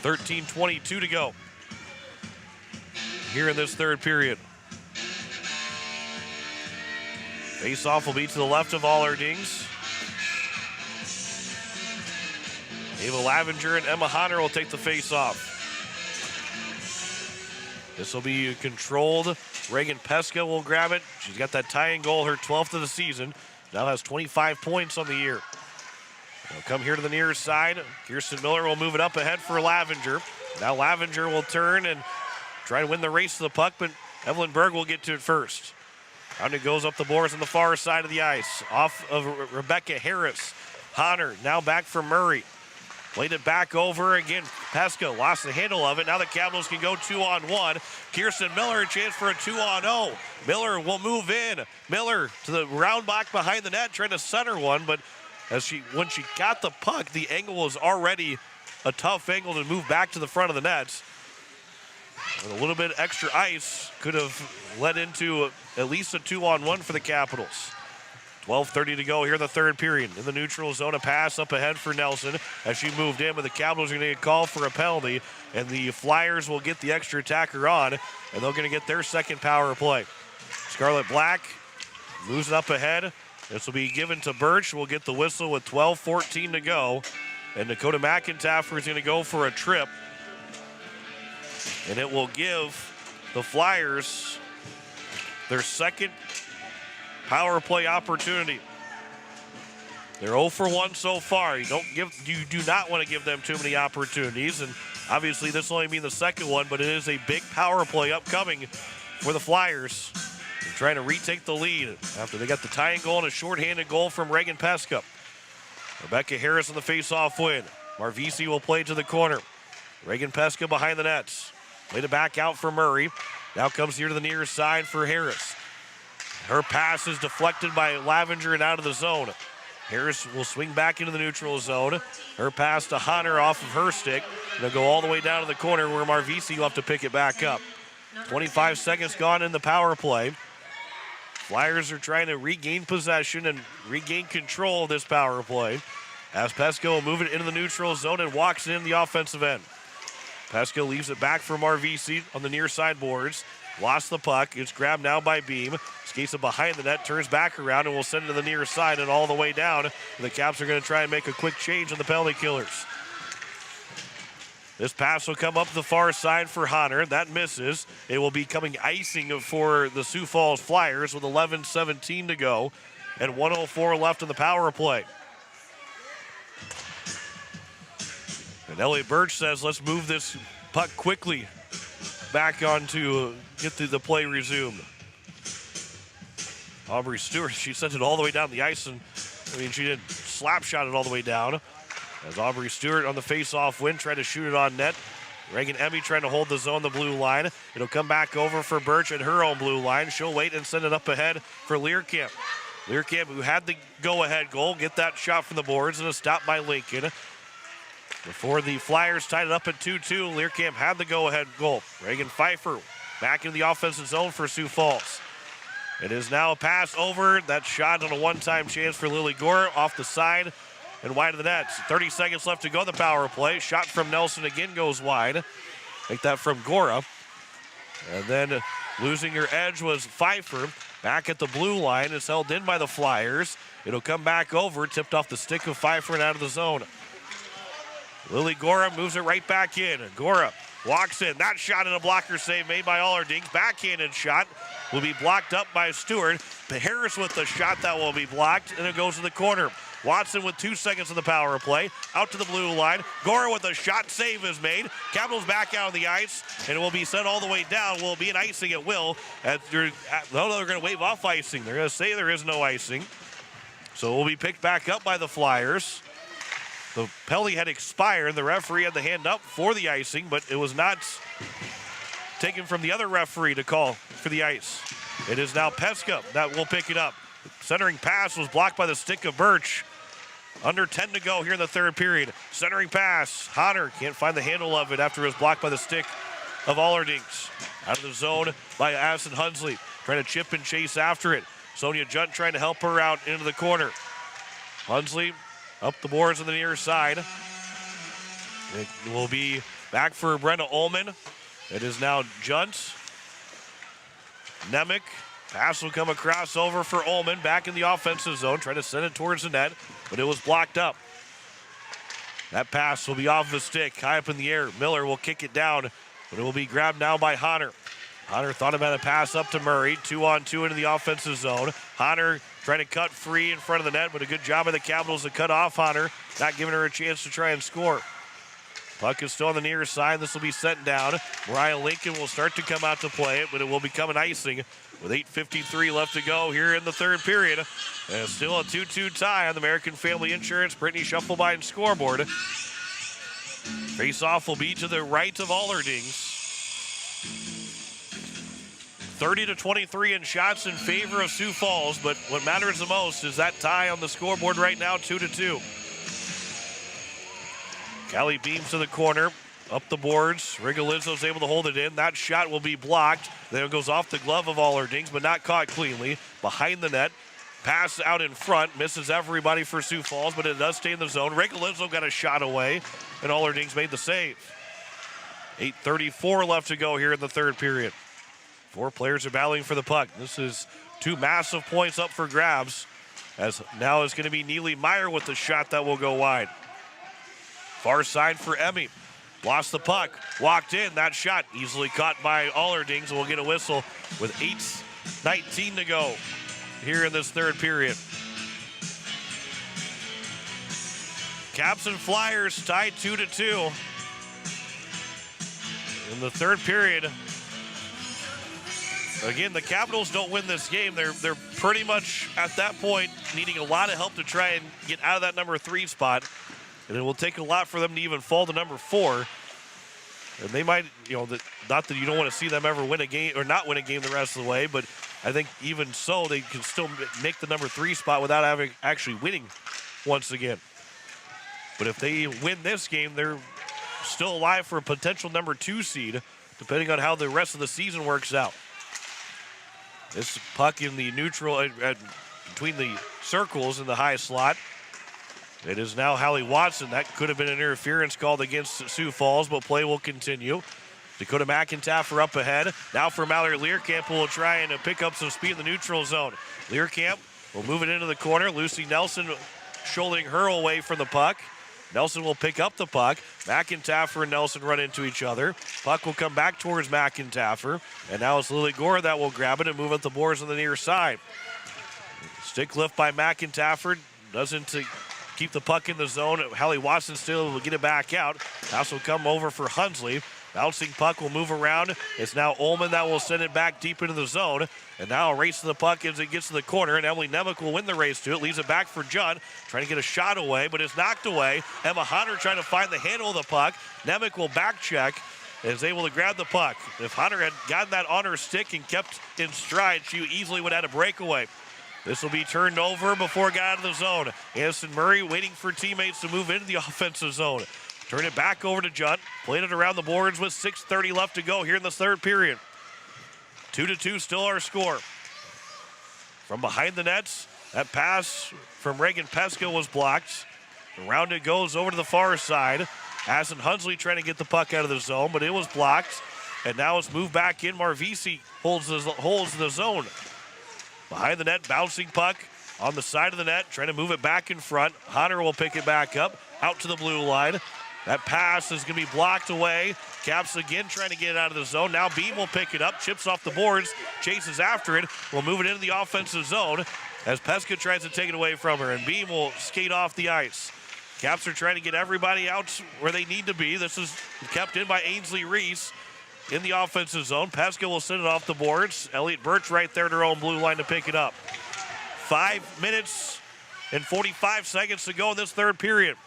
13:22 to go here in this third period. Face-off will be to the left of Allerdings. Ava Lavenger and Emma Honner will take the face-off. This will be controlled. Reagan Pesca will grab it. She's got that tying goal, her 12th of the season. Now has 25 points on the year. They'll come here to the near side. Kirsten Miller will move it up ahead for Lavenger. Now Lavenger will turn and try to win the race to the puck, but Evelyn Berg will get to it first. Out it goes up the boards on the far side of the ice. Off of Rebecca Harris. Honner now back for Murray. Played it back over again. Pesca lost the handle of it. Now the Capitals can go 2-on-1. Kirsten Miller, a chance for a 2-on-0. Miller will move in. Miller to the round block behind the net, trying to center one, but when she got the puck, the angle was already a tough angle to move back to the front of the nets. And a little bit extra ice could have led into at least a 2-on-1 for the Capitals. 12:30 to go here in the third period. In the neutral zone, a pass up ahead for Nelson as she moved in, but the Capitals are going to get called for a penalty, and the Flyers will get the extra attacker on, and they're going to get their second power play. Scarlett Black moves it up ahead. This will be given to Birch. We'll get the whistle with 12:14 to go, and Dakota McIntyre is going to go for a trip, and it will give the Flyers their second power play opportunity. They're 0 for 1 so far. You do not want to give them too many opportunities, and obviously this will only be the second one, but it is a big power play upcoming for the Flyers. They're trying to retake the lead after they got the tying goal and a shorthanded goal from Reagan Pesca. Rebecca Harris on the face-off win. Marvisi will play to the corner. Reagan Pesca behind the nets. Played it back out for Murray. Now comes here to the near side for Harris. Her pass is deflected by Lavenger and out of the zone. Harris will swing back into the neutral zone. Her pass to Honner off of her stick. They'll go all the way down to the corner where Marvisi will have to pick it back up. 25 seconds gone in the power play. Flyers are trying to regain possession and regain control of this power play as Pesca will move it into the neutral zone and walks in the offensive end. Pesca leaves it back for Marvisi on the near side boards. Lost the puck. It's grabbed now by Beam. Skates it behind the net, turns back around, and will send it to the near side and all the way down. And the Caps are going to try and make a quick change on the penalty killers. This pass will come up the far side for Honner. That misses. It will be coming icing for the Sioux Falls Flyers with 11:17 to go and 1:04 left in the power play. And Elliot Birch says, let's move this puck quickly back on to get the play resumed. Aubrey Stewart, she sent it all the way down the ice, and she didn't slap shot it all the way down. As Aubrey Stewart on the face-off win, tried to shoot it on net. Reagan Emmy trying to hold the zone, the blue line. It'll come back over for Birch at her own blue line. She'll wait and send it up ahead for Learcamp. Learcamp, who had the go-ahead goal, get that shot from the boards, and a stop by Lincoln. Before the Flyers tied it up at 2-2, Learcamp had the go-ahead goal. Reagan Pfeiffer back into the offensive zone for Sioux Falls. It is now a pass over. That shot on a one-time chance for Lily Gore off the side and wide of the net. 30 seconds left to go. The power play. Shot from Nelson again goes wide. Take that from Gora. And then losing her edge was Pfeiffer. Back at the blue line. It's held in by the Flyers. It'll come back over. Tipped off the stick of Pfeiffer and out of the zone. Lily Gora moves it right back in. Gora walks in. That shot and a blocker save made by Allerdings. Backhanded shot will be blocked up by Stewart. Harris with the shot that will be blocked, and it goes to the corner. Watson with 2 seconds of the power play. Out to the blue line. Gora with a shot. Save is made. Capitals back out on the ice, and it will be sent all the way down. Will be an icing at will. They're going to wave off icing. They're going to say there is no icing. So it will be picked back up by the Flyers. The penalty had expired. The referee had the hand up for the icing, but it was not taken from the other referee to call for the ice. It is now Pesca that will pick it up. Centering pass was blocked by the stick of Birch. Under 10 to go here in the third period. Centering pass. Honor can't find the handle of it after it was blocked by the stick of Allerdings. Out of the zone by Addison Hunsley. Trying to chip and chase after it. Sonia Junt trying to help her out into the corner. Hunsley up the boards on the near side. It will be back for Brenda Ullman. It is now Junt. Nemec. Pass will come across over for Ullman. Back in the offensive zone. Trying to send it towards the net, but it was blocked up. That pass will be off the stick. High up in the air. Miller will kick it down, but it will be grabbed now by Honor. Honor thought about a pass up to Murray. 2-on-2 into the offensive zone. Honor trying to cut free in front of the net, but a good job by the Capitals to cut off Honor, not giving her a chance to try and score. Puck is still on the near side. This will be sent down. Mariah Lincoln will start to come out to play it, but it will become an icing with 8:53 left to go here in the third period. And still a 2-2 tie on the American Family Insurance Brittany Schuffelbein scoreboard. Face-off will be to the right of Allerdings. 30-23 in shots in favor of Sioux Falls, but what matters the most is that tie on the scoreboard right now, 2-2. Callie beams to the corner, up the boards. Rigolizzo's able to hold it in. That shot will be blocked. Then it goes off the glove of Allerdings, but not caught cleanly. Behind the net, pass out in front, misses everybody for Sioux Falls, but it does stay in the zone. Rigolizzo got a shot away, and Allerdings made the save. 8:34 left to go here in the third period. Four players are battling for the puck. This is two massive points up for grabs, as now is going to be Neely Meyer with the shot that will go wide. Far side for Emmy. Lost the puck. Walked in. That shot easily caught by Allerdings. We'll get a whistle with 8:19 to go here in this third period. Caps and Flyers tied 2-2 in the third period. Again, the Capitals don't win this game. They're pretty much at that point needing a lot of help to try and get out of that number 3 spot. And it will take a lot for them to even fall to number 4. And they might, not that you don't want to see them ever win a game or not win a game the rest of the way, but I think even so, they can still make the number 3 spot without actually winning once again. But if they win this game, they're still alive for a potential number 2 seed, depending on how the rest of the season works out. This puck in the neutral, between the circles in the high slot. It is now Hallie Watson. That could have been an interference called against Sioux Falls, but play will continue. Dakota McIntyre up ahead. Now for Mallory Learcamp, who will try and pick up some speed in the neutral zone. Learcamp will move it into the corner. Lucy Nelson shouldering her away from the puck. Nelson will pick up the puck. McIntyre and Nelson run into each other. Puck will come back towards McIntyre. And now it's Lily Gore that will grab it and move up the boards on the near side. Stick lift by McIntyre. Doesn't keep the puck in the zone. Hallie Watson still will get it back out. Pass will come over for Hunsley. Bouncing puck will move around. It's now Ullman that will send it back deep into the zone. And now a race to the puck as it gets to the corner. And Emily Nemec will win the race to it. Leaves it back for Judd. Trying to get a shot away, but it's knocked away. Emma Hunter trying to find the handle of the puck. Nemec will back check and is able to grab the puck. If Hunter had gotten that on her stick and kept in stride, she easily would have had a breakaway. This will be turned over before it got out of the zone. Anderson Murray waiting for teammates to move into the offensive zone. Turn it back over to Judd. Played it around the boards with 6:30 left to go here in the third period. 2-2 still our score. From behind the nets, that pass from Reagan Pesca was blocked. Around it goes over to the far side. Asin Hunsley trying to get the puck out of the zone, but it was blocked. And now it's moved back in. Marvisi holds the zone. Behind the net, bouncing puck on the side of the net, trying to move it back in front. Hunter will pick it back up, out to the blue line. That pass is going to be blocked away. Caps again trying to get it out of the zone. Now Beam will pick it up, chips off the boards, chases after it, will move it into the offensive zone as Pesca tries to take it away from her, and Beam will skate off the ice. Caps are trying to get everybody out where they need to be. This is kept in by Ainsley Reese in the offensive zone. Pesca will send it off the boards. Elliott Birch right there at her own blue line to pick it up. 5 minutes and 45 seconds to go in this third period.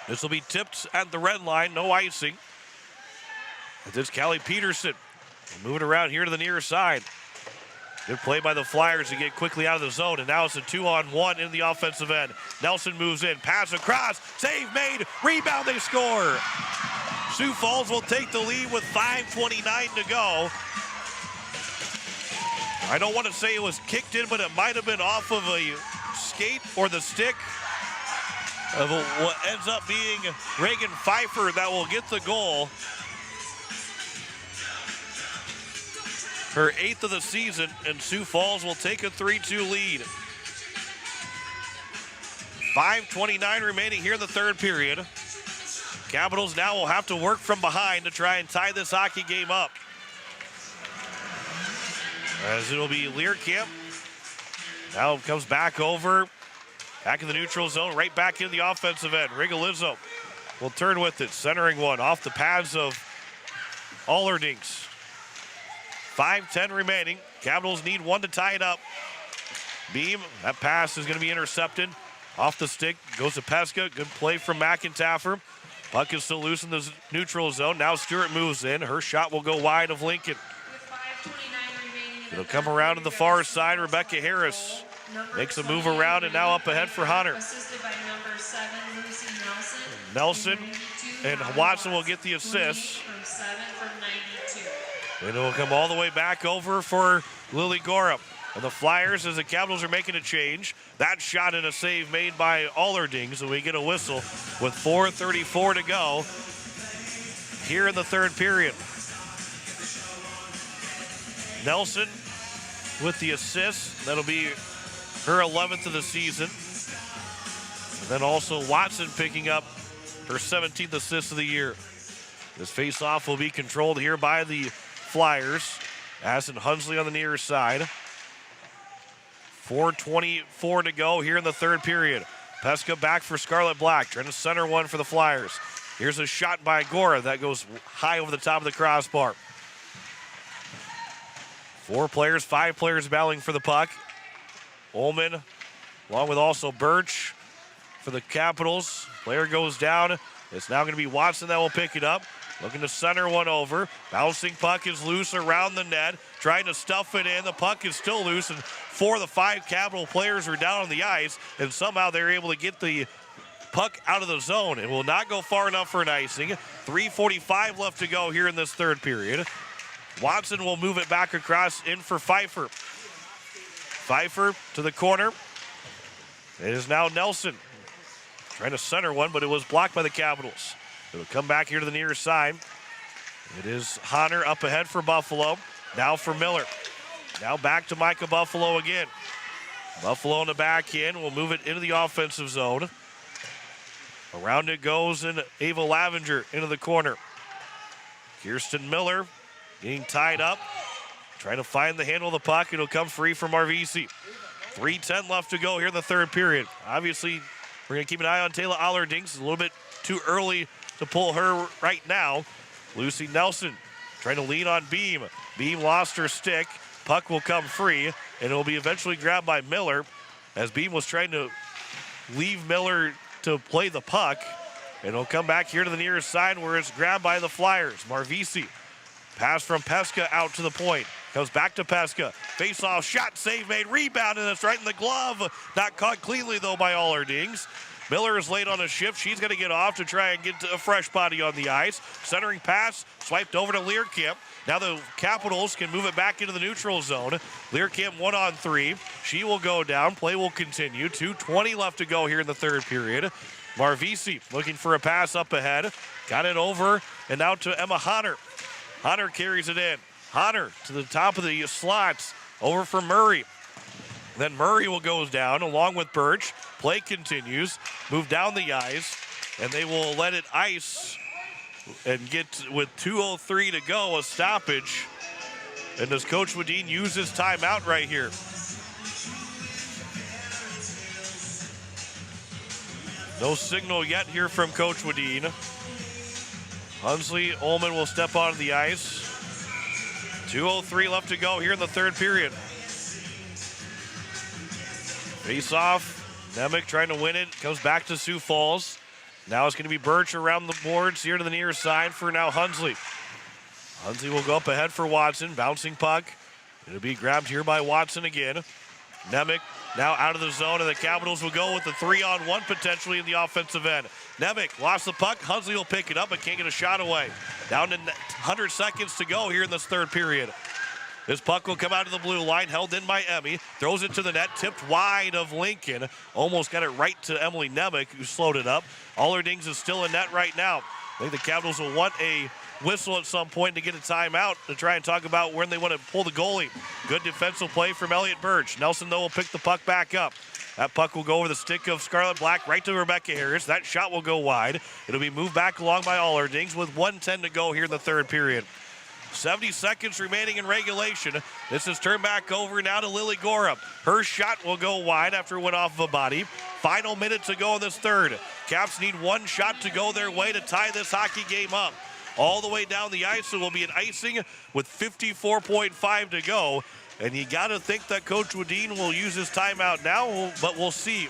This will be tipped at the red line, no icing. This is Callie Peterson. Moving around here to the near side. Good play by the Flyers to get quickly out of the zone, and now it's a 2-on-1 in the offensive end. Nelson moves in, pass across, save made, rebound, they score. Sioux Falls will take the lead with 5:29 to go. I don't want to say it was kicked in, but it might have been off of a skate or the stick of what ends up being Reagan Pfeiffer that will get the goal. Her 8th of the season, and Sioux Falls will take a 3-2 lead. 5:29 remaining here in the third period. Capitals now will have to work from behind to try and tie this hockey game up. As it'll be Learcamp. Now comes back over. Back in the neutral zone, right back in the offensive end. Rigolizzo will turn with it, centering one off the pads of Allerdings. 5:10 remaining. Capitals need one to tie it up. Beam, that pass is going to be intercepted. Off the stick, goes to Pesca. Good play from McIntyre. Puck is still loose in the neutral zone. Now Stewart moves in. Her shot will go wide of Lincoln. It'll come around to the far side. Rebecca Harris makes a move around and now up ahead for Hunter. Assisted by number 7, Lucy Nelson. Nelson and Watson will get the assist. From 7 from 92. And it will come all the way back over for Lily Gorham. And the Flyers, as the Capitals are making a change, that shot and a save made by Allerdings, and we get a whistle with 4:34 to go here in the third period. Nelson with the assist. That'll be her 11th of the season. And then also Watson picking up her 17th assist of the year. This face-off will be controlled here by the Flyers. Asin Hunsley on the near side. 4:24 to go here in the third period. Pesca back for Scarlet Black, trying to center one for the Flyers. Here's a shot by Gora that goes high over the top of the crossbar. 5 players battling for the puck. Ullman, along with also Birch for the Capitals. Player goes down. It's now going to be Watson that will pick it up. Looking to center one over. Bouncing puck is loose around the net. Trying to stuff it in. The puck is still loose, and 4 of the 5 Capital players are down on the ice, and somehow they're able to get the puck out of the zone. It will not go far enough for an icing. 3:45 left to go here in this third period. Watson will move it back across in for Pfeiffer. Pfeiffer to the corner. It is now Nelson. Trying to center one, but it was blocked by the Capitals. It'll come back here to the near side. It is Hunter up ahead for Buffalo. Now for Miller. Now back to Micah Buffalo again. Buffalo in the back end will move it into the offensive zone. Around it goes, and Ava Lavenger into the corner. Kirsten Miller getting tied up. Trying to find the handle of the puck. It'll come free from Marvisi. 3:10 left to go here in the third period. Obviously, we're going to keep an eye on Taylor Allerdings. It's a little bit too early to pull her right now. Lucy Nelson trying to lean on Beam. Beam lost her stick. Puck will come free, and it will be eventually grabbed by Miller as Beam was trying to leave Miller to play the puck. And it'll come back here to the nearest side where it's grabbed by the Flyers. Marvisi. Pass from Pesca out to the point. Comes back to Pesca. Face-off shot, save made, rebound, and it's right in the glove. Not caught cleanly, though, by Allerdings. Miller is late on a shift. She's going to get off to try and get a fresh body on the ice. Centering pass, swiped over to Learkamp. Now the Capitals can move it back into the neutral zone. Learkamp 1-on-3. She will go down. Play will continue. 2:20 left to go here in the third period. Marvisi looking for a pass up ahead. Got it over and out to Emma Honner. Honner carries it in. Honner to the top of the slots. Over for Murray. Then Murray will go down along with Birch. Play continues. Move down the ice. And they will let it ice and get with 2:03 to go a stoppage. And does Coach Wadeen use his timeout right here? No signal yet here from Coach Wadeen. Hunsley Ullman will step onto the ice. 2:03 left to go here in the third period. Face off. Nemec trying to win it. Comes back to Sioux Falls. Now it's going to be Birch around the boards here to the near side for now Hunsley. Hunsley will go up ahead for Watson. Bouncing puck. It'll be grabbed here by Watson again. Nemec now out of the zone, and the Capitals will go with the 3-on-1 potentially in the offensive end. Nemec lost the puck. Hunsley will pick it up but can't get a shot away. Down to 100 seconds to go here in this third period. This puck will come out of the blue line, held in by Emmy. Throws it to the net, tipped wide of Lincoln. Almost got it right to Emily Nemec, who slowed it up. Allerdings is still in net right now. I think the Capitals will want a whistle at some point to get a timeout to try and talk about when they want to pull the goalie. Good defensive play from Elliott Birch. Nelson, though, will pick the puck back up. That puck will go over the stick of Scarlett Black right to Rebecca Harris. That shot will go wide. It'll be moved back along by Allerdings with 1:10 to go here in the third period. 70 seconds remaining in regulation. This is turned back over now to Lily Gorham. Her shot will go wide after it went off of a body. Final minute to go in this third. Caps need one shot to go their way to tie this hockey game up. All the way down the ice, it will be an icing with 54.5 to go. And you got to think that Coach Wadeen will use his timeout now, but we'll see.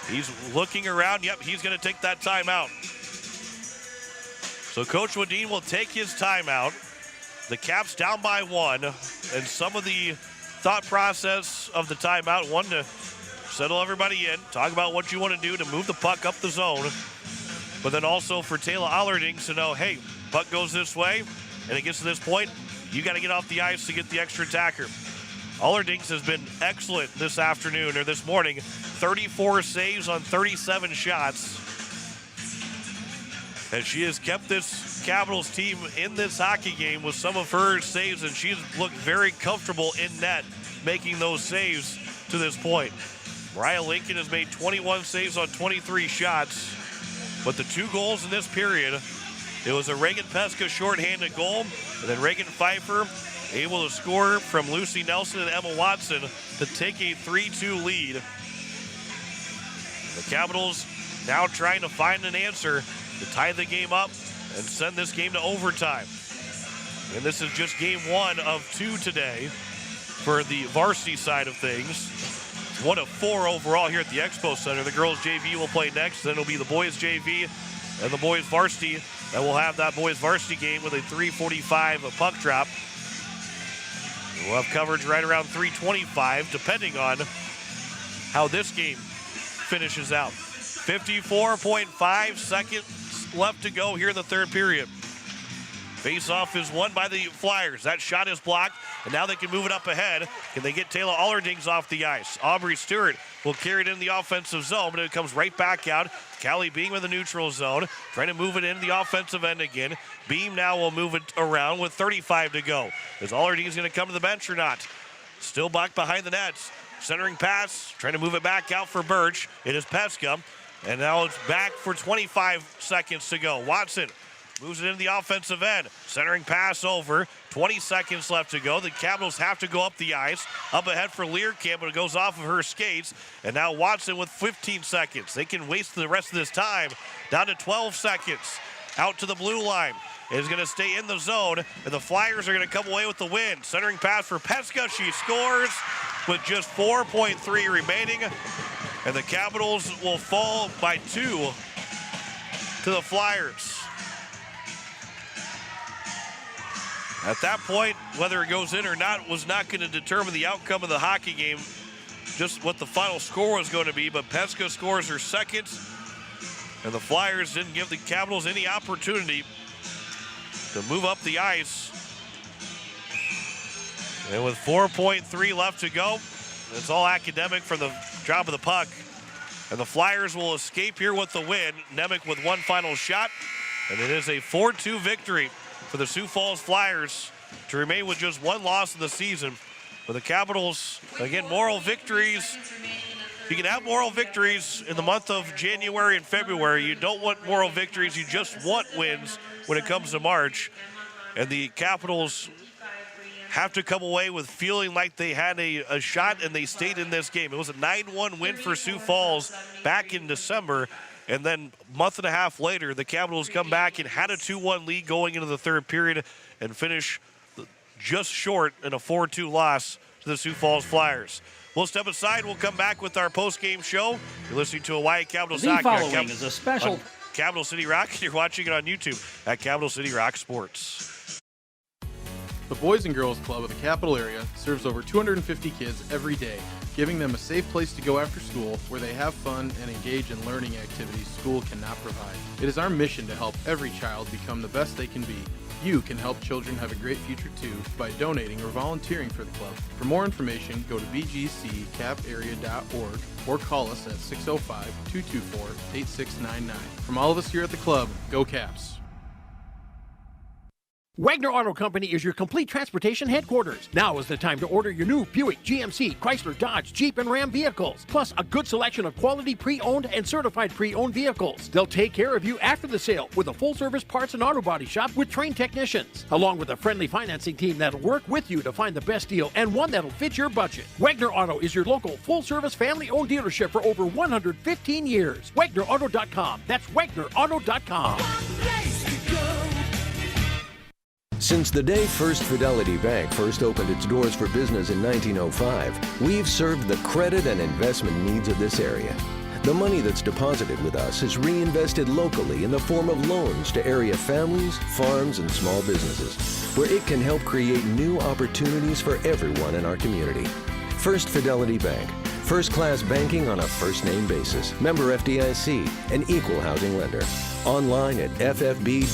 He's looking around. Yep, he's going to take that timeout. So Coach Wadeen will take his timeout. The Caps down by 1, and some of the thought process of the timeout, one to settle everybody in, talk about what you want to do to move the puck up the zone, but then also for Taylor Allerdings to know, hey, puck goes this way, and it gets to this point, you got to get off the ice to get the extra attacker. Allerdings has been excellent this afternoon, or this morning, 34 saves on 37 shots. And she has kept this Capitals team in this hockey game with some of her saves, and she's looked very comfortable in net making those saves to this point. Mariah Lincoln has made 21 saves on 23 shots, but the 2 goals in this period, it was a Reagan Pesca shorthanded goal, and then Reagan Pfeiffer able to score from Lucy Nelson and Emma Watson to take a 3-2 lead. The Capitals now trying to find an answer to tie the game up and send this game to overtime. And this is just game 1 of 2 today for the varsity side of things. 1 of 4 overall here at the Expo Center. The girls JV will play next, then it'll be the boys JV and the boys varsity that will have that boys varsity game with a 3:45 puck drop. We'll have coverage right around 3:25 depending on how this game finishes out. 54.5 seconds left to go here in the third period. Face-off is won by the Flyers. That shot is blocked, and now they can move it up ahead. Can they get Taylor Allerdings off the ice? Aubrey Stewart will carry it in the offensive zone, but it comes right back out. Callie Beam in the neutral zone, trying to move it into the offensive end again. Beam now will move it around with 35 to go. Is Allerdings going to come to the bench or not? Still back behind the nets. Centering pass, trying to move it back out for Birch. It is Pesca. And now it's back for 25 seconds to go. Watson moves it into the offensive end. Centering pass over. 20 seconds left to go. The Capitals have to go up the ice. Up ahead for Learkamp, but it goes off of her skates. And now Watson with 15 seconds. They can waste the rest of this time. Down to 12 seconds. Out to the blue line. It is going to stay in the zone. And the Flyers are going to come away with the win. Centering pass for Pesca. She scores with just 4.3 remaining. And the Capitals will fall by 2 to the Flyers. At that point, whether it goes in or not was not going to determine the outcome of the hockey game. just what the final score was going to be, but Pesca scores her second, and the Flyers didn't give the Capitals any opportunity to move up the ice. And with 4.3 left to go, it's all academic for the drop of the puck. And the Flyers will escape here with the win. Nemec with one final shot, and it is a 4-2 victory for the Sioux Falls Flyers to remain with just one loss in the season. For the Capitals, again, moral victories. You can have moral victories in the month of January and February. You don't want moral victories. You just want wins when it comes to March. And the Capitals have to come away with feeling like they had a shot, and they stayed in this game. It was a 9-1 win for Sioux Falls back in December, and then a month and a half later, the Capitals come back and had a 2-1 lead going into the third period and finish just short in a 4-2 loss to the Sioux Falls Flyers. We'll step aside. We'll come back with our post-game show. You're listening to Hawaii Capitals The Hockey following is a special on Capital City Rock, and you're watching it on YouTube at Capital City Rock Sports. The Boys and Girls Club of the Capital Area serves over 250 kids every day, giving them a safe place to go after school where they have fun and engage in learning activities school cannot provide. It is our mission to help every child become the best they can be. You can help children have a great future too by donating or volunteering for the club. For more information, go to bgccaparea.org or call us at 605-224-8699. From all of us here at the club, go Caps! Wagner Auto Company is your complete transportation headquarters. Now is the time to order your new Buick, GMC, Chrysler, Dodge, Jeep, and Ram vehicles, plus a good selection of quality pre-owned and certified pre-owned vehicles. They'll take care of you after the sale with a full-service parts and auto body shop with trained technicians, along with a friendly financing team that'll work with you to find the best deal and one that'll fit your budget. Wagner Auto is your local full-service family-owned dealership for over 115 years. WagnerAuto.com. That's WagnerAuto.com. Since the day First Fidelity Bank first opened its doors for business in 1905, we've served the credit and investment needs of this area. The money that's deposited with us is reinvested locally in the form of loans to area families, farms, and small businesses, where it can help create new opportunities for everyone in our community. First Fidelity Bank, first-class banking on a first-name basis. Member FDIC, an equal housing lender. Online at ffb-sd.com.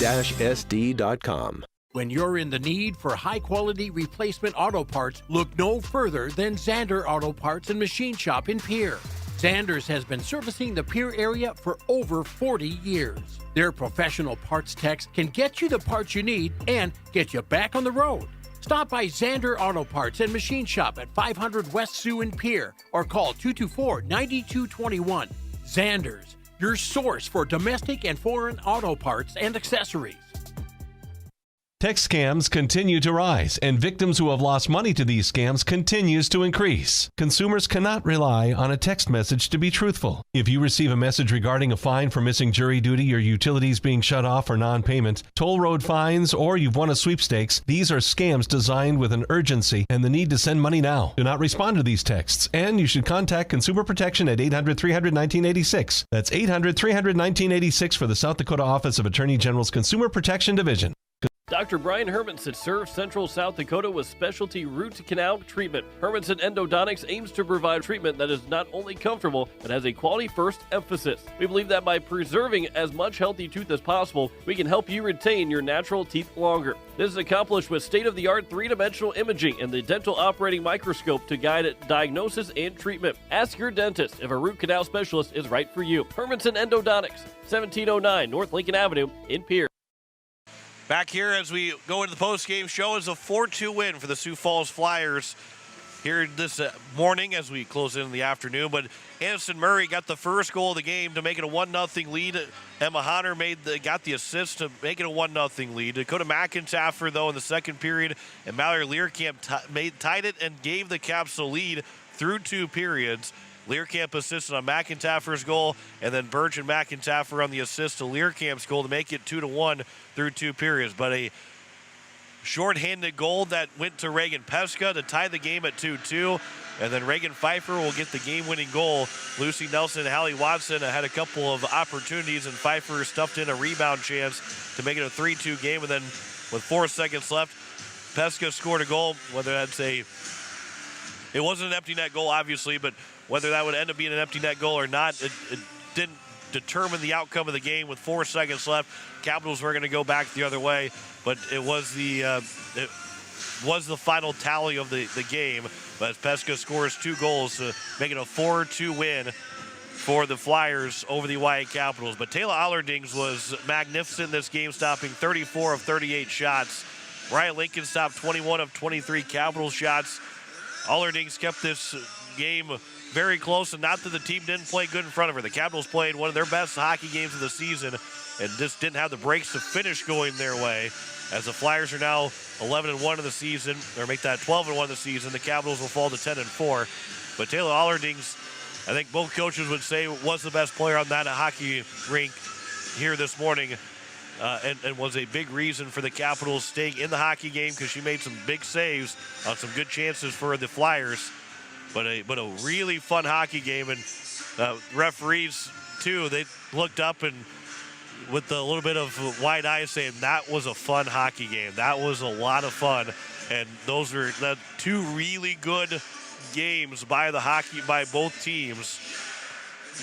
When you're in the need for high-quality replacement auto parts, look no further than Zander Auto Parts and Machine Shop in Pierre. Zander's has been servicing the Pierre area for over 40 years. Their professional parts techs can get you the parts you need and get you back on the road. Stop by Zander Auto Parts and Machine Shop at 500 West Sioux in Pierre or call 224-9221. Zander's, your source for domestic and foreign auto parts and accessories. Text scams continue to rise, and victims who have lost money to these scams continues to increase. Consumers cannot rely on a text message to be truthful. If you receive a message regarding a fine for missing jury duty or utilities being shut off for non-payment, toll road fines, or you've won a sweepstakes, these are scams designed with an urgency and the need to send money now. Do not respond to these texts, and you should contact Consumer Protection at 800-300-1986. That's 800-300-1986 for the South Dakota Office of Attorney General's Consumer Protection Division. Dr. Brian Hermanson serves Central South Dakota with specialty root canal treatment. Hermanson Endodontics aims to provide treatment that is not only comfortable, but has a quality-first emphasis. We believe that by preserving as much healthy tooth as possible, we can help you retain your natural teeth longer. This is accomplished with state-of-the-art three-dimensional imaging and the dental operating microscope to guide diagnosis and treatment. Ask your dentist if a root canal specialist is right for you. Hermanson Endodontics, 1709 North Lincoln Avenue in Pierre. Back here as we go into the post-game show is a 4-2 win for the Sioux Falls Flyers here this morning as we close in the afternoon. But Anderson Murray got the first goal of the game to make it a 1-0 lead. Emma Honner got the assist to make it a 1-0 lead. Dakota McIntyre, though, in the second period, and Mallory Learcamp tied it and gave the Caps the lead through 2 periods. Learcamp assisted on McIntyre's goal, and then Birch and McIntyre on the assist to Learcamp's goal to make it 2-1 through 2 periods. But a shorthanded goal that went to Reagan Pesca to tie the game at 2-2, and then Reagan Pfeiffer will get the game-winning goal. Lucy Nelson and Hallie Watson had a couple of opportunities, and Pfeiffer stuffed in a rebound chance to make it a 3-2 game, and then with 4 seconds left, Pesca scored a goal, whether that's a It wasn't an empty net goal, obviously, but whether that would end up being an empty net goal or not, it didn't determine the outcome of the game. With 4 seconds left, Capitals were going to go back the other way, but it was the final tally of the game. But Pesca scores 2 goals to make it a 4-2 win for the Flyers over the Oahe Capitals. But Taylor Allerdings was magnificent in this game, stopping 34 of 38 shots. Brian Lincoln stopped 21 of 23 Capitals shots. Allerdings kept this game very close, and not that the team didn't play good in front of her. The Capitals played one of their best hockey games of the season and just didn't have the breaks to finish going their way. As the Flyers are now 11-1 in the season, or make that 12-1 in the season, the Capitals will fall to 10-4. But Taylor Allerdings, I think both coaches would say, was the best player on that hockey rink here this morning, and was a big reason for the Capitals staying in the hockey game, because she made some big saves on some good chances for the Flyers. But a really fun hockey game, and referees too, they looked up and with a little bit of wide eyes saying that was a fun hockey game. That was a lot of fun, and those were 2 really good games by both teams.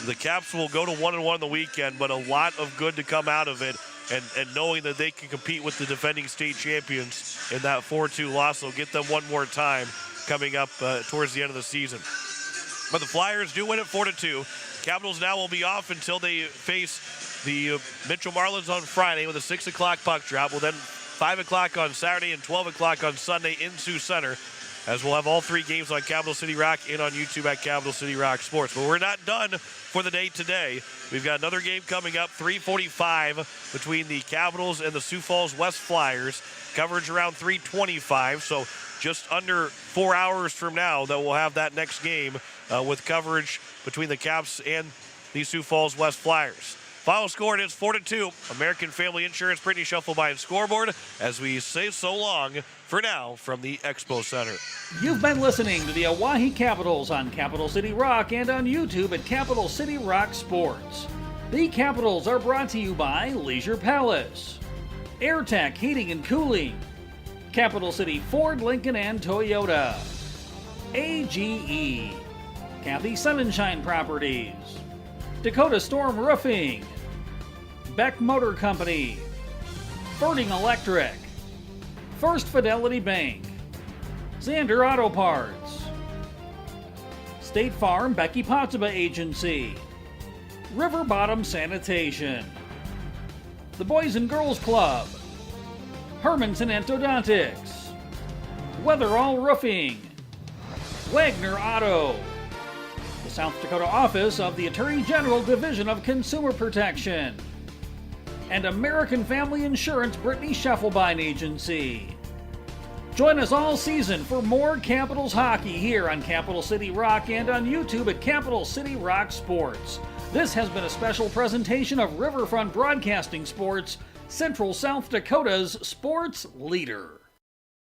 The Caps will go to 1-1 the weekend, but a lot of good to come out of it, and knowing that they can compete with the defending state champions in that 4-2 loss will get them one more time coming up towards the end of the season. But the Flyers do win it 4-2. Capitals now will be off until they face the Mitchell Marlins on Friday with a 6 o'clock puck drop. Well, then 5 o'clock on Saturday and 12 o'clock on Sunday in Sioux Center, as we'll have all 3 games on Capital City Rock and on YouTube at Capital City Rock Sports. But we're not done for the day today. We've got another game coming up, 3:45, between the Capitals and the Sioux Falls West Flyers. Coverage around 3:25, so just under 4 hours from now that we'll have that next game with coverage between the Caps and the Sioux Falls West Flyers. Final score, it is 4-2. American Family Insurance, Brittany Shuffleby scoreboard, as we say so long for now from the Expo Center. You've been listening to the Oahe Capitals on Capital City Rock and on YouTube at Capital City Rock Sports. The Capitals are brought to you by Leisure Palace, AirTech Heating and Cooling, Capital City Ford, Lincoln, and Toyota, AGE, Kathy Sunshine Properties, Dakota Storm Roofing, Beck Motor Company, Birding Electric, First Fidelity Bank, Xander Auto Parts, State Farm Becky Potsuba Agency, River Bottom Sanitation, the Boys and Girls Club, Herman's and Endodontics, Weatherall Roofing, Wagner Auto, the South Dakota Office of the Attorney General Division of Consumer Protection, and American Family Insurance Brittany Shuffleby Agency. Join us all season for more Capitals hockey here on Capital City Rock and on YouTube at Capital City Rock Sports. This has been a special presentation of Riverfront Broadcasting Sports, Central South Dakota's sports leader.